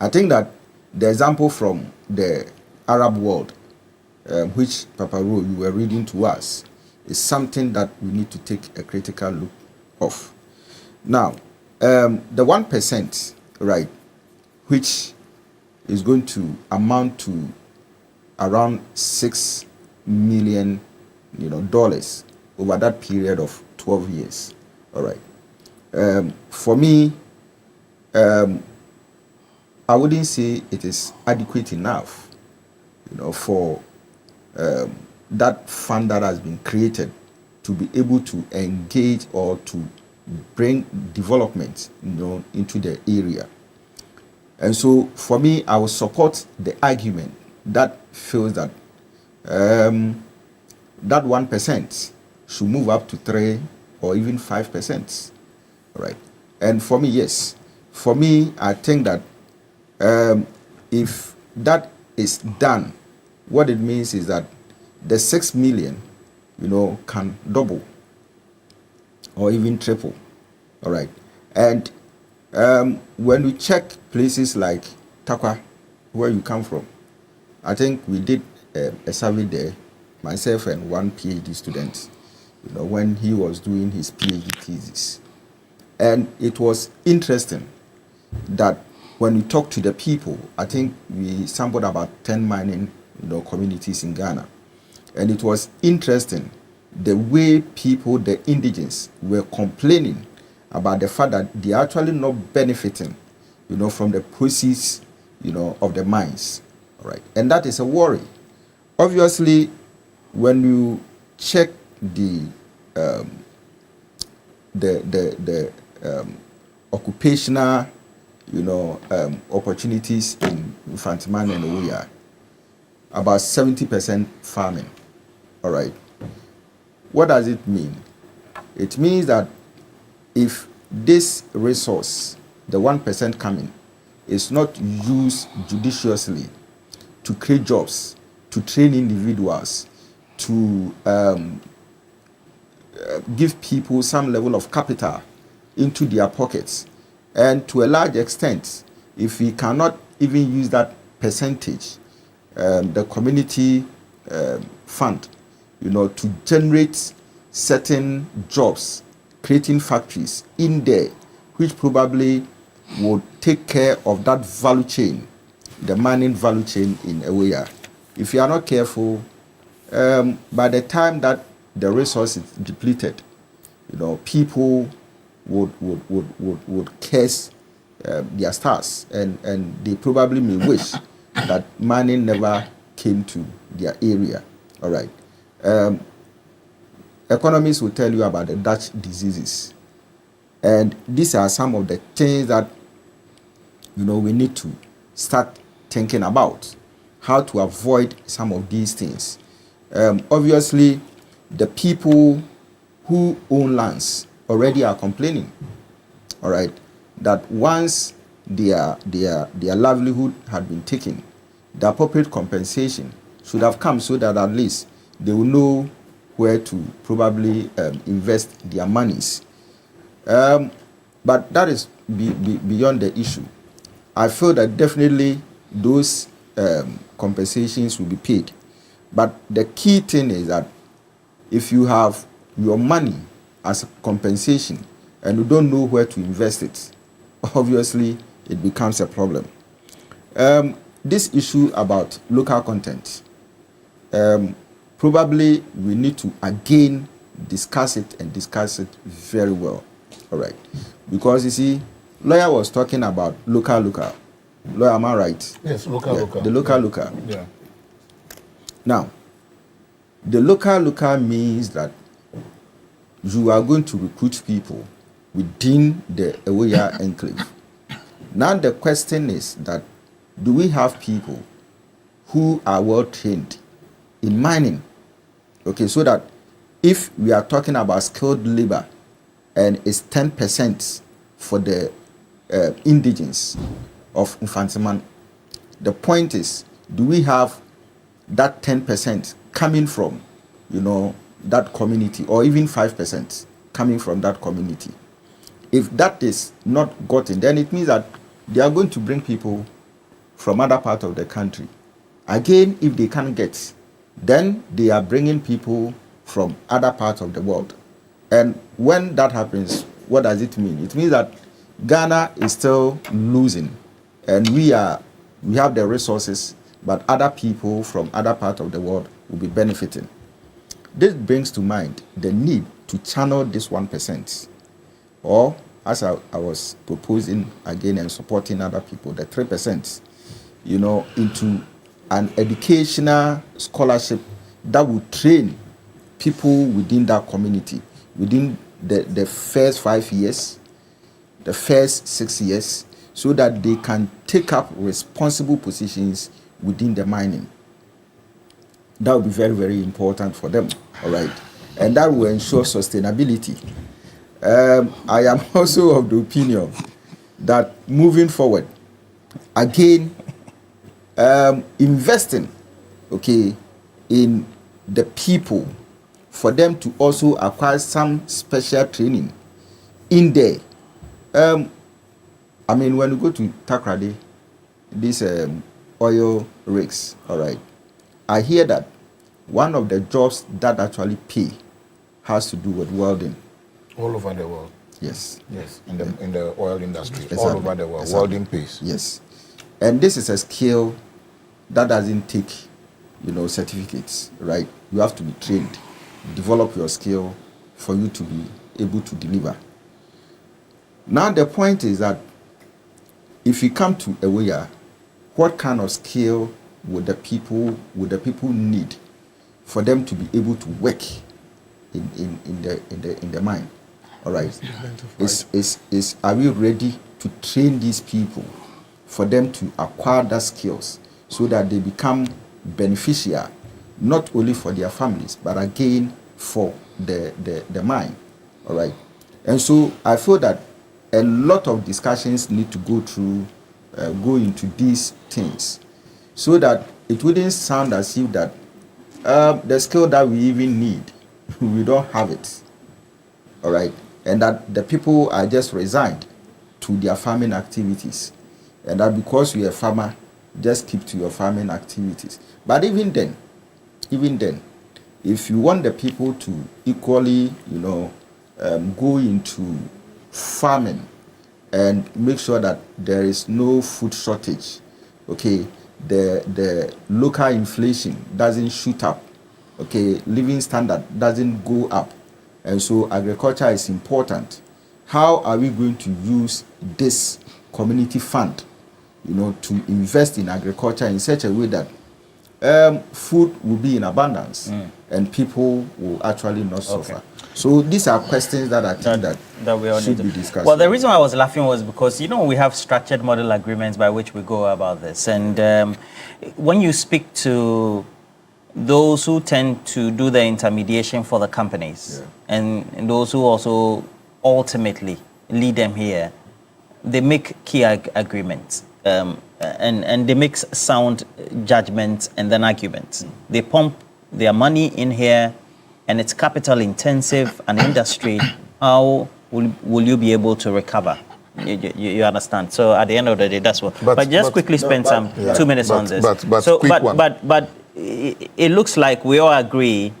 [SPEAKER 21] I think that the example from the Arab world, which Papa Ro, you were reading to us, is something that we need to take a critical look of. Now, the 1%, right, which is going to amount to around $6 million, dollars over that period of 12 years. All right. For me, I wouldn't say it is adequate enough, for that fund that has been created to be able to engage or to bring development, into the area. And so, for me, I will support the argument that feels that that 1% should move up to 3 or even 5%. Right? And for me, yes. For me, I think that if that is done, what it means is that the 6 million, can double or even triple. All right. And when we check places like Takwa, where you come from, I think we did a survey there, myself and one PhD student, when he was doing his PhD thesis. And it was interesting that when we talked to the people, I think we sampled about 10 mining communities in Ghana. And it was interesting the way people, the indigenous, were complaining about the fact that they are actually not benefiting, from the proceeds, of the mines. All right. And that is a worry. Obviously, when you check the occupational, opportunities in Fantiman and Oya, about 70% farming. All right. What does it mean? It means that if this resource, the 1% coming, is not used judiciously to create jobs, to train individuals, to give people some level of capital into their pockets, and to a large extent, if we cannot even use that percentage, the community fund, to generate certain jobs, creating factories in there, which probably would take care of that value chain, the mining value chain in Ewoya. If you are not careful, by the time that the resource is depleted, people would curse their stars, and they probably may wish that mining never came to their area. All right. Economists will tell you about the Dutch diseases, and these are some of the things that we need to start thinking about, how to avoid some of these things. Obviously, the people who own lands already are complaining. All right, that once their livelihood had been taken, the appropriate compensation should have come so that at least they will know where to probably invest their monies. But that is beyond the issue. I feel that definitely those compensations will be paid. But the key thing is that if you have your money as compensation and you don't know where to invest it, obviously it becomes a problem. This issue about local content, probably we need to again discuss it very well. All right. Because you see, lawyer was talking about local. Lawyer, am I right?
[SPEAKER 18] Yes, local.
[SPEAKER 21] The local.
[SPEAKER 18] Yeah.
[SPEAKER 21] Now, the local means that you are going to recruit people within the Ewoya enclave. Now the question is that, do we have people who are well trained in mining? Okay, so that if we are talking about skilled labor and it's 10% for the indigenes of Mfantsiman, the point is, do we have that 10% coming from, that community, or even 5% coming from that community? If that is not gotten, then it means that they are going to bring people from other parts of the country. Again, if they can't get, then they are bringing people from other parts of the world. And when that happens, what does it mean? It means that Ghana is still losing, and we have the resources, but other people from other parts of the world will be benefiting. This brings to mind the need to channel this 1%, or as I was proposing again and supporting other people, the 3%, into an educational scholarship that will train people within that community within the first 5 years, the first 6 years, so that they can take up responsible positions within the mining. That will be very, very important for them, all right? And that will ensure sustainability. I am also of the opinion that moving forward, again, investing, in the people, for them to also acquire some special training in there. When you go to Takrady, these oil rigs, all right, I hear that one of the jobs that actually pay has to do with welding.
[SPEAKER 18] All over the world.
[SPEAKER 21] Yes.
[SPEAKER 18] Yes, in the oil industry,
[SPEAKER 21] Exactly.
[SPEAKER 18] all over the world.
[SPEAKER 21] Exactly.
[SPEAKER 18] Welding pays.
[SPEAKER 21] Yes. And this is a skill that doesn't take, certificates, right? You have to be trained, develop your skill for you to be able to deliver. Now the point is that if you come to Ewoya, what kind of skill would the people need for them to be able to work in the mine? All right. Are we ready to train these people for them to acquire that skills so that they become beneficial, not only for their families, but again for the mine? All right. And so I feel that a lot of discussions need to go into these things, so that it wouldn't sound as if that the skill that we even need, we don't have it. All right. And that the people are just resigned to their farming activities. And that because you're a farmer, just keep to your farming activities. But even then, if you want the people to equally, go into farming and make sure that there is no food shortage, the local inflation doesn't shoot up, living standard doesn't go up, and so agriculture is important. How are we going to use this community fund, to invest in agriculture in such a way that food will be in abundance and people will actually not suffer? So these are questions that I think that we all should be discussed.
[SPEAKER 11] Well, the reason why I was laughing was because, we have structured model agreements by which we go about this. And when you speak to those who tend to do the intermediation for the companies, and those who also ultimately lead them here, they make key agreements. And they make sound judgments and then arguments. They pump their money in here, and it's capital intensive, an industry. How will you be able to recover? You understand? So at the end of the day, that's what. But just quickly spend 2 minutes on this. But it looks like we all agree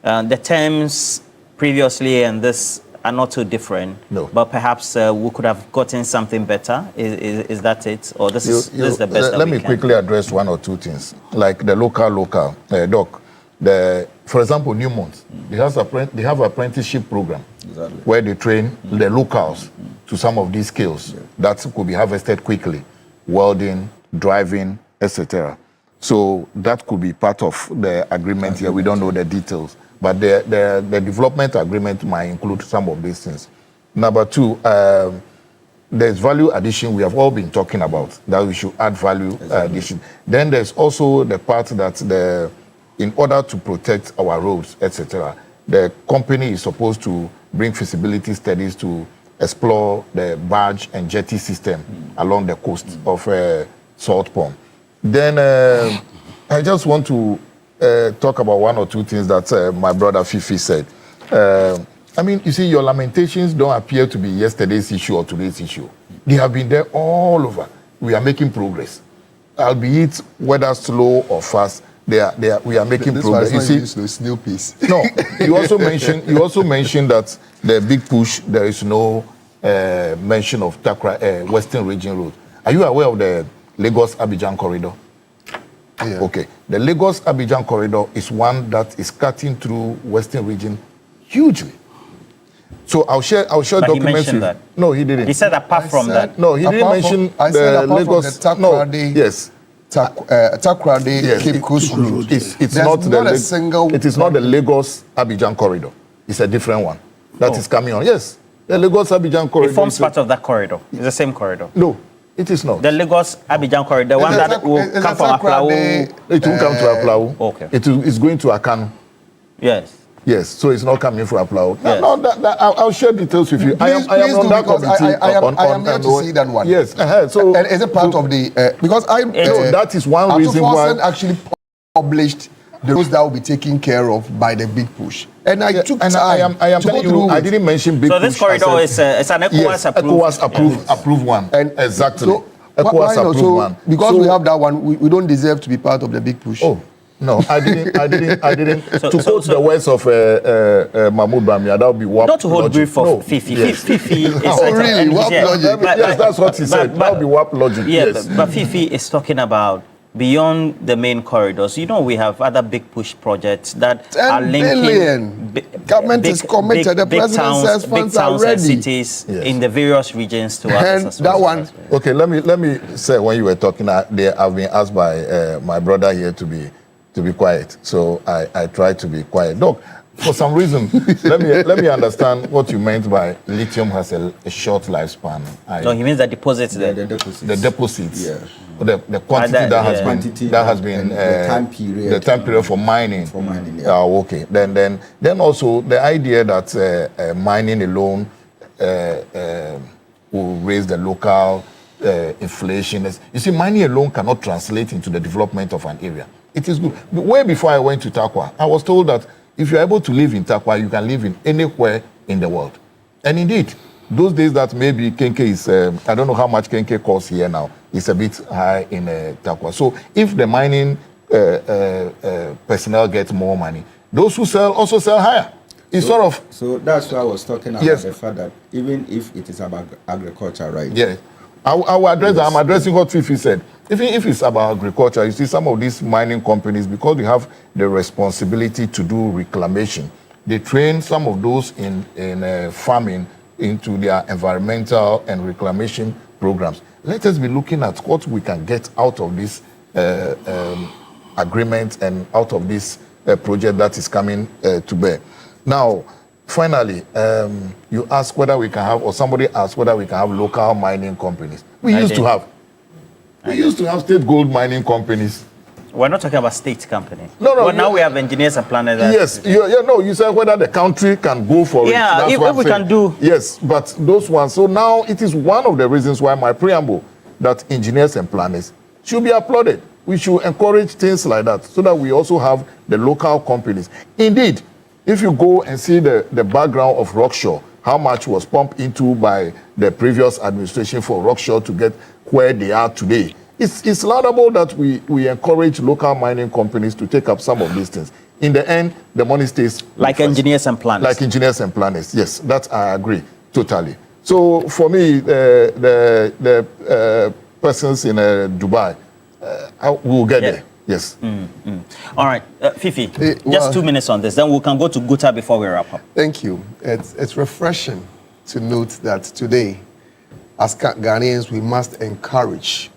[SPEAKER 11] the terms previously and this are not so different. No. But perhaps we could have gotten something better. Is that it? Or this is the best
[SPEAKER 18] Let me quickly address one or two things. Like the local, Doc. For example, Newmont, they have apprenticeship program where they train the locals to some of these skills that could be harvested quickly, welding, driving, etc. So that could be part of the agreement here. We don't know the details, but the development agreement might include some of these things. Number two, there's value addition we have all been talking about, that we should add value addition. Then there's also the part that in order to protect our roads, etc., the company is supposed to bring feasibility studies to explore the barge and jetty system along the coast of Salt Pond. Then I just want to talk about one or two things that my brother Fifi said. I mean, you see, your lamentations don't appear to be yesterday's issue or today's issue. They have been there all over. We are making progress. Albeit whether slow or fast, we are making progress. You see,
[SPEAKER 19] snail pace.
[SPEAKER 18] No, you also mentioned that the big push, there is no mention of Takra, Western Region Road. Are you aware of the Lagos-Abidjan corridor?
[SPEAKER 19] Yeah.
[SPEAKER 18] Okay. The Lagos-Abidjan corridor is one that is cutting through Western Region hugely. So I'll share
[SPEAKER 11] but
[SPEAKER 18] documents.
[SPEAKER 11] He mentioned that.
[SPEAKER 18] No, he didn't.
[SPEAKER 11] He said apart from that.
[SPEAKER 18] No, he didn't mention the Lagos. Yes.
[SPEAKER 19] Takrade Cape Coast Road.
[SPEAKER 18] It's not a single. It is not the Lagos-Abidjan corridor. It's a different one that is coming on. Yes, the Lagos-Abidjan corridor.
[SPEAKER 11] It forms part of that corridor. It's the same corridor.
[SPEAKER 18] No, it is not.
[SPEAKER 11] The Lagos-Abidjan corridor, the one that will come from Aflao.
[SPEAKER 18] It will come to Aflao.
[SPEAKER 11] Okay.
[SPEAKER 18] It's going to Akanu.
[SPEAKER 11] Yes.
[SPEAKER 18] Yes, so it's not coming from Aflao.
[SPEAKER 11] Yes.
[SPEAKER 18] No, I'll share details with you. I am on that committee.
[SPEAKER 19] I am here to see that one.
[SPEAKER 18] Yes.
[SPEAKER 19] So and is it part of the because
[SPEAKER 18] that is one reason why
[SPEAKER 19] actually published the roads that will be taken care of by the big push. And I took time.
[SPEAKER 18] I am telling you, I didn't mention big push.
[SPEAKER 11] So this corridor is an ECOWAS approved.
[SPEAKER 18] Approved one. And exactly.
[SPEAKER 19] So,
[SPEAKER 18] ECOWAS approved one.
[SPEAKER 19] Because we have that one, we don't deserve to be part of the big push.
[SPEAKER 18] Oh. No, I didn't. To quote the words of Mahmoud Bamia, that would be WAP.
[SPEAKER 11] Not to hold brief for Fifi.
[SPEAKER 18] Yes.
[SPEAKER 11] Fifi is
[SPEAKER 19] really? WAP logic.
[SPEAKER 18] Yes, that's what he said. That would be WAP logic.
[SPEAKER 11] Yeah,
[SPEAKER 18] yes.
[SPEAKER 11] but Fifi is talking about beyond the main corridors. You know, we have other big push projects that are linking.
[SPEAKER 19] Government is committed. The president says funds are ready.
[SPEAKER 11] And cities in the various regions to access.
[SPEAKER 19] And that one.
[SPEAKER 18] Okay, let me say, when you were talking, I've been asked by my brother here to be quiet. So I try to be quiet. Look, for some reason, let me understand what you meant by lithium has a short lifespan.
[SPEAKER 11] No, he means the deposits there.
[SPEAKER 18] The deposits.
[SPEAKER 21] Yeah.
[SPEAKER 18] The quantity that has been the time period for mining.
[SPEAKER 21] Yeah.
[SPEAKER 18] Okay. Then also the idea that mining alone will raise the local inflation. You see, mining alone cannot translate into the development of an area. It is good. Way before I went to Takwa, I was told that if you're able to live in Takwa, you can live in anywhere in the world. And indeed, those days that maybe Kenke is, I don't know how much Kenke costs here now, it's a bit high in Takwa. So if the mining personnel gets more money, those who sell also sell higher. It's sort of...
[SPEAKER 21] So that's why I was talking about the fact that even if it is about agriculture, right?
[SPEAKER 18] Yeah. I will address that. I'm addressing what Fifi said. Even if it's about agriculture, you see some of these mining companies, because they have the responsibility to do reclamation, they train some of those in farming into their environmental and reclamation programs. Let us be looking at what we can get out of this agreement and out of this project that is coming to bear. Now, finally, you ask whether we can have, or somebody asked whether we can have local mining companies. We used to have state gold mining companies.
[SPEAKER 11] We're not talking about state company.
[SPEAKER 18] No.
[SPEAKER 11] Well, now we have engineers and planners.
[SPEAKER 18] Yes, you said whether the country can go for it.
[SPEAKER 11] Yeah, if we can do.
[SPEAKER 18] Yes, but those ones. So now it is one of the reasons why my preamble that engineers and planners should be applauded. We should encourage things like that so that we also have the local companies. Indeed, if you go and see the background of Rockshore, how much was pumped into by the previous administration for Rockshore to get where they are today, it's laudable that we encourage local mining companies to take up some of these things. In the end, the money stays
[SPEAKER 11] like engineers and planners.
[SPEAKER 18] Like engineers and planners, yes, that I agree totally. So for me, the persons in Dubai, we will get there. Yes.
[SPEAKER 11] All right, Fifi, just 2 minutes on this, then we can go to Guta before we wrap up.
[SPEAKER 19] Thank you. It's refreshing to note that today as Ghanaians, we must encourage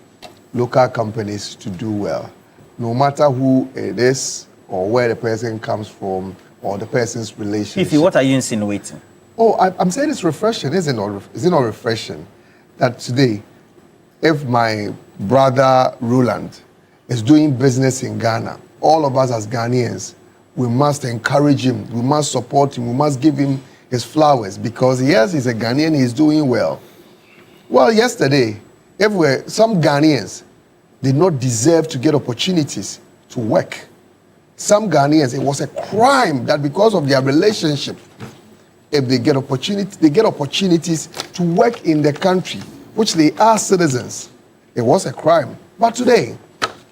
[SPEAKER 19] local companies to do well, no matter who it is or where the person comes from or the person's relationship.
[SPEAKER 11] Fifi, what are you insinuating?
[SPEAKER 19] Oh, I'm saying it's refreshing, is it not refreshing that today, if my brother Roland is doing business in Ghana, all of us as Ghanaians, we must encourage him, we must support him, we must give him his flowers because yes, he's a Ghanaian, he's doing well. Well, yesterday, some Ghanaians did not deserve to get opportunities to work. Some Ghanaians, it was a crime that because of their relationship, if they get opportunities to work in the country, which they are citizens. It was a crime. But today,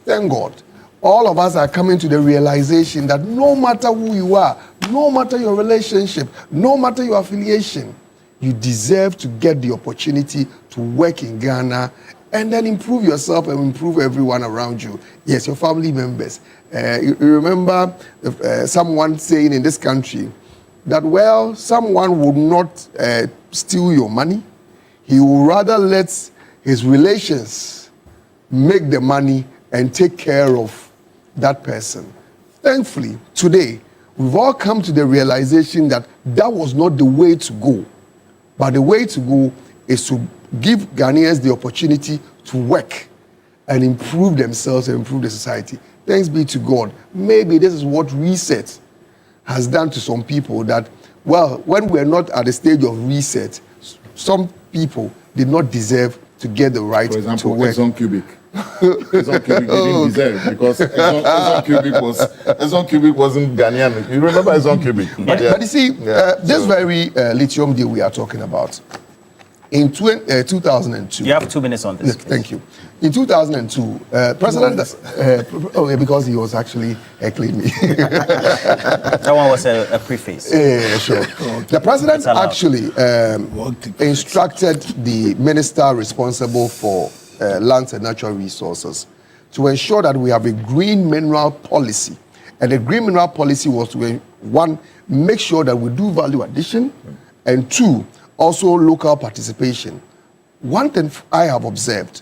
[SPEAKER 19] thank God, all of us are coming to the realization that no matter who you are, no matter your relationship, no matter your affiliation, you deserve to get the opportunity to work in Ghana and then improve yourself and improve everyone around you. Yes, your family members. You remember someone saying in this country that, well, someone would not steal your money. He would rather let his relations make the money and take care of that person. Thankfully, today, we've all come to the realization that that was not the way to go. But the way to go is to give Ghanaians the opportunity to work and improve themselves and improve the society. Thanks be to God. Maybe this is what reset has done to some people that, well, when we're not at the stage of reset, some people did not deserve to get the right
[SPEAKER 18] for example,
[SPEAKER 19] to work.
[SPEAKER 18] Exxon Cubic. Exxon Cubic didn't deserve because Exxon Cubic wasn't Ghanaian. You remember Exxon Cubic?
[SPEAKER 19] But you see, this very lithium deal we are talking about, in 2002.
[SPEAKER 11] You have 2 minutes on this.
[SPEAKER 19] Yes, thank you. In 2002, President, because he was actually heckling me.
[SPEAKER 11] That one was a preface.
[SPEAKER 19] Yeah, sure. The president actually instructed the minister responsible for lands and natural resources to ensure that we have a green mineral policy. And the green mineral policy was to, one, make sure that we do value addition, and two, also local participation. One thing I have observed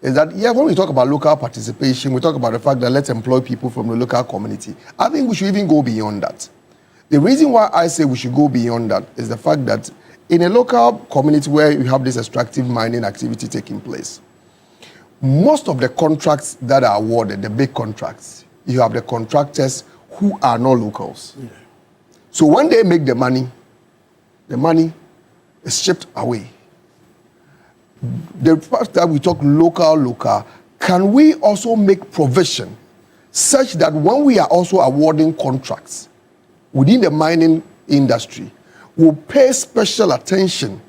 [SPEAKER 19] is that, when we talk about local participation, we talk about the fact that let's employ people from the local community. I think we should even go beyond that. The reason why I say we should go beyond that is the fact that in a local community where you have this extractive mining activity taking place, most of the contracts that are awarded, the big contracts, you have the contractors who are not locals. Yeah. So when they make the money is shipped away. The fact that we talk local, can we also make provision such that when we are also awarding contracts within the mining industry, we'll pay special attention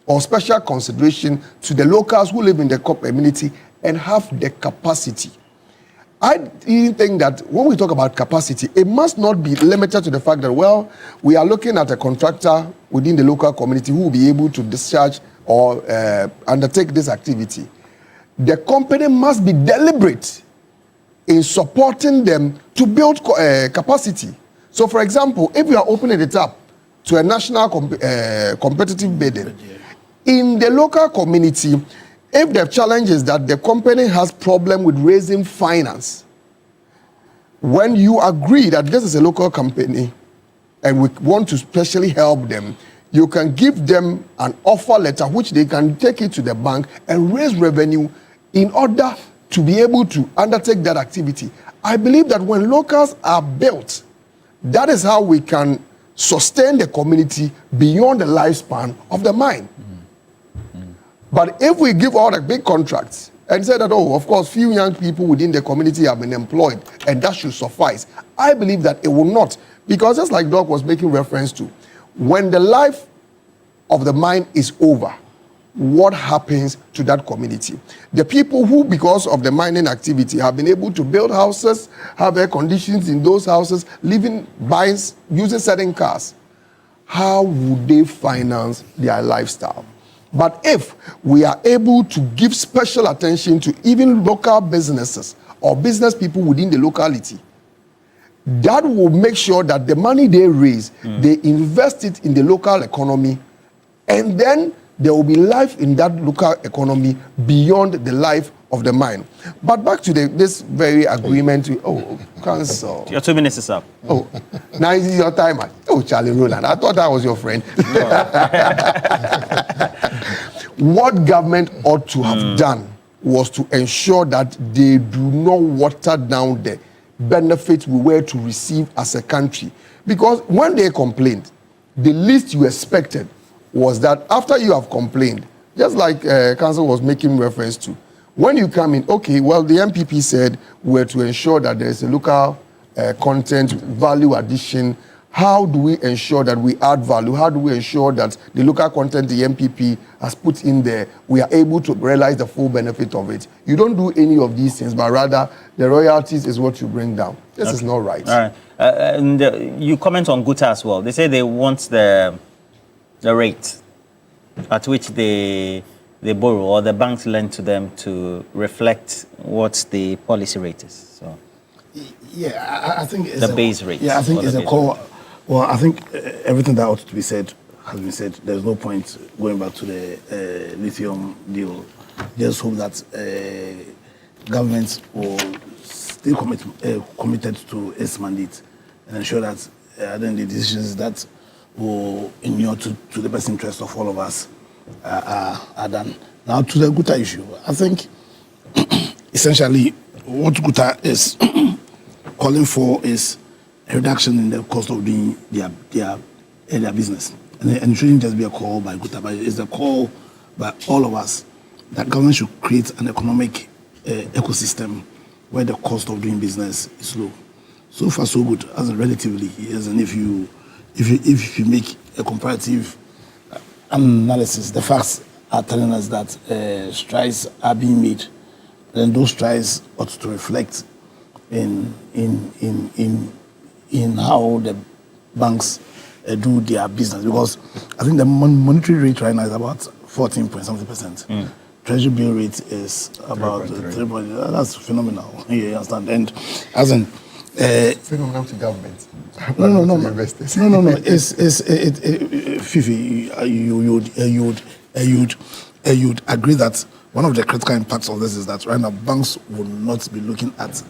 [SPEAKER 19] or special consideration to the locals who live in the community and have the capacity. I even think that when we talk about capacity, it must not be limited to the fact that, well, we are looking at a contractor within the local community who will be able to discharge or undertake this activity. The company must be deliberate in supporting them to build capacity. So, for example, if you are opening it up to a national competitive bidding, in the local community, if the challenge is that the company has problem with raising finance, when you agree that this is a local company and we want to specially help them, you can give them an offer letter which they can take it to the bank and raise revenue in order to be able to undertake that activity. I believe that when locals are built, that is how we can sustain the community beyond the lifespan of the mine. But if we give all the big contracts and say that, of course, few young people within the community have been employed and that should suffice, I believe that it will not. Because just like Doc was making reference to, when the life of the mine is over, what happens to that community? The people who, because of the mining activity, have been able to build houses, have air conditions in those houses, living, buying, using certain cars, how would they finance their lifestyle? But if we are able to give special attention to even local businesses or business people within the locality, that will make sure that the money they raise, they invest it in the local economy, and then there will be life in that local economy beyond the life of the mine. But back to this very agreement. Council.
[SPEAKER 11] Your 2 minutes is up.
[SPEAKER 19] Oh, now is your time. Oh, Charlie Roland, I thought that was your friend. What government ought to have done was to ensure that they do not water down the benefits we were to receive as a country. Because when they complained, the least you expected was that after you have complained, just like Council was making reference to, when you come in, okay, well, the MPP said we're to ensure that there is a local content value addition. How do we ensure that we add value? How do we ensure that the local content the MPP has put in there, we are able to realize the full benefit of it? You don't do any of these things, but rather the royalties is what you bring down. This is not right.
[SPEAKER 11] All right. And you comment on Guta as well. They say they want the rate at which they borrow or the banks lend to them to reflect what the policy rate is. So,
[SPEAKER 20] yeah, I think it's
[SPEAKER 11] the base rate.
[SPEAKER 20] Yeah, I think it's a core. Well, I think everything that ought to be said has been said. There's no point going back to the lithium deal. Just hope that governments will stay committed to its mandate and ensure that then the decisions that will inure to the best interest of all of us are done. Now to the Guta issue, I think essentially what Guta is calling for is a reduction in the cost of doing their business. And it shouldn't just be a call by Guta, but it's a call by all of us that government should create an economic ecosystem where the cost of doing business is low. So far, so good, as relatively. As and if you make a comparative analysis, the facts are telling us that strides are being made. Then those strides ought to reflect in how the banks do their business, because I think the monetary rate right now is about 14.something%. Treasury bill rate is about 3%. That's phenomenal. You understand? And as in
[SPEAKER 19] phenomenal to government.
[SPEAKER 20] No.
[SPEAKER 19] Investors.
[SPEAKER 20] No. It's Fifi, you'd agree that one of the critical impacts of this is that right now banks will not be looking at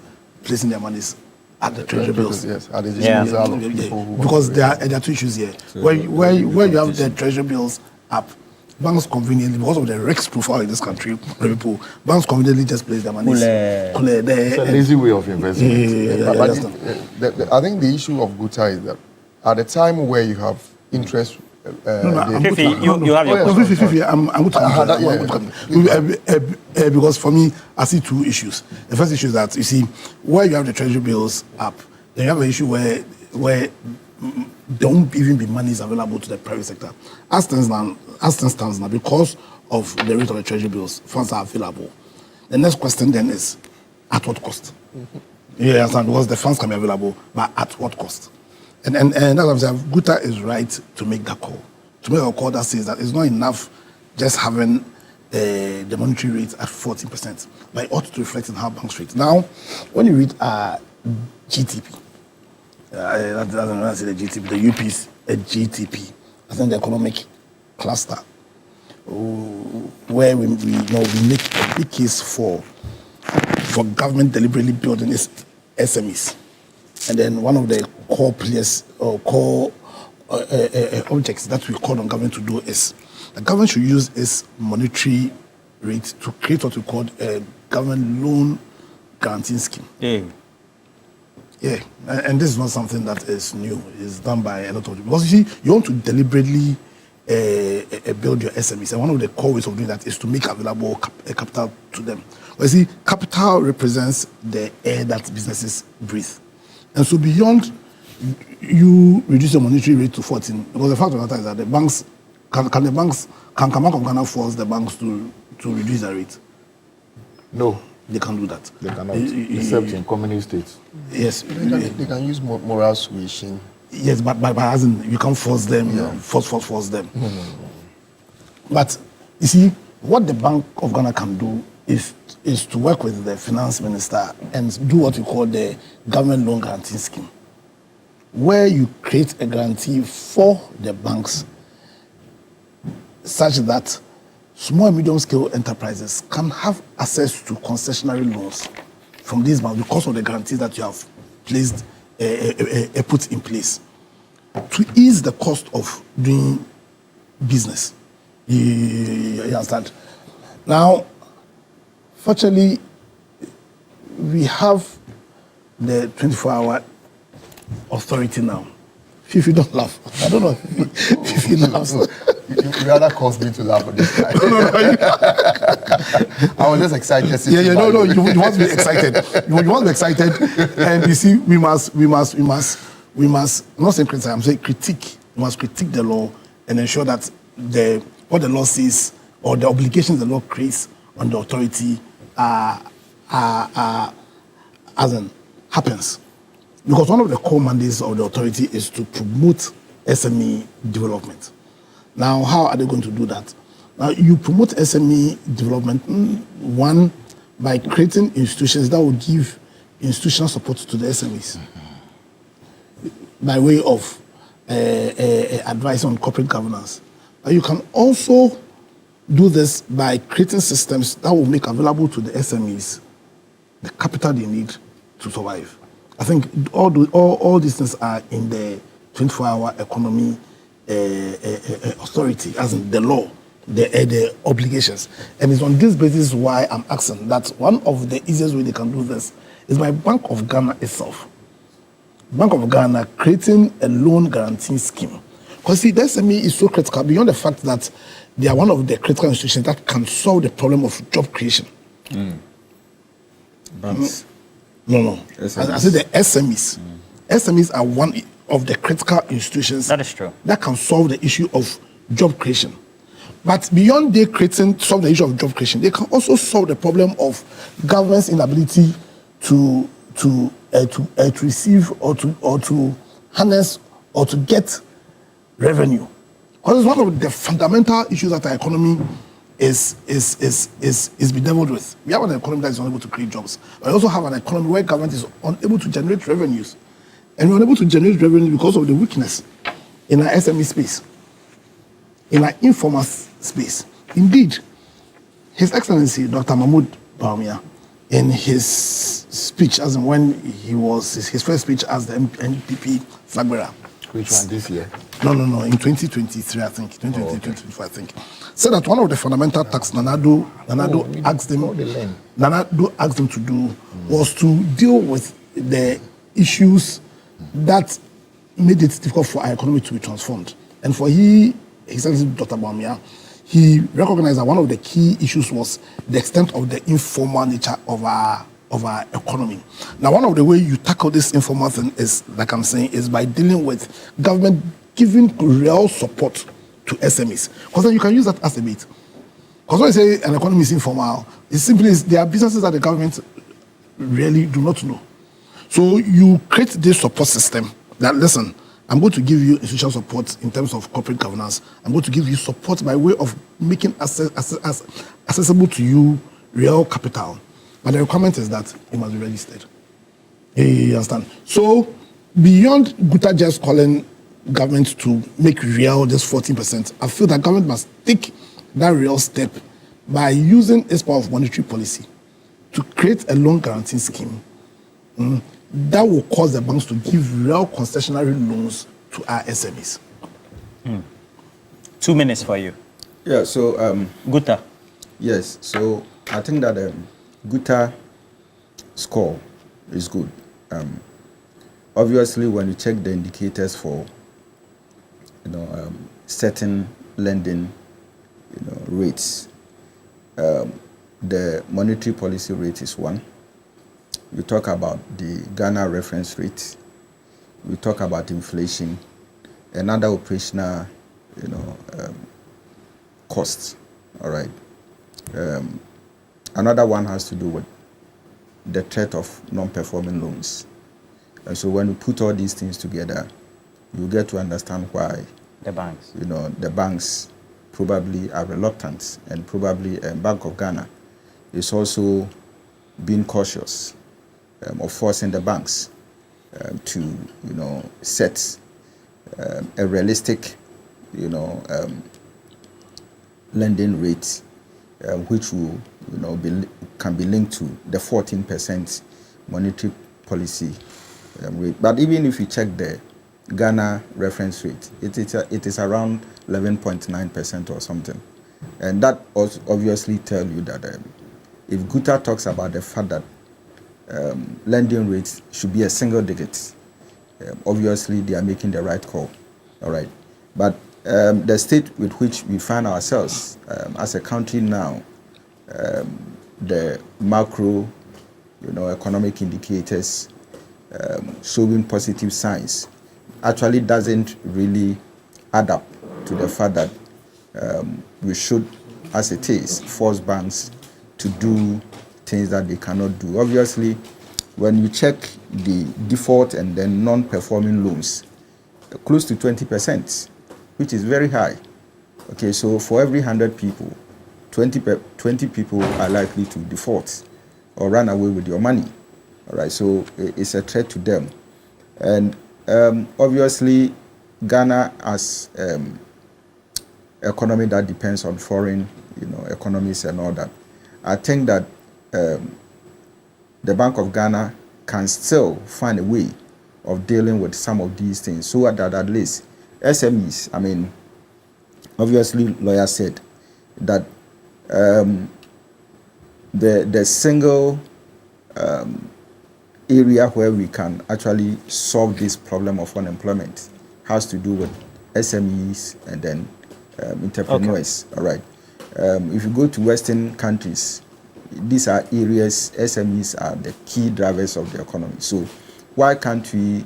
[SPEAKER 20] placing their monies at the treasury bills.
[SPEAKER 19] Yes, at the disposal of people
[SPEAKER 20] because there are two issues here. Where you have the treasury bills up, banks conveniently, because of the risk profile in this country, people, banks conveniently just place their money there.
[SPEAKER 19] It's a lazy way of investing. I think the issue of Guta is that at the time where you have interest.
[SPEAKER 11] Fifi, you have your question.
[SPEAKER 20] Fifi, I'm going to because for me, I see two issues. The first issue is that, you see, where you have the treasury bills up, then you have an issue where there won't even be monies available to the private sector. As things stands now, because of the rate of the treasury bills, funds are available. The next question then is, at what cost? You understand? Because the funds can be available, but at what cost? And that's what I'm saying. Guta is right to make that call. To make a call that says that it's not enough just having the monetary rate at 14%, but it ought to reflect in how banks rate. Now, when you read GTP, I don't know how to say the GTP, the UP's GTP, I think the economic cluster, where we make a big case for government deliberately building its SMEs. And then one of the core players or core objects that we call on government to do is the government should use its monetary rate to create what we call a government loan guarantee scheme. Yeah, and this is not something that is new. It's done by a lot of people. Because you see, you want to deliberately build your SMEs, and one of the core ways of doing that is to make available capital to them. But you see, capital represents the air that businesses breathe. And so beyond you reduce your monetary rate to 14, because the fact of the matter is that the banks, can Bank of Ghana force the banks to reduce their rate?
[SPEAKER 19] No.
[SPEAKER 20] They can't do that.
[SPEAKER 19] They cannot, except in communist states.
[SPEAKER 20] Yes.
[SPEAKER 19] They can use moral suasion.
[SPEAKER 20] Yes, but as in, you can't force them, force them.
[SPEAKER 19] No.
[SPEAKER 20] But you see, what the Bank of Ghana can do is to work with the finance minister and do what we call the government loan guarantee scheme, where you create a guarantee for the banks such that small and medium scale enterprises can have access to concessionary loans from these banks because of the guarantees that you have placed, put in place to ease the cost of doing business. You understand? Now, fortunately, we have the 24-hour authority now. Fifi, don't laugh. I don't know if Fifi laughs.
[SPEAKER 19] You rather caused me to laugh at this guy. I was just excited.
[SPEAKER 20] No, you want to be excited. You want to be excited. And you see, we must, I'm not saying criticize, I'm saying critique. We must critique the law and ensure that what the law says or the obligations the law creates on the authority happens. Because one of the core mandates of the authority is to promote SME development. Now, how are they going to do that? Now, you promote SME development, one, by creating institutions that will give institutional support to the SMEs by way of advice on corporate governance. Now, you can also do this by creating systems that will make available to the SMEs the capital they need to survive. I think all these things are in the 24-hour economy authority, as in the law, the obligations. And it's on this basis why I'm asking that one of the easiest way they can do this is by Bank of Ghana itself. Bank of Ghana creating a loan guarantee scheme. Because see, the SME is so critical beyond the fact that they are one of the critical institutions that can solve the problem of job creation.
[SPEAKER 21] Banks.
[SPEAKER 20] No. I said the SMEs. SMEs are one of the critical institutions
[SPEAKER 4] that is true
[SPEAKER 20] that can solve the issue of job creation. But beyond they solve the issue of job creation, they can also solve the problem of government's inability to receive or to harness or to get revenue. Because it's one of the fundamental issues that our economy is bedeviled with. We have an economy that is unable to create jobs. We also have an economy where government is unable to generate revenues. And we're unable to generate revenue because of the weakness in our SME space, in our informal space. Indeed, His Excellency Dr. Mahmoud Bawumia, in his speech, as in when he was his first speech as the NPP flag bearer.
[SPEAKER 18] Which one, this year?
[SPEAKER 20] No, in 2023, I think, 2024, I think, said that one of the fundamental tasks Nanado asked him to do was to deal with the issues that made it difficult for our economy to be transformed. And for His Excellency Dr. Bawumia, he recognized that one of the key issues was the extent of the informal nature of our economy. Now, one of the ways you tackle this informal thing is, like I'm saying, is by dealing with government giving real support to SMEs. Because then you can use that as a bait. Because when you say an economy is informal, it simply is there are businesses that the government really do not know. So you create this support system that, listen, I'm going to give you institutional support in terms of corporate governance. I'm going to give you support by way of making accessible to you real capital. But the requirement is that it must be registered. You understand? So beyond Guta just calling government to make real this 14%, I feel that government must take that real step by using its power of monetary policy to create a loan guarantee scheme that will cause the banks to give real concessionary loans to our SMEs.
[SPEAKER 4] 2 minutes for you.
[SPEAKER 21] Yeah, so
[SPEAKER 4] Guta.
[SPEAKER 21] Yes, so I think that Guta score is good. Obviously, when you check the indicators for certain lending rates, the monetary policy rate is 1. We talk about the Ghana reference rate. We talk about inflation and other operational, costs. All right. Another one has to do with the threat of non-performing loans. And so when we put all these things together, you get to understand why
[SPEAKER 4] the
[SPEAKER 21] banks probably are reluctant, and probably Bank of Ghana is also being cautious of forcing the banks to set a realistic lending rate, which will, can be linked to the 14% monetary policy rate. But even if you check the Ghana reference rate, it is around 11.9% or something. And that also obviously tell you that if Guta talks about the fact that lending rates should be a single digit, obviously they are making the right call. All right. But the state with which we find ourselves as a country now, the macro, economic indicators showing positive signs actually doesn't really add up to the fact that we should, as it is, force banks to do things that they cannot do. Obviously, when you check the default and then non-performing loans, close to 20%, which is very high. Okay, so for every 100 people, 20 people are likely to default or run away with your money. All right, so it's a threat to them. And obviously, Ghana as economy that depends on foreign, economies and all that. I think that the Bank of Ghana can still find a way of dealing with some of these things so that at least SMEs, obviously lawyer said that the single area where we can actually solve this problem of unemployment has to do with SMEs and then entrepreneurs. Okay. All right. If you go to Western countries, these are areas, SMEs are the key drivers of the economy. So why can't we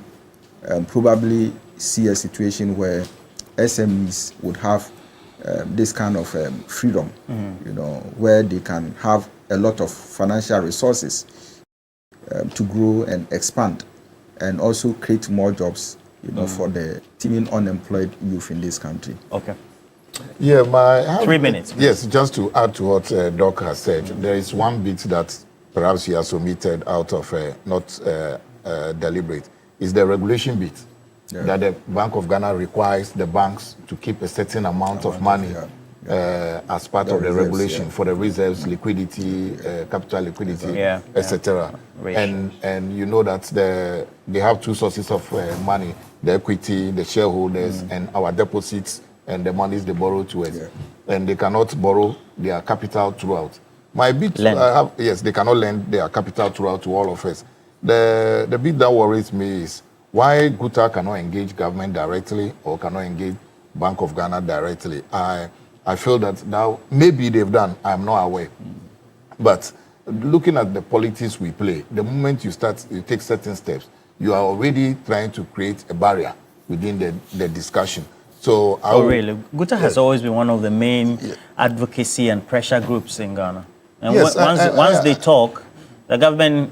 [SPEAKER 21] probably see a situation where SMEs would have this kind of freedom, where they can have a lot of financial resources to grow and expand and also create more jobs, for the teeming unemployed youth in this country.
[SPEAKER 11] Okay.
[SPEAKER 18] Yeah,
[SPEAKER 11] 3 minutes.
[SPEAKER 18] Yes, just to add to what Doc has said, there is one bit that perhaps he has omitted out of not deliberate, is the regulation bit. Yeah. That the Bank of Ghana requires the banks to keep a certain amount of money as part of the regulation for the reserves, liquidity, capital liquidity, etc. And you know that they have two sources of money, the equity, the shareholders, and our deposits, and the monies they borrow to us. And they cannot borrow their capital throughout. My bit, yes, they cannot lend their capital throughout to all of us. The bit that worries me is why Guta cannot engage government directly or cannot engage Bank of Ghana directly. I feel that now maybe they've done, I'm not aware. But looking at the politics we play, the moment you take certain steps, you are already trying to create a barrier within the discussion. So
[SPEAKER 11] really? Guta has always been one of the main advocacy and pressure groups in Ghana. And
[SPEAKER 18] yes,
[SPEAKER 11] once they talk, the government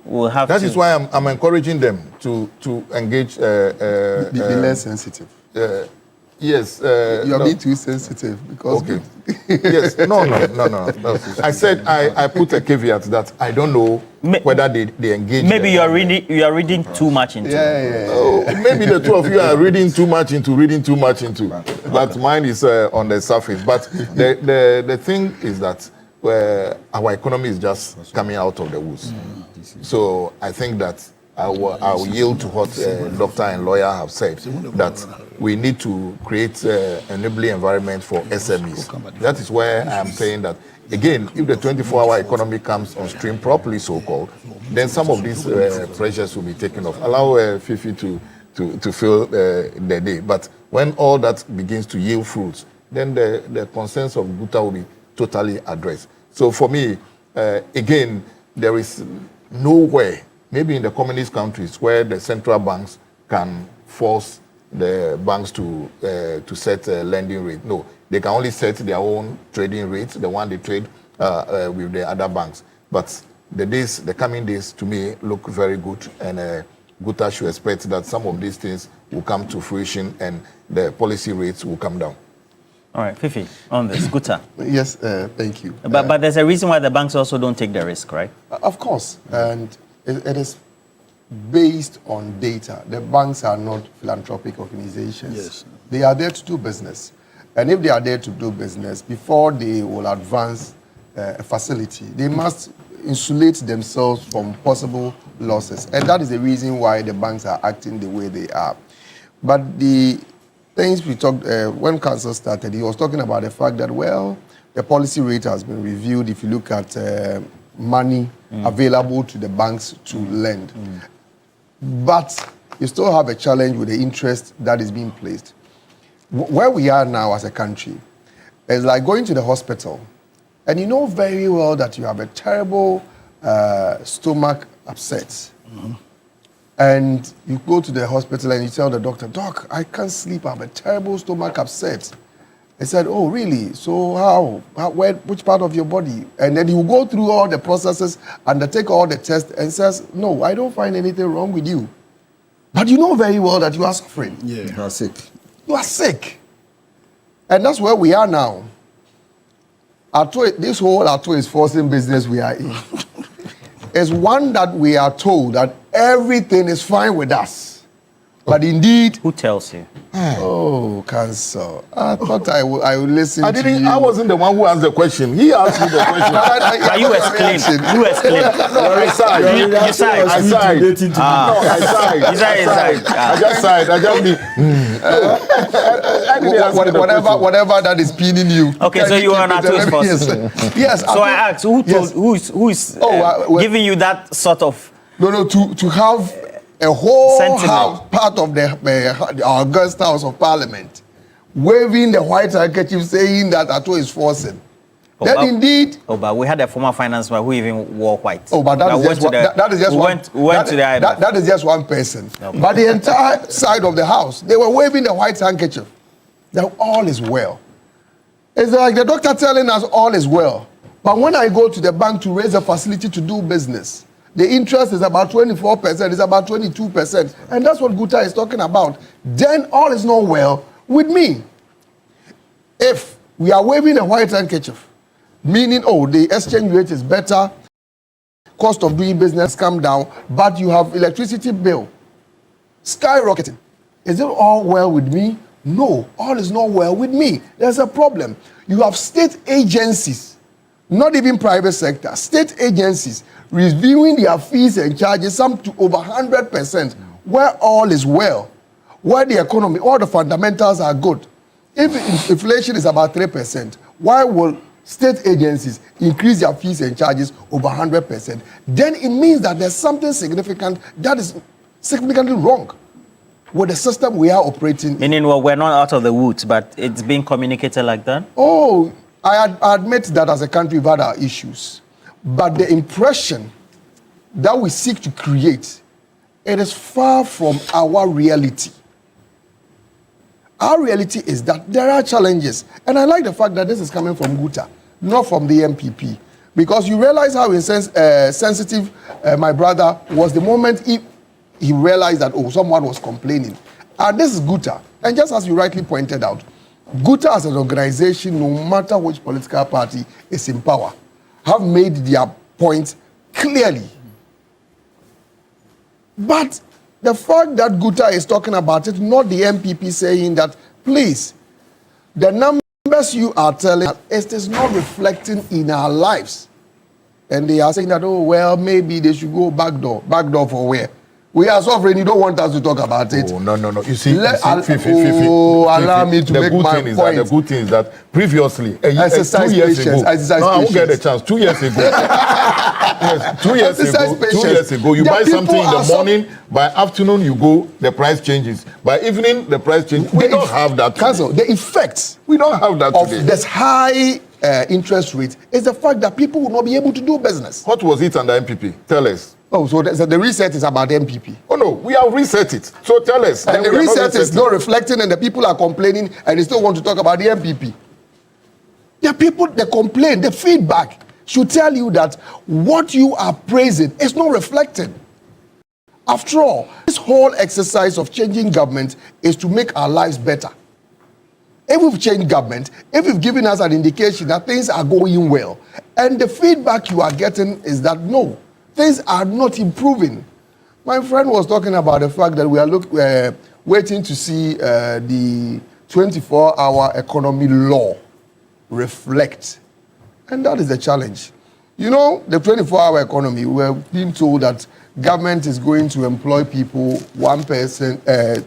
[SPEAKER 11] will have
[SPEAKER 18] that is why I'm encouraging them to engage.
[SPEAKER 19] Be less sensitive.
[SPEAKER 18] Yes.
[SPEAKER 19] You're being too sensitive because.
[SPEAKER 18] Okay. Yes. No. I said I put a caveat that I don't know whether they engage.
[SPEAKER 11] Maybe you are reading too much into.
[SPEAKER 19] Yeah.
[SPEAKER 18] Oh, maybe the two of you are reading too much into. But mine is on the surface. But the thing is that our economy is just coming out of the woods. So I think that I will yield to what doctor and lawyer have said, that we need to create an enabling environment for SMEs. That is where I am saying that, again, if the 24-hour economy comes on stream properly, so-called, then some of these pressures will be taken off. Allow Fifi to fill the day. But when all that begins to yield fruits, then the concerns of Guta will be totally addressed. So for me, again, there is nowhere, maybe in the communist countries, where the central banks can force the banks to set a lending rate. No, they can only set their own trading rates, the one they trade with the other banks. But the coming days, to me, look very good, and Guta should expect that some of these things will come to fruition and the policy rates will come down.
[SPEAKER 11] All right, Fifi, on this, Guta.
[SPEAKER 19] Yes, thank you.
[SPEAKER 11] But there's a reason why the banks also don't take the risk, right?
[SPEAKER 19] Of course, and it is based on data. The banks are not philanthropic organizations.
[SPEAKER 20] Yes.
[SPEAKER 19] They are there to do business. And if they are there to do business, before they will advance a facility, they must insulate themselves from possible losses. And that is the reason why the banks are acting the way they are. But the things we talked, when Council started, he was talking about the fact that, well, the policy rate has been reviewed. If you look at money available to the banks to lend. But you still have a challenge with the interest that is being placed. Where we are now as a country is like going to the hospital, and you know very well that you have a terrible stomach upset. And you go to the hospital and you tell the doctor, Doc, I can't sleep, I have a terrible stomach upset. He said, oh, really? So which part of your body? And then you go through all the processes, undertake all the tests, and says, no, I don't find anything wrong with you. But you know very well that you are suffering.
[SPEAKER 21] Yeah, you are sick.
[SPEAKER 19] You are sick. And that's where we are now. This whole Ato is forcing business we are in. Is one that we are told that everything is fine with us. But indeed...
[SPEAKER 11] Who tells you?
[SPEAKER 19] Oh, Council. I thought I would listen to you.
[SPEAKER 4] I wasn't the one who asked the question. He asked me the question.
[SPEAKER 11] You exclaimed. You exclaimed.
[SPEAKER 4] No, I sighed.
[SPEAKER 11] You sighed.
[SPEAKER 4] I sighed. No, I sighed.
[SPEAKER 11] I
[SPEAKER 4] just sighed. I just
[SPEAKER 19] whatever that is pinning you.
[SPEAKER 11] Okay, so you are not too responsible.
[SPEAKER 19] Yes.
[SPEAKER 11] So I asked, who is giving you that sort of...
[SPEAKER 19] No, to have a whole house, part of our August House of Parliament, waving the white handkerchief saying that Ato is forcing. Indeed...
[SPEAKER 11] Oh, but we had a former finance man who even wore white.
[SPEAKER 19] Oh, but that is just one person. Okay. But the entire side of the house, they were waving the white handkerchief. That all is well. It's like the doctor telling us all is well. But when I go to the bank to raise a facility to do business, the interest is about 24%, it's about 22%. And that's what Guta is talking about. Then all is not well with me. If we are waving a white handkerchief, meaning, oh, the exchange rate is better, cost of doing business come down, but you have electricity bill skyrocketing. Is it all well with me? No, all is not well with me. There's a problem. You have state agencies, not even private sector, state agencies reviewing their fees and charges, some to over 100%, where all is well, where the economy, all the fundamentals are good. If inflation is about 3%, why will state agencies increase their fees and charges over 100%? Then it means that there's something significant that is significantly wrong with the system we are operating.
[SPEAKER 11] Meaning, well, we're not out of the woods, but it's being communicated like that?
[SPEAKER 19] Oh, I admit that as a country we've had our issues. But the impression that we seek to create, it is far from our reality. Our reality is that there are challenges. And I like the fact that this is coming from Guta, not from the MPP. Because you realize how sensitive my brother was the moment he realized that, oh, someone was complaining. And this is Guta. And just as you rightly pointed out, Guta as an organization, no matter which political party is in power, have made their point clearly. But the fact that Guta is talking about it, not the MPP saying that, please, the numbers you are telling us, it is not reflecting in our lives. And they are saying that, oh, well, maybe they should go back door. Back door for where? We are suffering. You don't want us to talk about it.
[SPEAKER 4] Oh, no. You see,
[SPEAKER 19] allow me to make my point.
[SPEAKER 4] The good thing is that previously, 2
[SPEAKER 19] years ago,
[SPEAKER 4] I won't get a chance. 2 years ago, yes, 2 years ago, you buy something in the morning. By afternoon, you go. The price changes. By evening, the price changes. We don't have that.
[SPEAKER 19] Council, the effects
[SPEAKER 4] we don't have that
[SPEAKER 19] of
[SPEAKER 4] today.
[SPEAKER 19] this high interest rate is the fact that people will not be able to do business.
[SPEAKER 4] What was it under MPP? Tell us.
[SPEAKER 19] Oh, so the reset is about MPP.
[SPEAKER 4] Oh, no, we have reset it. So tell us.
[SPEAKER 19] And the reset is not reflecting, and the people are complaining, and they still want to talk about the MPP. The people, the complaint, the feedback should tell you that what you are praising is not reflecting. After all, this whole exercise of changing government is to make our lives better. If we've changed government, if you've given us an indication that things are going well, and the feedback you are getting is that no, things are not improving. My friend was talking about the fact that we are waiting to see the 24-hour economy law reflect? And that is the challenge. You know, the 24-hour economy, we're being told that government is going to employ people, one person,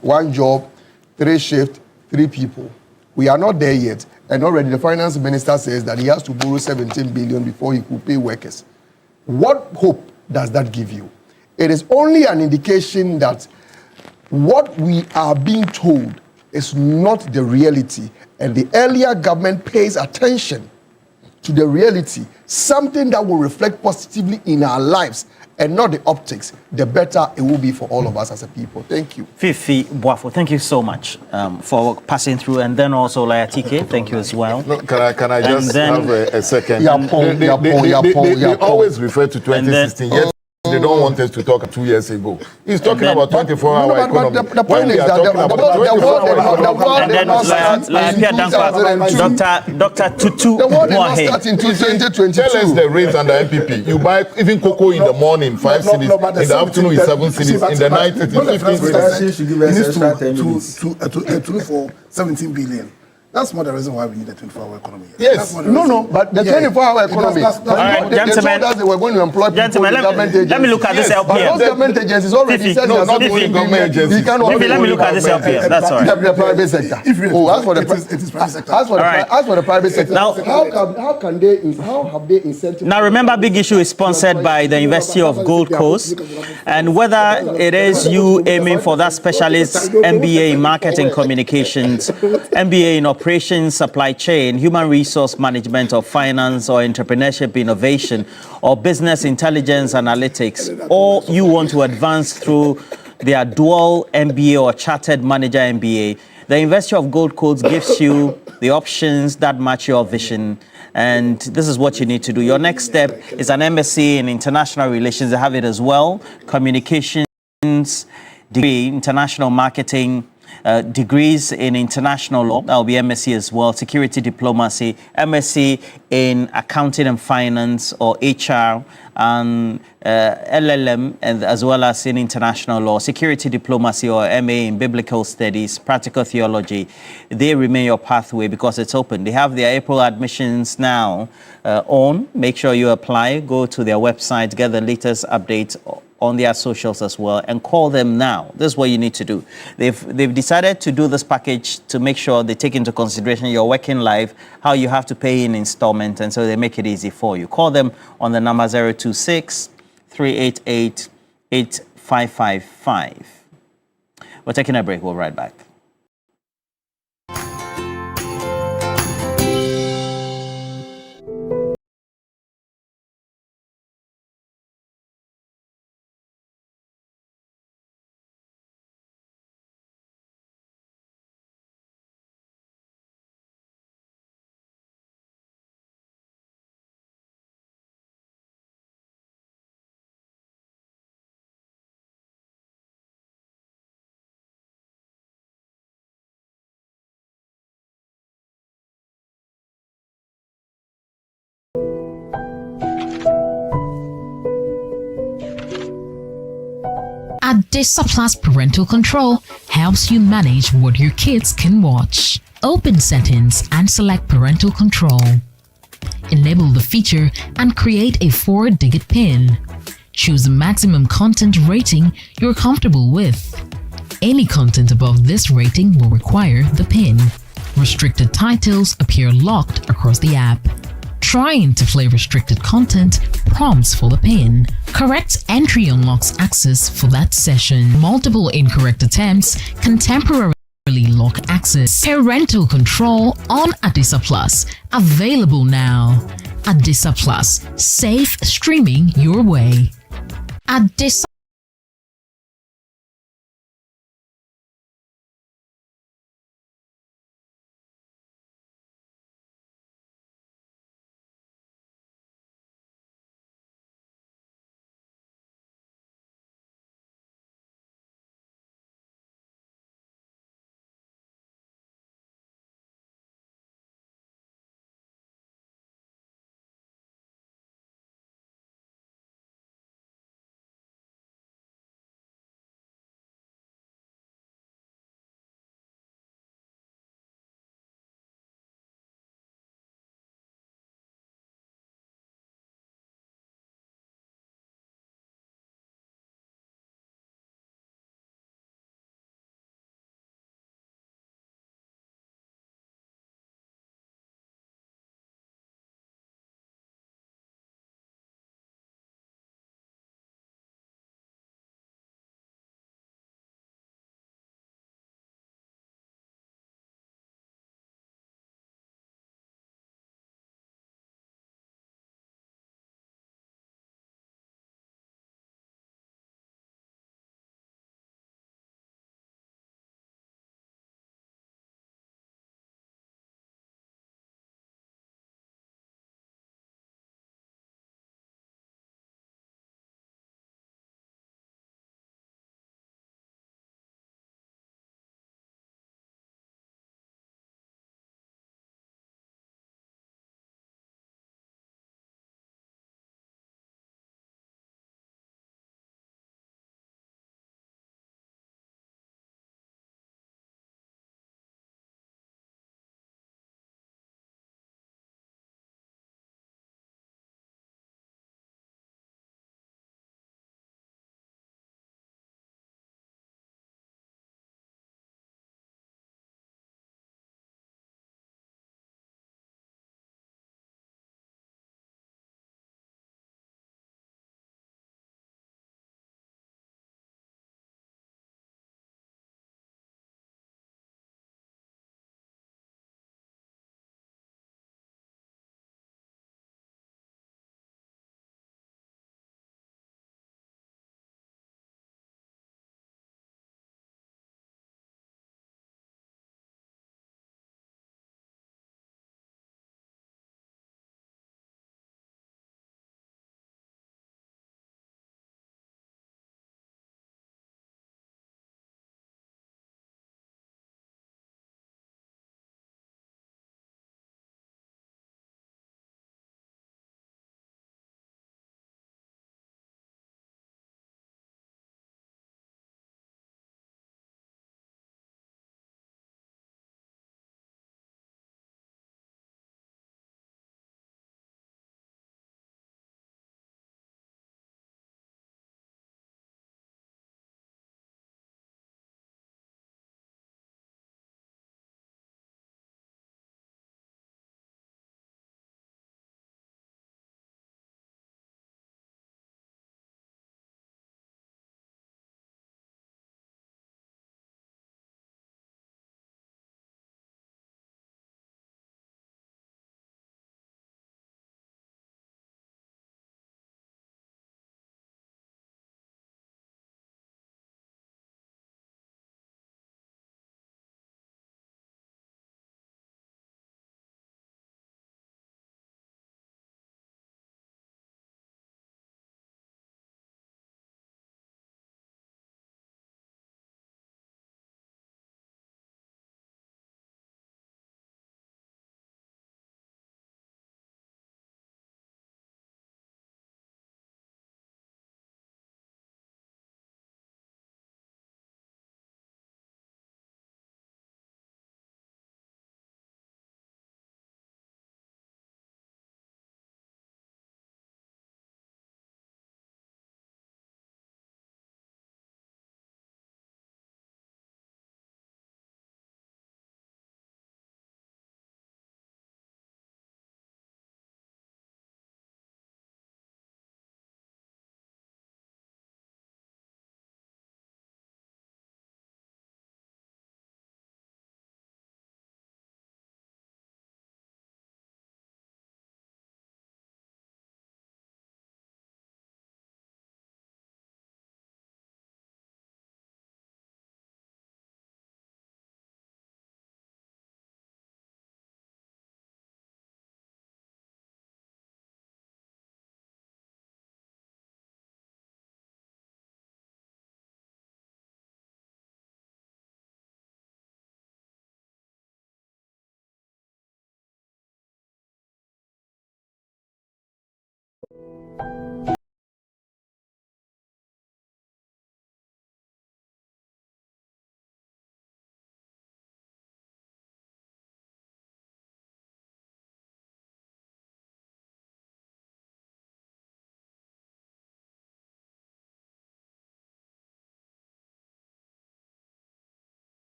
[SPEAKER 19] one job, 3 shifts, 3 people. We are not there yet. And already the finance minister says that he has to borrow 17 billion before he could pay workers. What hope does that give you? It is only an indication that what we are being told is not the reality. And the earlier government pays attention to the reality, something that will reflect positively in our lives and not the optics, the better it will be for all of us as a people. Thank you.
[SPEAKER 11] Fifi Boafo, thank you so much for passing through. And then also Laya TK, thank you as well.
[SPEAKER 4] No, can I just have a second?
[SPEAKER 19] They
[SPEAKER 4] always refer to 2016, yet they don't want us to talk 2 years ago. He's talking about 24-hour economy.
[SPEAKER 19] The point is that
[SPEAKER 11] Dr. Tutu,
[SPEAKER 19] the world did not start in 2022.
[SPEAKER 4] Tell us the rates under MPP. You buy even cocoa in the morning, 5 cities, in the afternoon is 7 cities, in the night it is 15 cities.
[SPEAKER 20] To look for 17 billion. That's not the reason why we need a 24-hour economy.
[SPEAKER 19] Yes. But the 24-hour economy.
[SPEAKER 11] All right, gentlemen.
[SPEAKER 19] They were going to employ people in government agencies.
[SPEAKER 11] Let me look at this LPM.
[SPEAKER 19] But those government agencies already said
[SPEAKER 4] not only government agencies.
[SPEAKER 11] Let me look at this LPM. That's all right.
[SPEAKER 19] The private sector. As for the private sector. As for the private sector.
[SPEAKER 11] Now,
[SPEAKER 19] how have they incentivized?
[SPEAKER 11] Now, remember, Big Issue is sponsored by the University of Gold Coast, and whether it is you aiming for that specialist MBA in marketing communications, MBA in operations, supply chain, human resource management, or finance, or entrepreneurship innovation, or business intelligence analytics, or you want to advance through their dual MBA or chartered manager MBA, the University of Gold Coast gives you the options that match your vision. And this is what you need to do. Your next step is an MSc in international relations. They have it as well. Communications degree, international marketing, degrees in international law, that will be MSc as well, security diplomacy, MSc in accounting and finance or HR, and LLM, and as well as in international law, security diplomacy or MA in biblical studies, practical theology. They remain your pathway because it's open. They have their April admissions now on. Make sure you apply. Go to their website, get the latest updates on their socials as well, and call them now. This is what you need to do. They've decided to do this package to make sure they take into consideration your working life, how you have to pay in installment, and so they make it easy for you. Call them on the number 026-388-8555. We're taking a break. We'll be right back.
[SPEAKER 10] Plus parental control helps you manage what your kids can watch. Open settings and select parental control. Enable the feature and create a 4-digit PIN. Choose a maximum content rating you're comfortable with. Any content above this rating will require the PIN. Restricted titles appear locked across the app. Trying to play restricted content prompts for the PIN. Correct entry unlocks access for that session. Multiple incorrect attempts can temporarily lock access. Parental control on Adisa Plus. Available now. Adisa Plus. Safe streaming your way. Adisa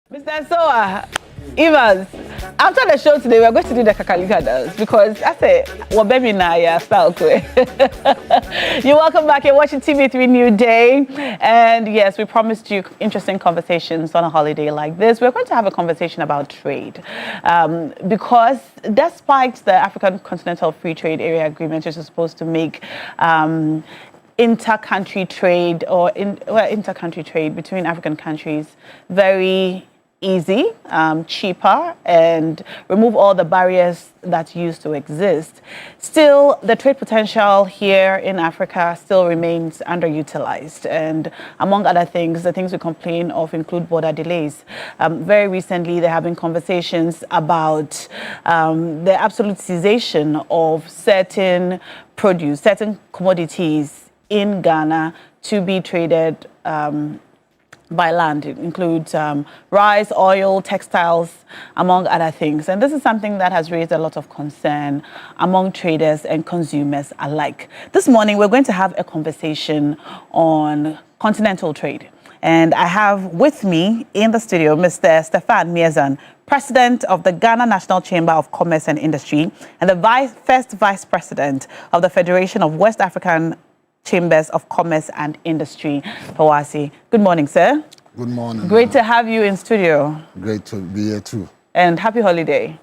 [SPEAKER 1] Mr. Soa, Evans, after the show today, we're going to do the Kakalika dance because I say, style. You're welcome back. You're watching TV3 Newday. And yes, we promised you interesting conversations on a holiday like this. We're going to have a conversation about trade because despite the African Continental Free Trade Area Agreement, which is supposed to make inter-country trade inter-country trade between African countries very easy, cheaper, and remove all the barriers that used to exist. Still, the trade potential here in Africa still remains underutilized. And among other things, the things we complain of include border delays. Very recently, there have been conversations about the absolutization of certain produce, certain commodities in Ghana to be traded by land. It includes rice, oil, textiles, among other things. And this is something that has raised a lot of concern among traders and consumers alike. This morning, we're going to have a conversation on continental trade. And I have with me in the studio Mr. Stefan Miezan, President of the Ghana National Chamber of Commerce and Industry and the first Vice President of the Federation of West African Chambers of Commerce and Industry, Pawasi. Good morning, sir.
[SPEAKER 6] Good morning.
[SPEAKER 1] Great to have you in studio.
[SPEAKER 6] Great to be here too.
[SPEAKER 1] And happy holiday.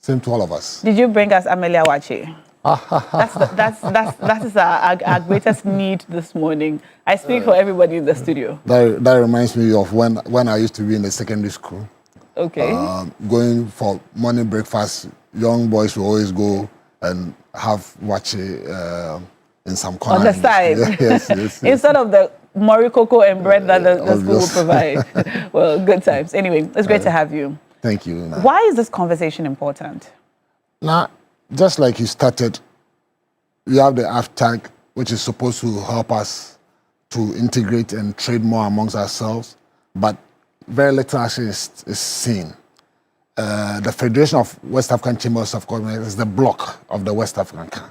[SPEAKER 6] Same to all of us.
[SPEAKER 1] Did you bring us Amelia Wachi? That is our greatest need this morning. I speak for everybody in the studio.
[SPEAKER 6] That reminds me of when I used to be in the secondary school.
[SPEAKER 1] Okay.
[SPEAKER 6] Going for morning breakfast, young boys will always go and have Wachi in some corner.
[SPEAKER 1] On the side.
[SPEAKER 6] Yes.
[SPEAKER 1] Instead of the mori cocoa and bread that the school will provide. Well, good times. Anyway, it's great to have you.
[SPEAKER 6] Thank you.
[SPEAKER 1] Why is this conversation important?
[SPEAKER 6] Now, just like you started, we have the AFTAG, which is supposed to help us to integrate and trade more amongst ourselves, but very little action is seen. The Federation of West African Chambers of Commerce is the block of the West African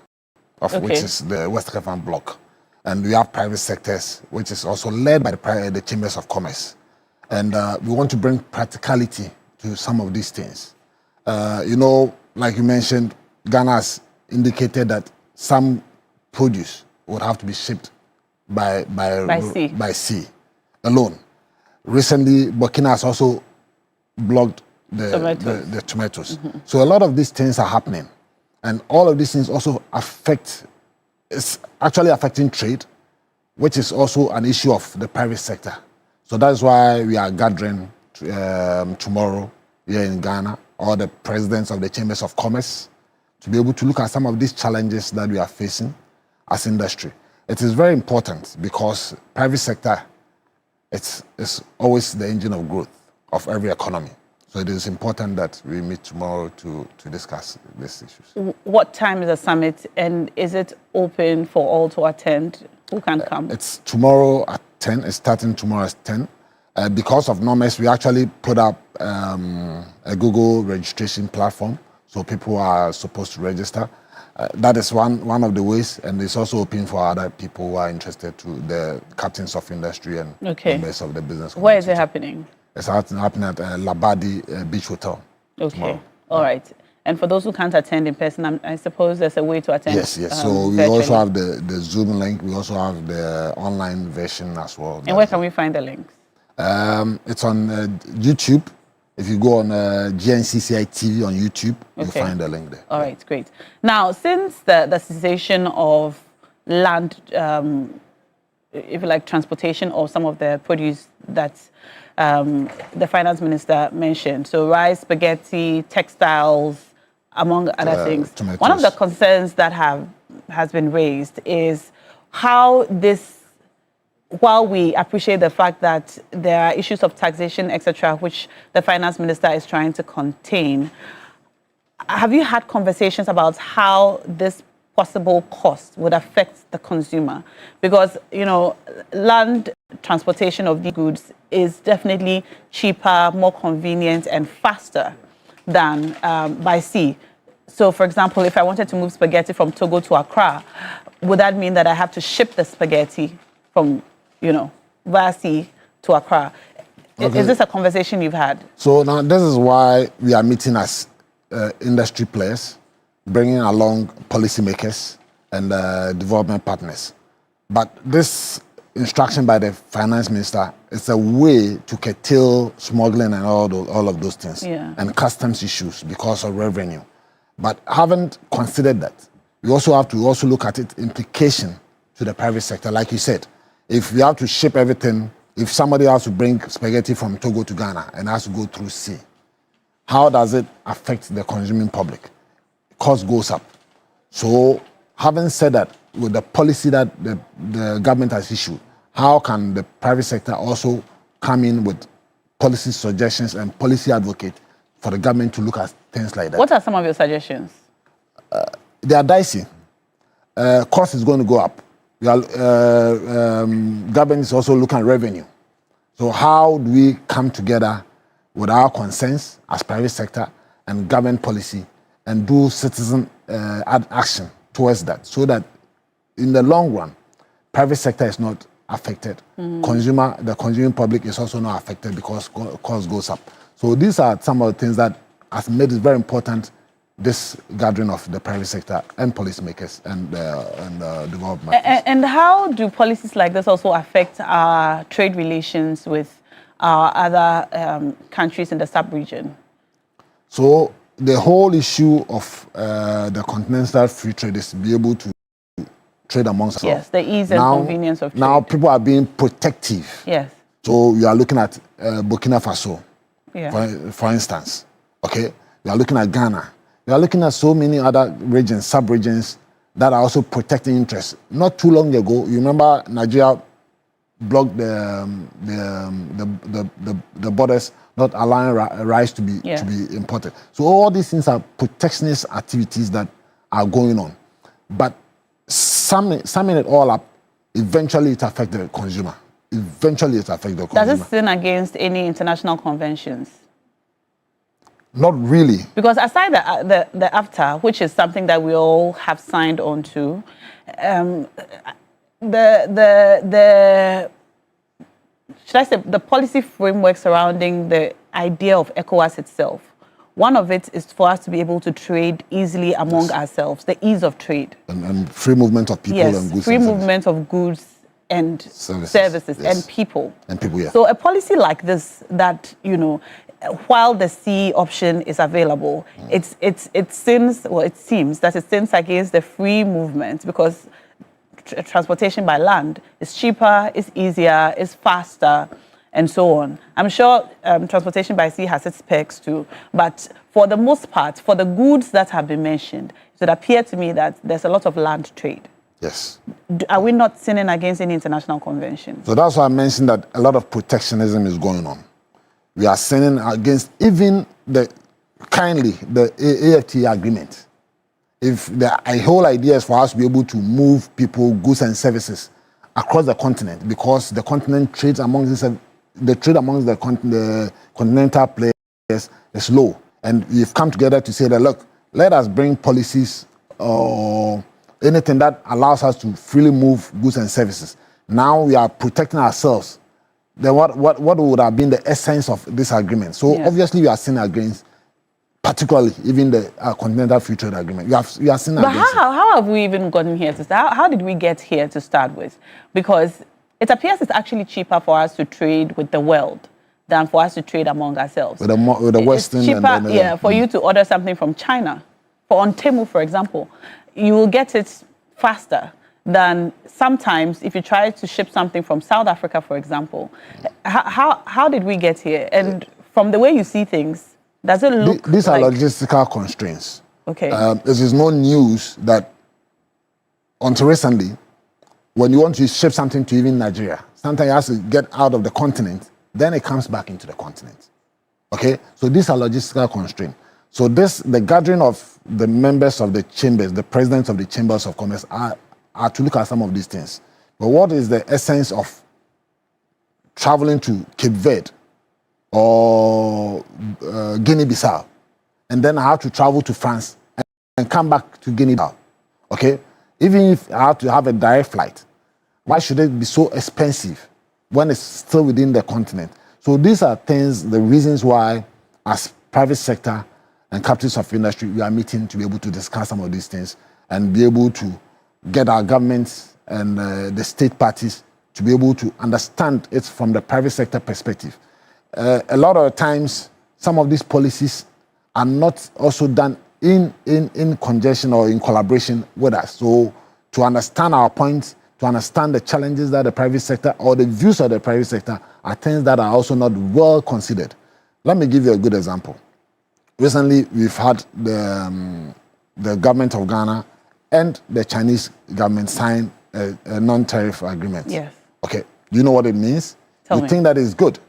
[SPEAKER 6] which is the West African bloc. And we have private sectors, which is also led by the Chambers of Commerce. And we want to bring practicality to some of these things. Like you mentioned, Ghana has indicated that some produce would have to be shipped by sea alone. Recently, Burkina has also blocked the tomatoes. Mm-hmm. So a lot of these things are happening. And all of these things also it's actually affecting trade, which is also an issue of the private sector. So that's why we are gathering tomorrow here in Ghana, all the presidents of the Chambers of Commerce, to be able to look at some of these challenges that we are facing as industry. It is very important because private sector, it's always the engine of growth of every economy. So it is important that we meet tomorrow to discuss these issues.
[SPEAKER 1] What time is the summit, and is it open for all to attend? Who can come?
[SPEAKER 6] It's tomorrow at 10. It's starting tomorrow at 10. Because of NOMES, we actually put up a Google registration platform, so people are supposed to register. That is one of the ways, and it's also open for other people who are interested to the captains of industry and members of the business community.
[SPEAKER 1] Where is it happening?
[SPEAKER 6] It's happening at Labadi Beach Hotel.
[SPEAKER 1] Okay.
[SPEAKER 6] Tomorrow.
[SPEAKER 1] All right. And for those who can't attend in person, I suppose there's a way to attend.
[SPEAKER 6] Yes. So we also have the Zoom link. We also have the online version as well.
[SPEAKER 1] And where can we find the links?
[SPEAKER 6] It's on YouTube. If you go on GNCCI TV on YouTube, you'll find the link there.
[SPEAKER 1] All right, great. Now, since the cessation of land, if you like, transportation of some of the produce that the finance minister mentioned, so rice, spaghetti, textiles, among other things.
[SPEAKER 6] Tomatoes.
[SPEAKER 1] One of the concerns that has been raised is how this, while we appreciate the fact that there are issues of taxation, etc., which the finance minister is trying to contain, have you had conversations about how this possible cost would affect the consumer? Because, land transportation of these goods is definitely cheaper, more convenient, and faster than by sea. So, for example, if I wanted to move spaghetti from Togo to Accra, would that mean that I have to ship the spaghetti from, via sea to Accra? Is this a conversation you've had?
[SPEAKER 6] So now this is why we are meeting as industry players, bringing along policymakers and development partners. But this instruction by the finance minister is a way to curtail smuggling and all of those things, and customs issues because of revenue. But haven't considered that. We also have to look at its implication to the private sector. Like you said, if we have to ship everything, if somebody has to bring spaghetti from Togo to Ghana and has to go through sea, how does it affect the consuming public? Cost goes up. So having said that, with the policy that the government has issued, how can the private sector also come in with policy suggestions and policy advocate for the government to look at things like that?
[SPEAKER 1] What are some of your suggestions?
[SPEAKER 6] They are dicey. Cost is going to go up. Government is also looking at revenue. So how do we come together with our concerns as private sector and government policy and do citizen action towards that, so that in the long run, private sector is not affected. The consuming public is also not affected because cost goes up. So these are some of the things that has made it very important, this gathering of the private sector and policymakers and development.
[SPEAKER 1] And how do policies like this also affect our trade relations with other countries in the sub-region?
[SPEAKER 6] So the whole issue of the continental free trade is to be able to trade amongst ourselves.
[SPEAKER 1] Yes, the ease and convenience of trade.
[SPEAKER 6] Now people are being protective.
[SPEAKER 1] Yes.
[SPEAKER 6] So you are looking at Burkina Faso, for instance. Okay, you are looking at Ghana. You are looking at so many other regions, sub-regions that are also protecting interests. Not too long ago, you remember Nigeria blocked the borders, not allowing rice to be imported. So all these things are protectionist activities that are going on. But summing it all up, eventually it affects the consumer. Does
[SPEAKER 1] it sin against any international conventions?
[SPEAKER 6] Not really.
[SPEAKER 1] Because aside the AFTA, which is something that we all have signed on to, should I say the policy framework surrounding the idea of ECOWAS itself, one of it is for us to be able to trade easily among ourselves, the ease of trade.
[SPEAKER 6] And free movement of people and goods.
[SPEAKER 1] Free movement of goods and services and people. So a policy like this that, while the sea option is available, it seems that it sins against the free movement, because transportation by land is cheaper, is easier, is faster, and so on. I'm sure transportation by sea has its perks too, but for the most part, for the goods that have been mentioned, it would appear to me that there's a lot of land trade.
[SPEAKER 6] Yes.
[SPEAKER 1] Are we not sinning against any international convention?
[SPEAKER 6] So that's why I mentioned that a lot of protectionism is going on. We are sinning against even the AFTA agreement. If the whole idea is for us to be able to move people, goods and services across the continent, because the continent trades amongst the trade amongst the continental players is low. And we've come together to say that, look, let us bring policies or anything that allows us to freely move goods and services. Now we are protecting ourselves. Then what would have been the essence of this agreement? So obviously we are sinning against, particularly even the Continental Free Trade Agreement. We are sinning against.
[SPEAKER 1] But how have we even gotten here to start? How did we get here to start with? Because it appears it's actually cheaper for us to trade with the world than for us to trade among ourselves.
[SPEAKER 6] With the Western.
[SPEAKER 1] It's cheaper, for you to order something from China. On Temu, for example, you will get it faster than sometimes if you try to ship something from South Africa, for example. How did we get here? And from the way you see things, does it look
[SPEAKER 6] These are logistical constraints.
[SPEAKER 1] Okay.
[SPEAKER 6] This is no news that until recently, when you want to ship something to even Nigeria, sometimes it has to get out of the continent, then it comes back into the continent. Okay? So these are logistical constraints. So the gathering of the members of the chambers, the presidents of the chambers of commerce are to look at some of these things. But what is the essence of traveling to Cape Verde or Guinea-Bissau, and then I have to travel to France and come back to Guinea-Bissau? Okay? Even if I have to have a direct flight, why should it be so expensive when it's still within the continent? So these are things, the reasons why, as private sector and captains of industry, we are meeting to be able to discuss some of these things and be able to get our governments and the state parties to be able to understand it from the private sector perspective. A lot of times, some of these policies are not also done in conjunction or in collaboration with us. So to understand our points, to understand the challenges that the private sector or the views of the private sector are things that are also not well considered. Let me give you a good example. Recently, we've had the government of Ghana and the Chinese government sign a non-tariff agreement.
[SPEAKER 1] Yes.
[SPEAKER 6] Okay. Do you know what it means?
[SPEAKER 1] Tell me.
[SPEAKER 6] think that is good.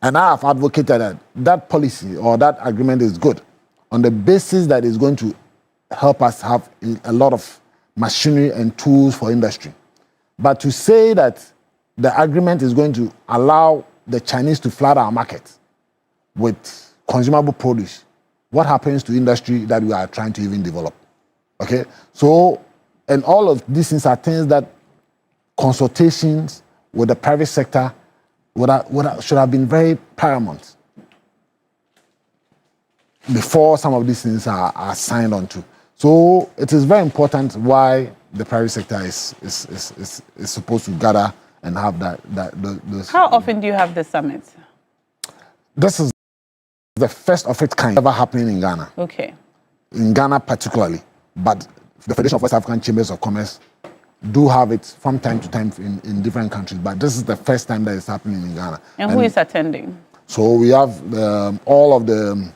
[SPEAKER 6] And I have advocated that that policy or that agreement is good on the basis that it's going to help us have a lot of machinery and tools for industry. But to say that the agreement is going to allow the Chinese to flood our market with consumable produce, what happens to industry that we are trying to even develop? Okay? So, and all of these things are things that consultations with the private sector should have been very paramount before some of these things are signed on to. So it is very important why the private sector is supposed to gather and have those.
[SPEAKER 1] How often do you have this summit?
[SPEAKER 6] This is the first of its kind ever happening in Ghana.
[SPEAKER 1] Okay.
[SPEAKER 6] In Ghana particularly, but the Federation of West African Chambers of Commerce do have it from time to time in different countries, but this is the first time that it's happening in Ghana.
[SPEAKER 1] And who is attending?
[SPEAKER 6] So we have all of the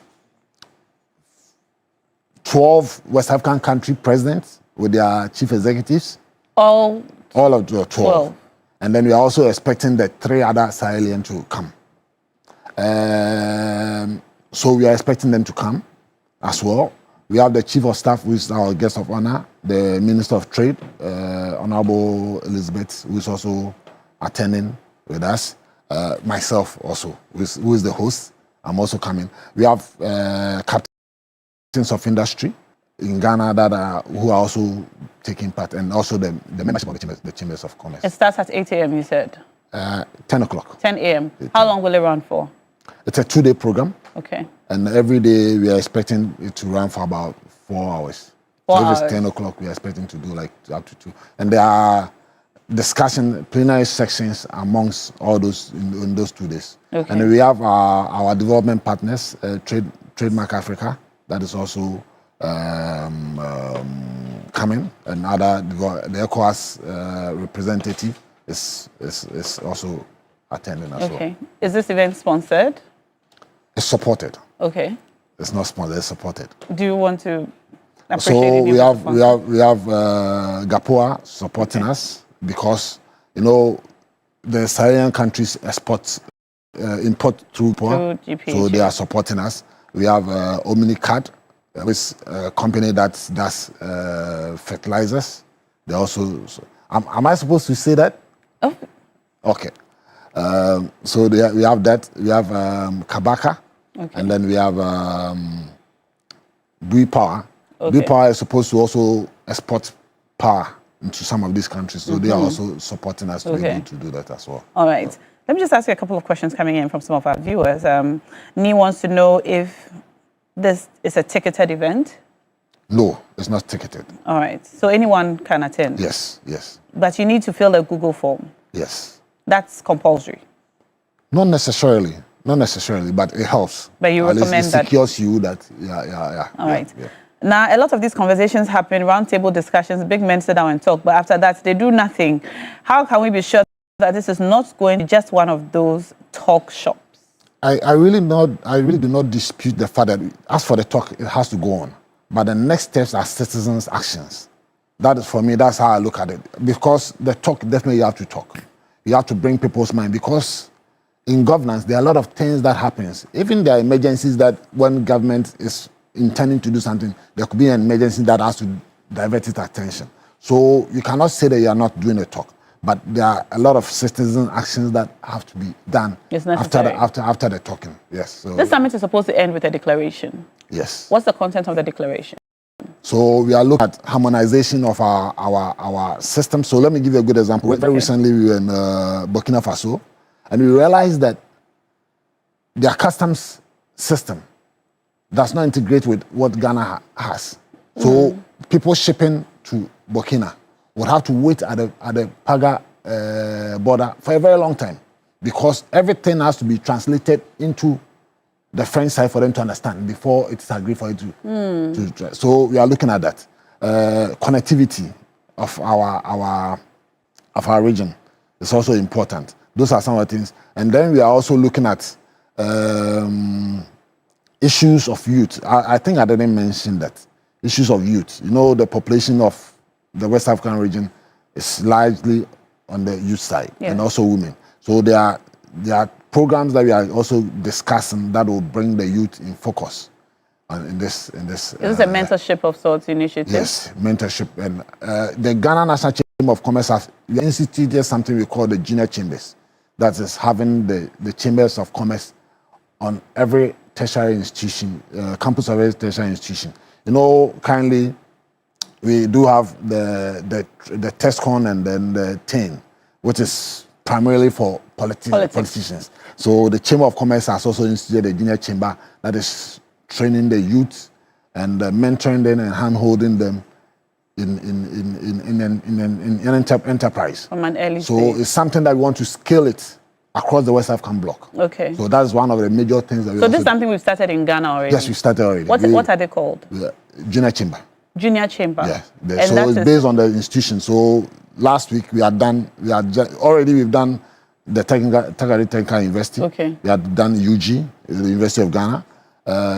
[SPEAKER 6] 12 West African country presidents with their chief executives.
[SPEAKER 1] All
[SPEAKER 6] of the 12. And then we are also expecting the 3 other Sahelian to come. So we are expecting them to come as well. We have the chief of staff, who is our guest of honor, the Minister of Trade, Honorable Elizabeth, who is also attending with us. Myself also, who is the host. I'm also coming. We have captains of industry in Ghana who are also taking part, and also the membership of the Chambers of Commerce.
[SPEAKER 1] It starts at 8 a.m., you said?
[SPEAKER 6] 10 o'clock.
[SPEAKER 1] 10 a.m. How long will it run for?
[SPEAKER 6] It's a 2-day program.
[SPEAKER 1] Okay.
[SPEAKER 6] And every day we are expecting it to run for about 4 hours.
[SPEAKER 1] 4
[SPEAKER 6] so if
[SPEAKER 1] hours.
[SPEAKER 6] it's 10 o'clock, we are expecting to do like up to 2. And there are plenary sections amongst all those in those 2 days.
[SPEAKER 1] Okay.
[SPEAKER 6] And we have our development partners, Trademark Africa, that is also coming, and the ECOWAS representative is also attending as well.
[SPEAKER 1] Okay. Is this event sponsored?
[SPEAKER 6] It's supported.
[SPEAKER 1] Okay.
[SPEAKER 6] It's not sponsored. It's supported.
[SPEAKER 1] Do you want to appreciate
[SPEAKER 6] So
[SPEAKER 1] any
[SPEAKER 6] we
[SPEAKER 1] of the
[SPEAKER 6] have GAPOA supporting us because the Sahelian countries import through POA, so they are supporting us. We have Omnicard, which is a company that does fertilizers. They also. Am I supposed to say that?
[SPEAKER 1] Oh.
[SPEAKER 6] Okay. So we have that. We have Kabaka, and then we have Bui Power.
[SPEAKER 1] Okay.
[SPEAKER 6] Bui Power is supposed to also export power into some of these countries, so they are also supporting us to be able to do that as well.
[SPEAKER 1] All right. Let me just ask you a couple of questions coming in from some of our viewers. Nee wants to know if this is a ticketed event.
[SPEAKER 6] No, it's not ticketed.
[SPEAKER 1] All right. So anyone can attend?
[SPEAKER 6] Yes.
[SPEAKER 1] But you need to fill a Google form.
[SPEAKER 6] Yes.
[SPEAKER 1] That's compulsory.
[SPEAKER 6] Not necessarily, but it helps.
[SPEAKER 1] But you
[SPEAKER 6] At least
[SPEAKER 1] recommend
[SPEAKER 6] it
[SPEAKER 1] that?
[SPEAKER 6] secures you that, yeah.
[SPEAKER 1] All right. Yeah. Now, a lot of these conversations happen, roundtable discussions, big men sit down and talk, but after that, they do nothing. How can we be sure that this is not going to be just one of those talk shops?
[SPEAKER 6] I really do not dispute the fact that, as for the talk, it has to go on. But the next steps are citizens' actions. That is, for me, that's how I look at it. Because the talk, definitely you have to talk. You have to bring people's mind, because in governance, there are a lot of things that happens. Even there are emergencies that when government is intending to do something, there could be an emergency that has to divert its attention. So you cannot say that you are not doing a talk, but there are a lot of citizen actions that have to be done after the talking. Yes. So,
[SPEAKER 1] this summit is supposed to end with a declaration.
[SPEAKER 6] Yes.
[SPEAKER 1] What's the content of the declaration?
[SPEAKER 6] So we are looking at harmonization of our system. So let me give you a good example. Very recently we were in Burkina Faso, and we realized that their customs system does not integrate with what Ghana has. So people shipping to Burkina would have to wait at the Paga border for a very long time because everything has to be translated into the French side for them to understand before it's agreed for it to. So we are looking at that connectivity of our region is also important. Those are some of the things, and then we are also looking at issues of youth. I think I didn't mention that. Issues of youth. You know, the population of the West African region is largely on the youth side and also women. So there are programs that we are also discussing that will bring the youth in focus in this. Is
[SPEAKER 1] this a mentorship of sorts initiative?
[SPEAKER 6] Yes, mentorship. And the Ghana National Chamber of Commerce has instituted something we call the junior chambers. That is having the chambers of commerce on every tertiary institution, campus of every tertiary institution. You know, currently we do have the TESCON and then the TAIN, which is primarily for politicians. So the Chamber of Commerce has also instituted a junior chamber that is training the youth and mentoring them and hand-holding them in an enterprise.
[SPEAKER 1] From an early
[SPEAKER 6] so
[SPEAKER 1] stage.
[SPEAKER 6] It's something that we want to scale it across the West African bloc.
[SPEAKER 1] Okay.
[SPEAKER 6] So that's one of the major things that we
[SPEAKER 1] So this is something we've started in Ghana already?
[SPEAKER 6] Yes, we started already.
[SPEAKER 1] What are they called?
[SPEAKER 6] Junior chamber.
[SPEAKER 1] Junior chamber.
[SPEAKER 6] Yeah. So it's based on the institution. So last week we've done the Technical University.
[SPEAKER 1] Okay.
[SPEAKER 6] We had done UG, the University of Ghana.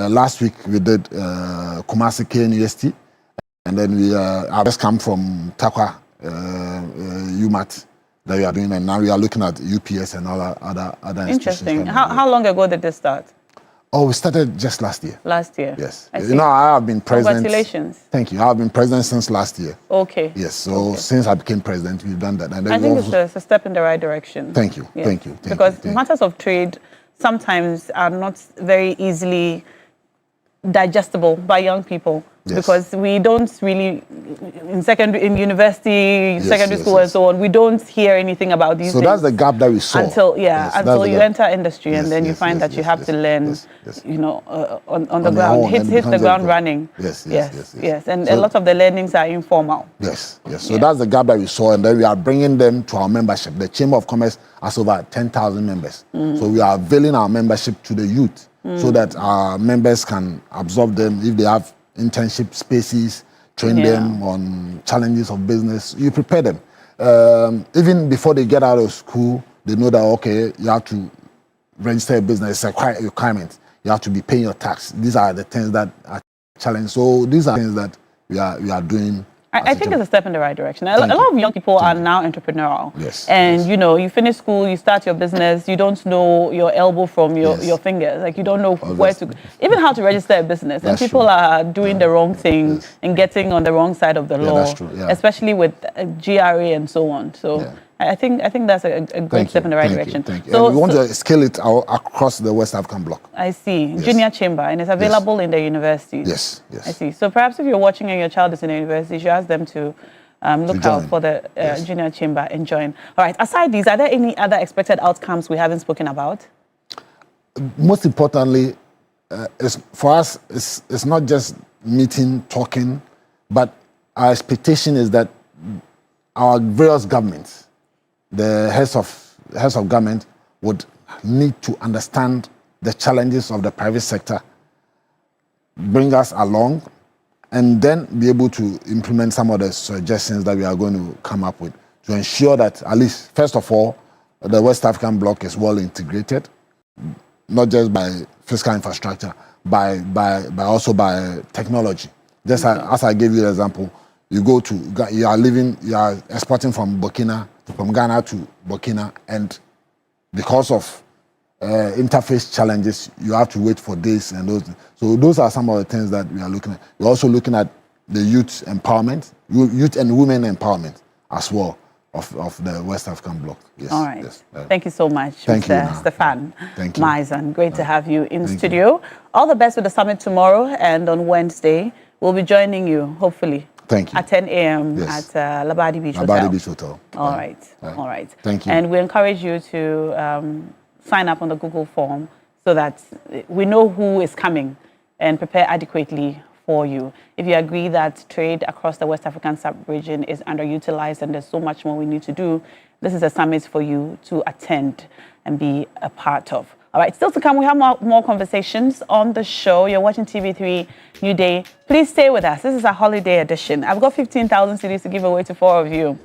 [SPEAKER 6] Last week we did Kumasi KNUST, and then we have just come from Takwa UMAT that we are doing, and now we are looking at UPS and all other institutions.
[SPEAKER 1] Interesting. How long ago did this start?
[SPEAKER 6] Oh, we started just last year.
[SPEAKER 1] Last year?
[SPEAKER 6] Yes. You know, I have been president.
[SPEAKER 1] Congratulations.
[SPEAKER 6] Thank you. I have been president since last year.
[SPEAKER 1] Okay.
[SPEAKER 6] Yes. So since I became president, we've done that. And then
[SPEAKER 1] I think it's a step in the right direction.
[SPEAKER 6] Thank you.
[SPEAKER 1] Yes.
[SPEAKER 6] Thank you.
[SPEAKER 1] Because matters of trade sometimes are not very easily digestible by young people. Yes. Because we don't really, in university, secondary school and so on, we don't hear anything about these things.
[SPEAKER 6] So that's the gap that we saw.
[SPEAKER 1] Until you enter industry and then you find that you have to learn, you know, on the ground, hit the ground running. Yes. And a lot of the learnings are informal.
[SPEAKER 6] Yes. So that's the gap that we saw, and then we are bringing them to our membership. The Chamber of Commerce has over 10,000 members. So we are availing our membership to the youth so that our members can absorb them if they have internship spaces, train them on challenges of business. You prepare them. Even before they get out of school, they know that, okay, you have to register a business. It's a requirement. You have to be paying your tax. These are the things that are challenging. So these are things that we are doing.
[SPEAKER 1] I think it's a step in the right direction. A lot of young people are now entrepreneurial.
[SPEAKER 6] Yes.
[SPEAKER 1] And, you know, you finish school, you start your business, you don't know your elbow from your fingers. Like, you don't know where to, even how to register a business. And people are doing the wrong thing and getting on the wrong side of the law,
[SPEAKER 6] that's true.
[SPEAKER 1] Especially with GRA and so on. So I think that's a good step in the right direction.
[SPEAKER 6] Thank you. So we want to scale it across the West African bloc.
[SPEAKER 1] I see. Junior chamber, and it's available in the universities.
[SPEAKER 6] Yes.
[SPEAKER 1] I see. So perhaps if you're watching and your child is in the university, you should ask them to look out for the junior chamber and join. All right. Aside these, are there any other expected outcomes we haven't spoken about?
[SPEAKER 6] Most importantly, for us, it's not just meeting, talking, but our expectation is that our various governments, the heads of government would need to understand the challenges of the private sector, bring us along, and then be able to implement some of the suggestions that we are going to come up with to ensure that, at least, first of all, the West African bloc is well integrated, not just by fiscal infrastructure, also by technology. Just as I gave you the example, you are exporting from Ghana to Burkina, and because of interface challenges, you have to wait for days and those. So those are some of the things that we are looking at. We're also looking at the youth empowerment, youth and women empowerment as well of the West African bloc. Yes.
[SPEAKER 1] All right. Yes. Thank you so much, Mr. Stefan Maizan. Great to have you in studio. All the best with the summit tomorrow, and on Wednesday, we'll be joining you, hopefully.
[SPEAKER 6] Thank you.
[SPEAKER 1] At 10 a.m. at Labadi Beach Hotel.
[SPEAKER 6] Labadi Beach Hotel.
[SPEAKER 1] All right. All right.
[SPEAKER 6] Thank you.
[SPEAKER 1] And we encourage you to sign up on the Google form so that we know who is coming and prepare adequately for you. If you agree that trade across the West African sub-region is underutilized and there's so much more we need to do, this is a summit for you to attend and be a part of. All right, still to come, we have more conversations on the show. You're watching TV3 Newday. Please stay with us. This is a holiday edition. I've got 15,000 CDs to give away to 4 of you.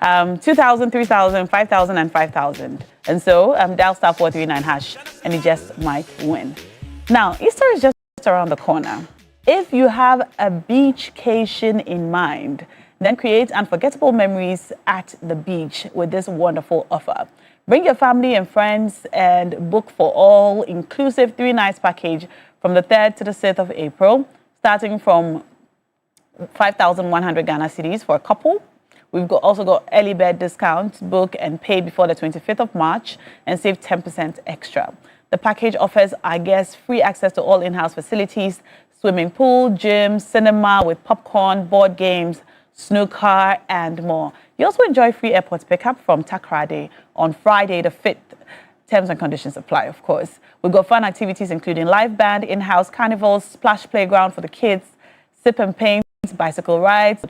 [SPEAKER 1] 2,000, 3,000, 5,000, and 5,000. And so dial star 439 hash and you just might win. Now, Easter is just around the corner. If you have a beachcation in mind, then create unforgettable memories at the beach with this wonderful offer. Bring your family and friends and book for all-inclusive 3 nights package from the 3rd to the 6th of April, starting from 5,100 Ghana cedis for a couple. We've also got early bird discounts. Book and pay before the 25th of March and save 10% extra. The package offers our guests free access to all in-house facilities, swimming pool, gym, cinema with popcorn, board games, snooker, and more. You also enjoy free airport pickup from Takrade on Friday the 5th. Terms and conditions apply, of course. We've got fun activities including live band, in-house carnivals, splash playground for the kids, sip and paint, bicycle rides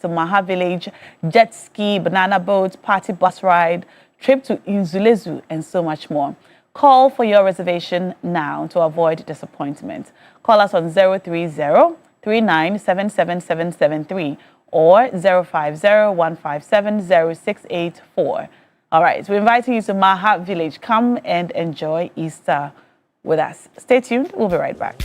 [SPEAKER 1] to Maha Village, jet ski, banana boat, party bus ride, trip to Inzulezu, and so much more. Call for your reservation now to avoid disappointment. Call us on 030-3977-773 or 050-157-0684. All right, we're inviting you to Maha Village. Come and enjoy Easter with us. Stay tuned. We'll be right back.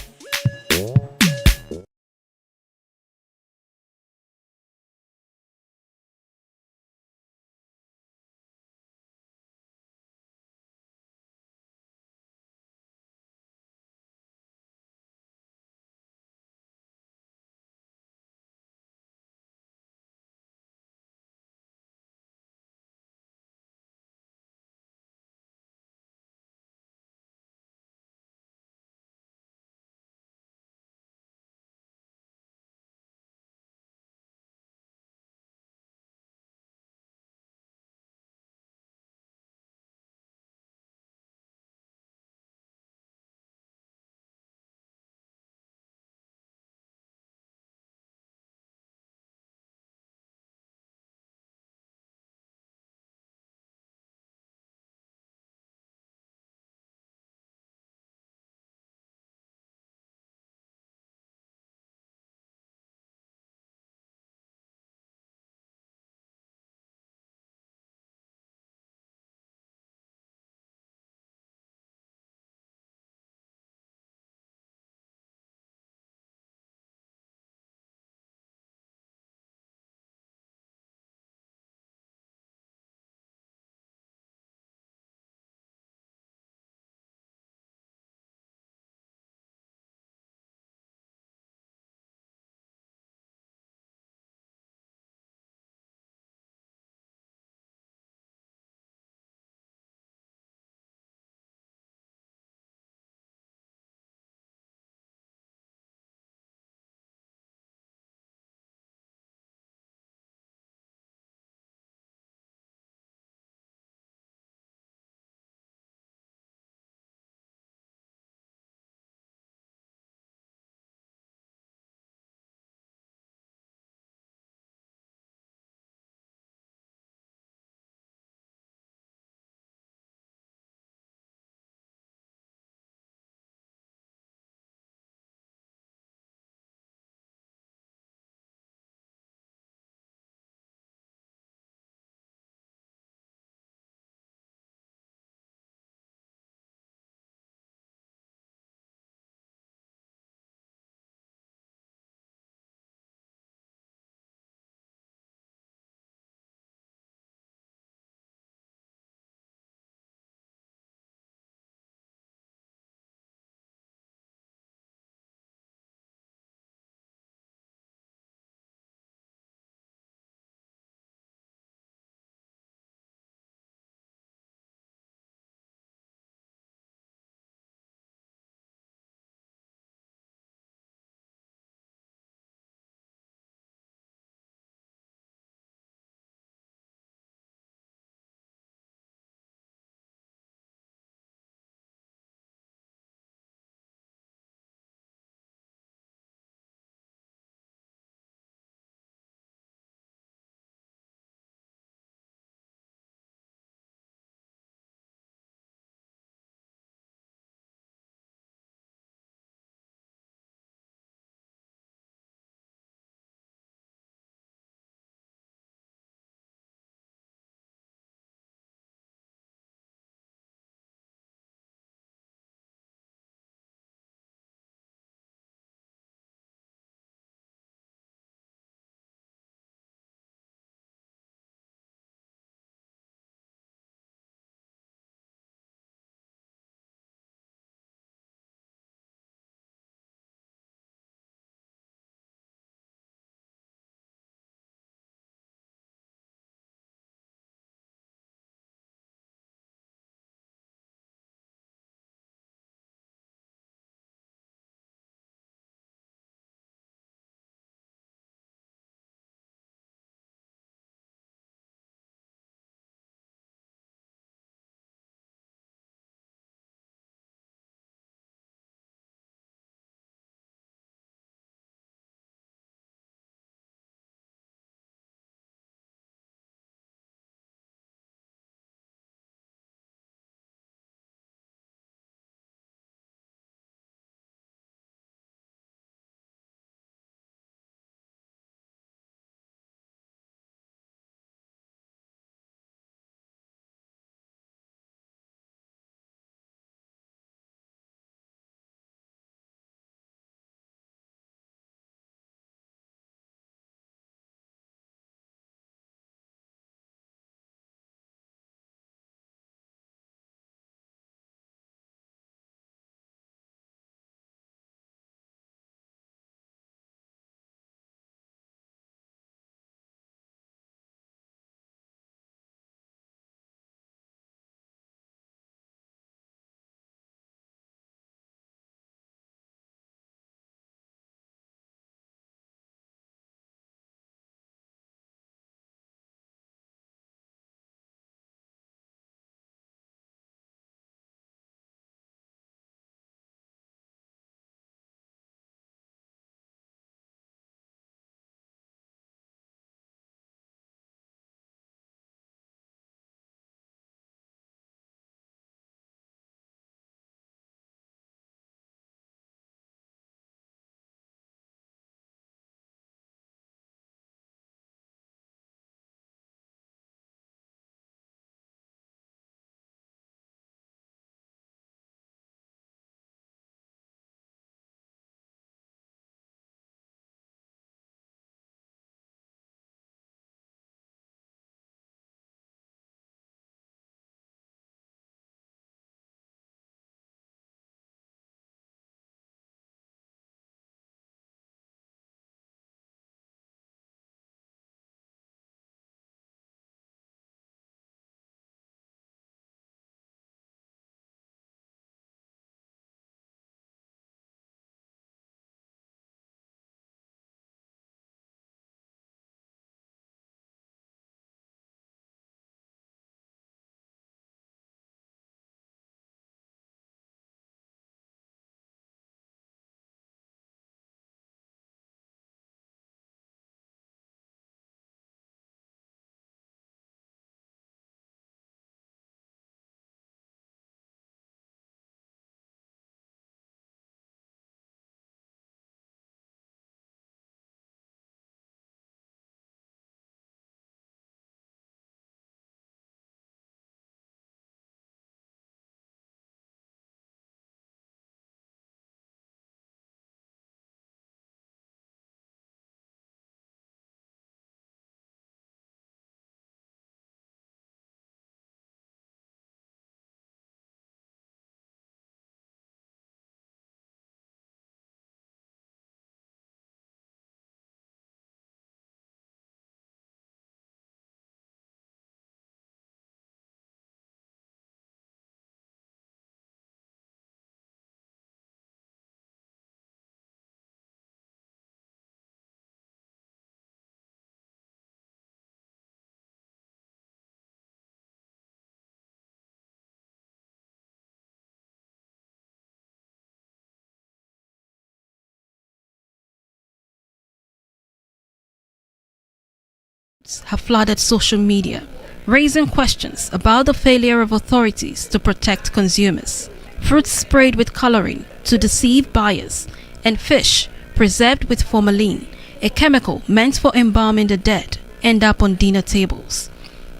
[SPEAKER 7] have flooded social media, raising questions about the failure of authorities to protect consumers. Fruits sprayed with coloring to deceive buyers, and fish preserved with formalin, a chemical meant for embalming the dead, end up on dinner tables.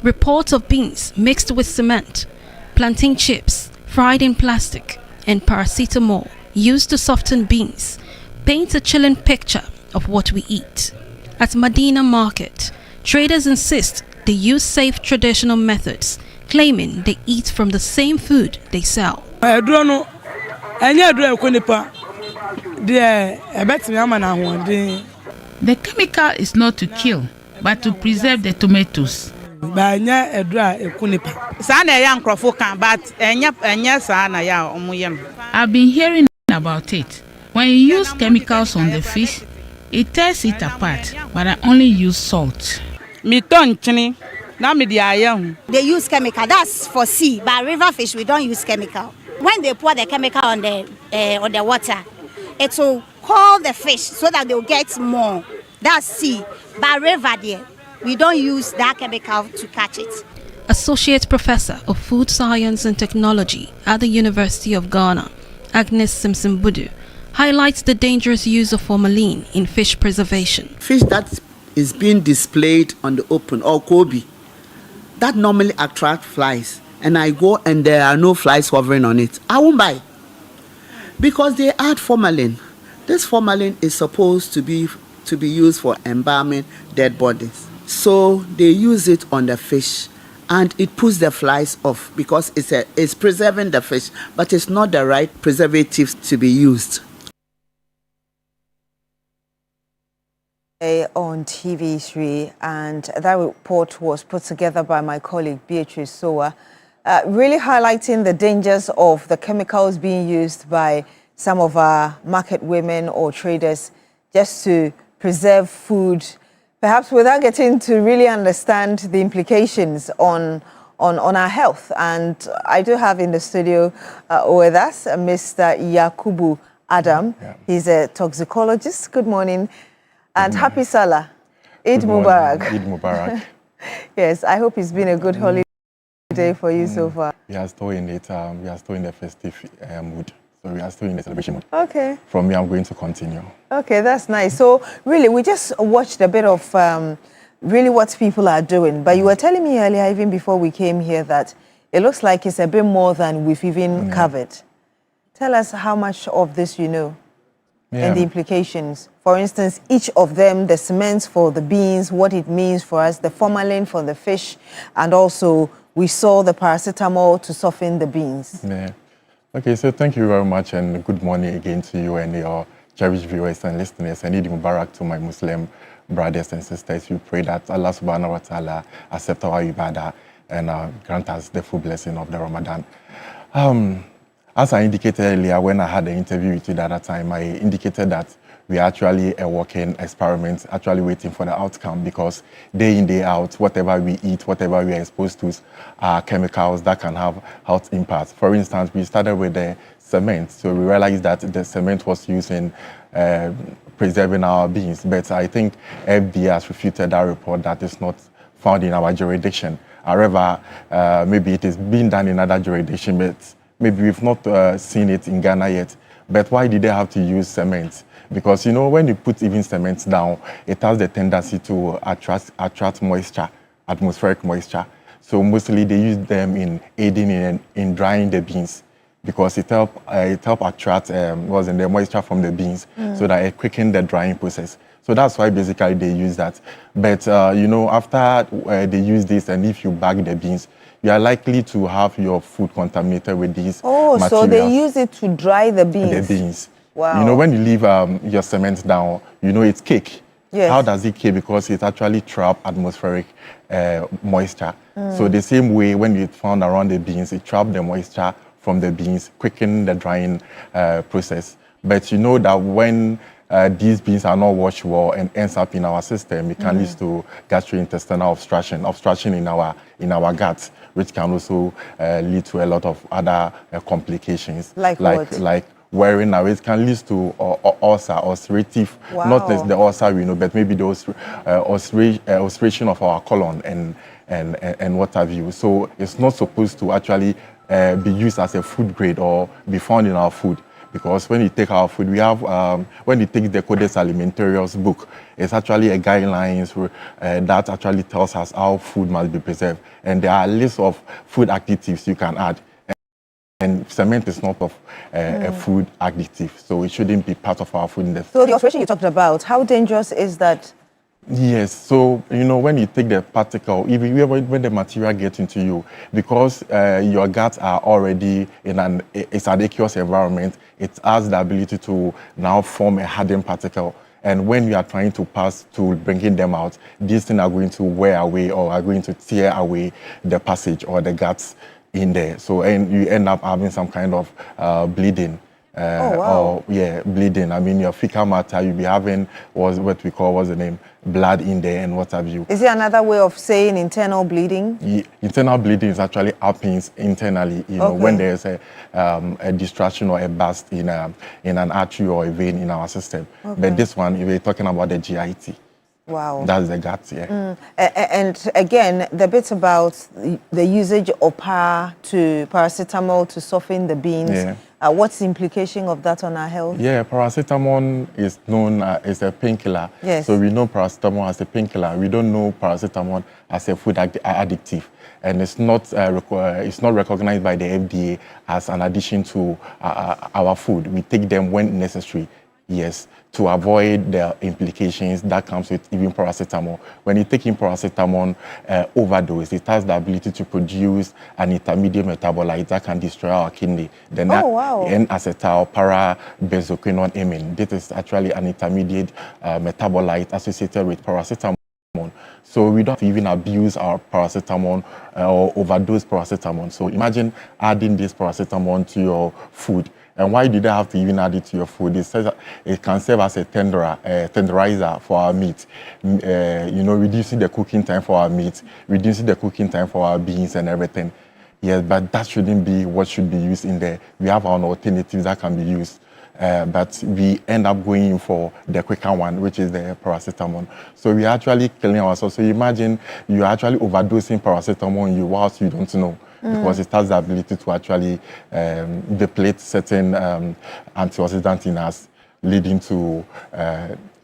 [SPEAKER 7] Reports of beans mixed with cement, plantain chips fried in plastic, and paracetamol used to soften beans paint a chilling picture of what we eat. At Medina Market, traders insist they use safe traditional methods, claiming they eat from the same food they sell.
[SPEAKER 22] The chemical is not to kill, but to preserve the tomatoes. I've been hearing about it. When you use chemicals on the fish, it tears it apart, but I only use salt.
[SPEAKER 23] They use chemical, that's for sea, but river fish we don't use chemical. When they pour the chemical on the water, it will call the fish so that they'll get more. That's sea, but river there, we don't use that chemical to catch it.
[SPEAKER 7] Associate Professor of Food Science and Technology at the University of Ghana, Agnes Simpson-Budu, highlights the dangerous use of formalin in fish preservation.
[SPEAKER 24] Fish that is being displayed on the open, or Kobe, that normally attract flies, and I go and there are no flies hovering on it, I won't buy, because they add formalin. This formalin is supposed to be used for embalming dead bodies. So they use it on the fish, and it puts the flies off because it's preserving the fish, but it's not the right preservatives to be used.
[SPEAKER 25] On TV3, and that report was put together by my colleague Beatrice Soa, really highlighting the dangers of the chemicals being used by some of our market women or traders just to preserve food, perhaps without getting to really understand the implications on our health. And I do have in the studio with us Mr. Yakubu Adam. He's a toxicologist. Good morning. And happy Salah. Eid Mubarak.
[SPEAKER 26] Eid Mubarak.
[SPEAKER 25] Yes, I hope it's been a good holiday for you so far.
[SPEAKER 26] We are still in it. We are still in the festive mood. So we are still in the celebration mood.
[SPEAKER 25] Okay.
[SPEAKER 26] From here, I'm going to continue.
[SPEAKER 25] Okay, that's nice. So really, we just watched a bit of really what people are doing. But you were telling me earlier, even before we came here, that it looks like it's a bit more than we've even covered. Tell us how much of this you know. And the implications. For instance, each of them, the cement for the beans, what it means for us, the formalin for the fish, and also we saw the paracetamol to soften the beans.
[SPEAKER 26] Yeah. Okay, so thank you very much, and good morning again to you and your cherished viewers and listeners, and Eid Mubarak to my Muslim brothers and sisters. We pray that Allah subhanahu wa ta'ala accept our ibadah and grant us the full blessing of the Ramadan. As I indicated earlier, when I had the interview with you the other time, I indicated that we are actually a working experiment, actually waiting for the outcome, because day in, day out, whatever we eat, whatever we are exposed to are chemicals that can have health impacts. For instance, we started with the cement, so we realized that the cement was used in preserving our beans, but I think FDA has refuted that report that is not found in our jurisdiction. However, maybe it is being done in other jurisdictions, but maybe we've not seen it in Ghana yet. But why did they have to use cement? Because, you know, when you put even cement down, it has the tendency to attract moisture, atmospheric moisture. So mostly they use them in aiding in drying the beans, because it help attract the moisture from the beans, so that it quickens the drying process. So that's why basically they use that. But, you know, after they use this, and if you bag the beans, you are likely to have your food contaminated with these materials.
[SPEAKER 25] So they use it to dry the beans?
[SPEAKER 26] The beans.
[SPEAKER 25] Wow.
[SPEAKER 26] You know, when you leave your cement down, you know it's cake.
[SPEAKER 25] Yes.
[SPEAKER 26] How does it cake? Because it actually traps atmospheric moisture. So the same way, when you found around the beans, it traps the moisture from the beans, quicken the drying process. But you know that when these beans are not washed well and ends up in our system, it can lead to gastrointestinal obstruction in our gut, which can also lead to a lot of other complications.
[SPEAKER 25] Like what?
[SPEAKER 26] Like wearing away, it can lead to ulcer, ulcerative, not the ulcer we know, but maybe the ulceration of our colon and what have you. So it's not supposed to actually be used as a food grade or be found in our food. Because when you take our food, we have, when you take the Codex Alimentarius book, it's actually a guidelines that actually tells us how food must be preserved. And there are a list of food additives you can add. And cement is not of a food additive, so it shouldn't be part of our food.
[SPEAKER 25] So the ulceration you talked about, how dangerous is that?
[SPEAKER 26] Yes, so when you take the particle, even when the material gets into you, because your guts are already in an aqueous environment, it has the ability to now form a hardened particle. And when you are trying to pass to bringing them out, these things are going to wear away or are going to tear away the passage or the guts in there. So and you end up having some kind of bleeding. Or bleeding. I mean, your fecal matter, you'll be having what we call, blood in there and what have you.
[SPEAKER 25] Is it another way of saying internal bleeding?
[SPEAKER 26] Internal bleeding is actually happens internally, when there's a distraction or a burst in an artery or a vein in our system. But this one, we're talking about the GIT.
[SPEAKER 25] Wow.
[SPEAKER 26] That's the guts, yeah.
[SPEAKER 25] And again, the bit about the usage of paracetamol to soften the beans.
[SPEAKER 26] Yeah.
[SPEAKER 25] What's the implication of that on our health?
[SPEAKER 26] Yeah, paracetamol is known as a painkiller.
[SPEAKER 25] Yes.
[SPEAKER 26] So we know paracetamol as a painkiller. We don't know paracetamol as a food addictive. And it's not recognized by the FDA as an addition to our food. We take them when necessary. Yes, to avoid the implications that comes with even paracetamol. When you take in paracetamol overdose, it has the ability to produce an intermediate metabolite that can destroy our kidney. Then N-acetyl para-benzoquinone amine. This is actually an intermediate metabolite associated with paracetamol. So we don't even abuse our paracetamol or overdose paracetamol. So imagine adding this paracetamol to your food. And why did I have to even add it to your food? It says it can serve as a tenderizer for our meat. Reducing the cooking time for our meat, reducing the cooking time for our beans and everything. Yes, but that shouldn't be what should be used in there. We have our alternatives that can be used. But we end up going for the quicker one, which is the paracetamol. So we're actually killing ourselves. So imagine you're actually overdosing paracetamol in you whilst you don't know. Because it has the ability to actually deplete certain antioxidants in us, leading to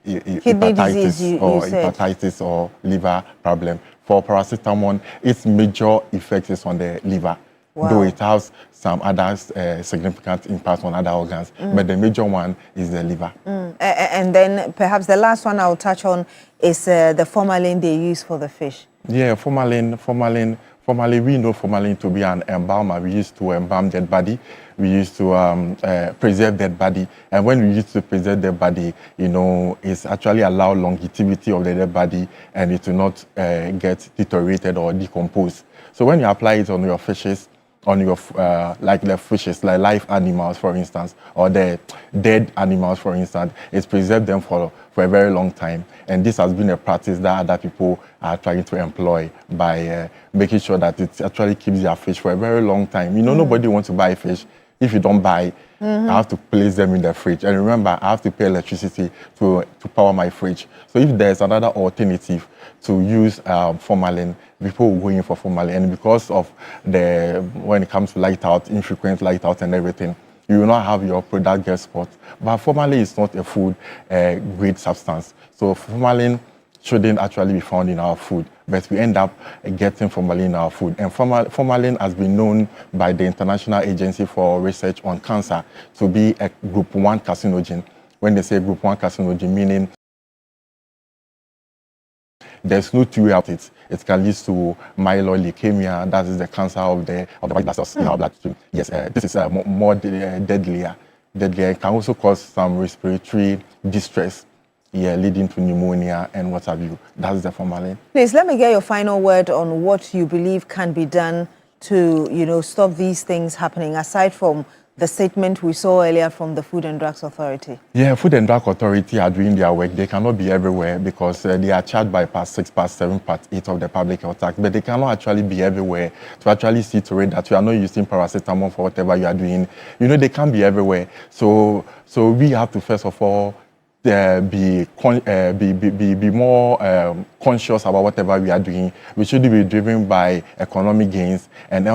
[SPEAKER 26] hepatitis or liver problem. For paracetamol, its major effect is on the liver, though it has some other significant impact on other organs. But the major one is the liver.
[SPEAKER 25] And then perhaps the last one I'll touch on is the formalin they use for the fish.
[SPEAKER 26] Yeah, formalin, we know formalin to be an embalmer. We used to embalm dead body. We used to preserve dead body. And when we used to preserve dead body, it's actually allow longevity of the dead body and it will not get deteriorated or decomposed. So when you apply it on your fishes, like the fishes, like live animals, for instance, or the dead animals, for instance, it's preserved them for a very long time. And this has been a practice that other people are trying to employ by making sure that it actually keeps their fish for a very long time. Nobody wants to buy fish. If you don't buy, I have to place them in the fridge. And remember, I have to pay electricity to power my fridge. So if there's another alternative to use formalin, people will go in for formalin. And because of when it comes to light out, infrequent light out and everything, you will not have your product get spot. But formalin is not a food grade substance. So formalin shouldn't actually be found in our food, but we end up getting formalin in our food. And formalin has been known by the International Agency for Research on Cancer to be a group 1 carcinogen. When they say group 1 carcinogen, meaning there's no two way out it. It can lead to myeloid leukemia, that is the cancer of the white blood cells in our bloodstream. Yes, this is more deadlier. It can also cause some respiratory distress, leading to pneumonia and what have you. That's the formalin.
[SPEAKER 25] Please, let me get your final word on what you believe can be done to, stop these things happening, aside from the statement we saw earlier from the Food and Drugs Authority?
[SPEAKER 26] Yeah, Food and Drug Authority are doing their work. They cannot be everywhere because they are charged by Part 6, Part 7, Part 8 of the Public Health Act, but they cannot actually be everywhere to actually see to it that you are not using paracetamol for whatever you are doing. You know, they can't be everywhere. So we have to, first of all, be more conscious about whatever we are doing. We shouldn't be driven by economic gains and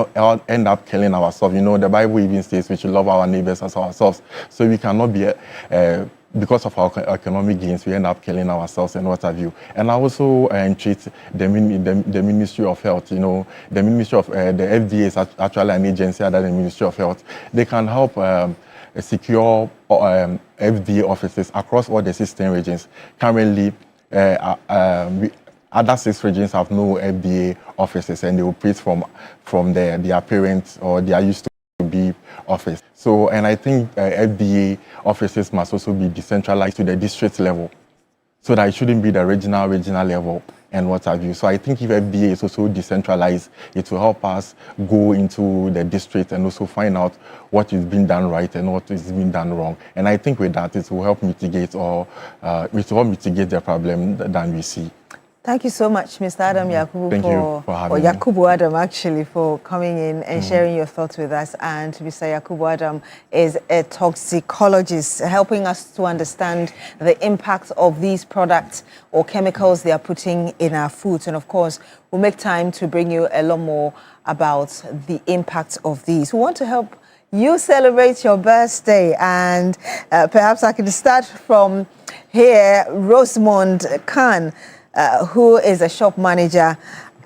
[SPEAKER 26] end up killing ourselves. You know, the Bible even says we should love our neighbors as ourselves. So we cannot be, because of our economic gains, we end up killing ourselves and what have you. And I also treat the Ministry of Health. You know, the Ministry of, the FDA is actually an agency under the Ministry of Health. They can help secure FDA offices across all the 16 regions. Currently, other 6 regions have no FDA offices, and they operate from their parents or their used to be office. So, and I think FDA offices must also be decentralized to the district level, so that it shouldn't be the regional level and what have you. So I think if FDA is also decentralized, it will help us go into the district and also find out what is being done right and what is being done wrong. And I think with that, it will help mitigate the problem that we see.
[SPEAKER 25] Thank you so much, Mr. Adam Yakubu,
[SPEAKER 26] Thank you for having me.
[SPEAKER 25] Yakubu Adam, actually, for coming in and sharing your thoughts with us. And Mr. Yakubu Adam is a toxicologist, helping us to understand the impact of these products or chemicals they are putting in our foods. And of course, we'll make time to bring you a lot more about the impact of these. We want to help you celebrate your birthday, and perhaps I can start from here. Rosemond Khan, who is a shop manager,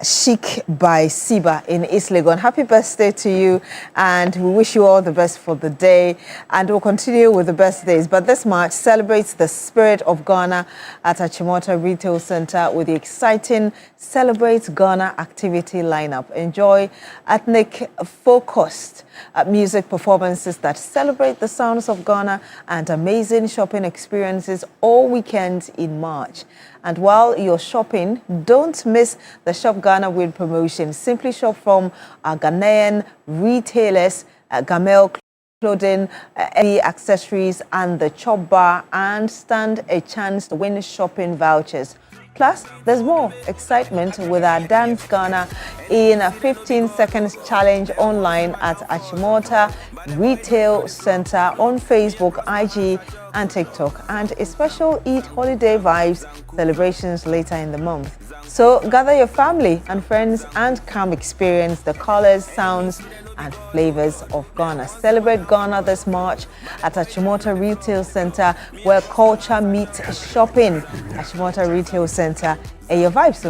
[SPEAKER 25] Chic by Siba in East Legon. Happy birthday to you, and we wish you all the best for the day. And we'll continue with the birthdays. But this March celebrates the spirit of Ghana at Achimota Retail Center with the exciting Celebrate Ghana activity lineup. Enjoy ethnic-focused music performances that celebrate the sounds of Ghana and amazing shopping experiences all weekend in March. And while you're shopping, don't miss the Shop Ghana Win promotion. Simply shop from our Ghanaian retailers, Gamel Clothing, any accessories, and the Chop Bar, and stand a chance to win shopping vouchers. Plus, there's more excitement with our Dance Ghana in a 15 seconds challenge online at Achimota Retail Center on Facebook, IG, and TikTok, and a special Eid Holiday Vibes celebrations later in the month. So gather your family and friends and come experience the colors, sounds, and flavors of Ghana. Celebrate Ghana this March at Achimota Retail Center, where culture meets shopping. Achimota Retail Center, your vibes.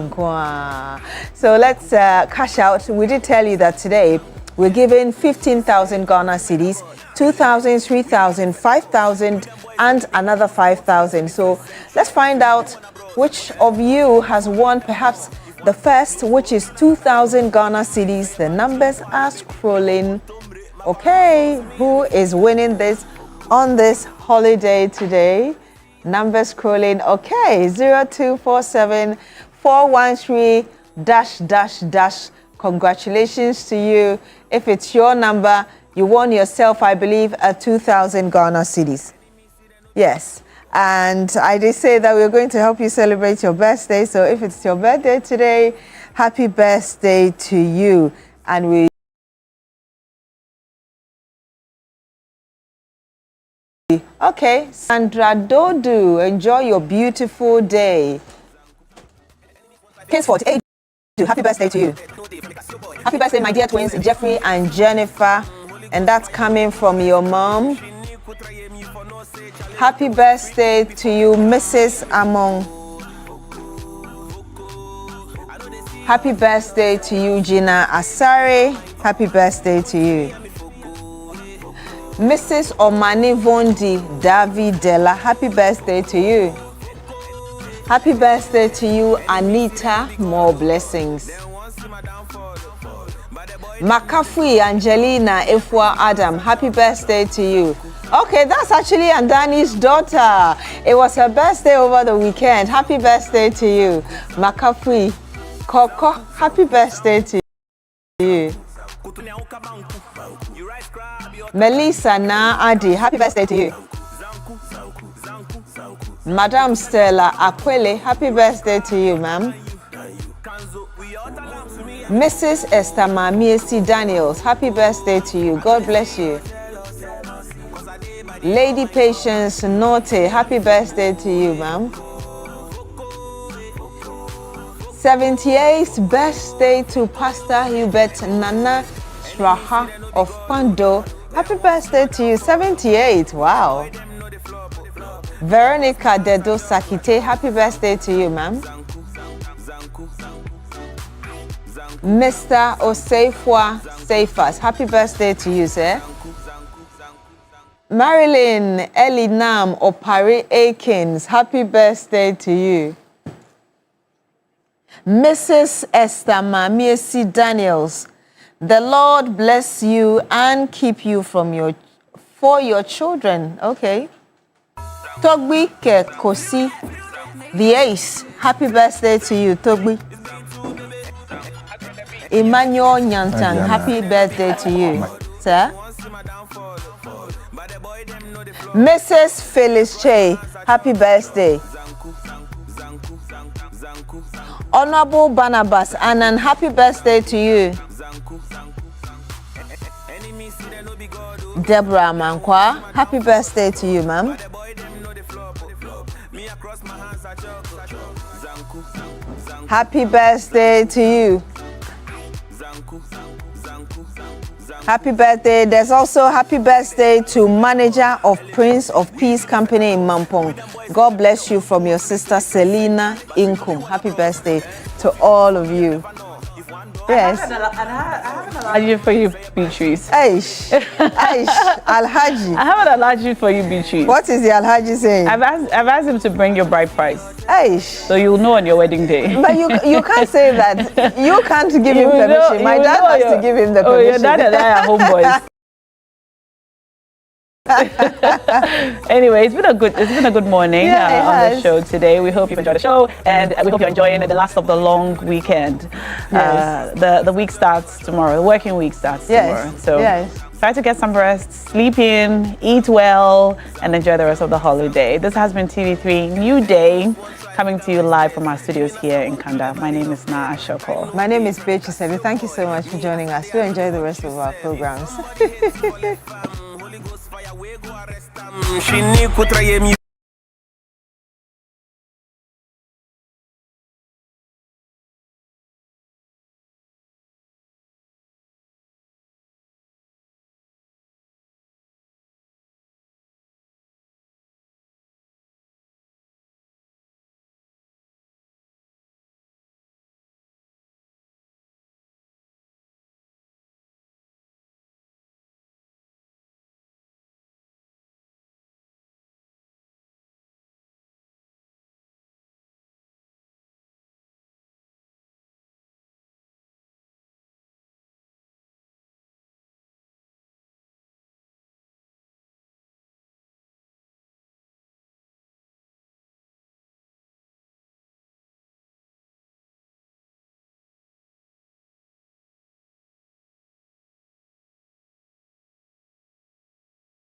[SPEAKER 25] So let's cash out. We did tell you that today we're giving 15,000 Ghana cedis, 2,000, 3,000, 5,000, and another 5,000. So let's find out which of you has won perhaps the first, which is 2,000 Ghana cedis. The numbers are scrolling. Okay, who is winning this on this holiday today? Numbers scrolling. Okay, 0247 413 -- Congratulations to you. If it's your number, you won yourself, I believe, 2,000 Ghana cedis. Yes. And I did say that we're going to help you celebrate your birthday. So if it's your birthday today, happy birthday to you. And we okay, Sandra Dodu, enjoy your beautiful day. Kingsford, happy birthday to you. Happy birthday, my dear twins, Jeffrey and Jennifer. And that's coming from your mom. Happy birthday to you, Mrs. Among. Happy birthday to you, Gina Asare. Happy birthday to you. Mrs. Omani Vondi Davidella. Happy birthday to you. Happy birthday to you, Anita. More blessings. Makafui Angelina Efwa Adam. Happy birthday to you. Okay, that's actually Andani's daughter. It was her birthday over the weekend. Happy birthday to you. Makafui Koko, happy birthday to you. Melissa Na Adi, happy birthday to you. Madam Stella Aquile, happy birthday to you, ma'am. Mrs. Esther Mamiesi Daniels, happy birthday to you. God bless you. Lady Patience Norte, happy birthday to you, ma'am. 78th birthday to Pastor Hubert Nana Shraha of Pando. Happy birthday to you, 78. Wow. Veronica Dedo Sakite, happy birthday to you, ma'am. Mr. Osefwa Safas, happy birthday to you, sir. Marilyn Elinam Opari Akins, happy birthday to you. Mrs. Esther Mamiesi Daniels, the Lord bless you and keep you for your children. Okay. Togbi Kekosi, the Ace, happy birthday to you, Togbi. Emmanuel Nyantang, happy birthday to you, sir. Mrs. Phyllis Che, happy birthday. Honorable Barnabas Annan, happy birthday to you. Deborah Mankwa, happy birthday to you, ma'am. Happy birthday to you. Happy birthday. There's also happy birthday to manager of Prince of Peace Company in Mampong. God bless you from your sister Selena Inkum. Happy birthday to all of you. Yes.
[SPEAKER 1] I have an allergy for you, Beatrice.
[SPEAKER 25] Aish. Alhaji.
[SPEAKER 1] I have an allergy for you, Beatrice.
[SPEAKER 25] What is the Alhaji saying?
[SPEAKER 1] I've asked him to bring your bride price.
[SPEAKER 25] Aish.
[SPEAKER 1] So you'll know on your wedding day.
[SPEAKER 25] But you can't say that. You can't give him permission. My dad has to give him the permission.
[SPEAKER 1] Oh, your dad and I are homeboys. Anyway, it's been a good morning on the show today. We hope you've enjoyed the show, and we hope you're enjoying the last of the long weekend.
[SPEAKER 25] Yes.
[SPEAKER 1] The week starts tomorrow. The working week starts tomorrow. So try to get some rest, sleep in, eat well, and enjoy the rest of the holiday. This has been TV3 Newday, coming to you live from our studios here in Kanda. My name is Na Ashoko.
[SPEAKER 25] My name is Beatrice. Thank you so much for joining us. Do enjoy the rest of our programs.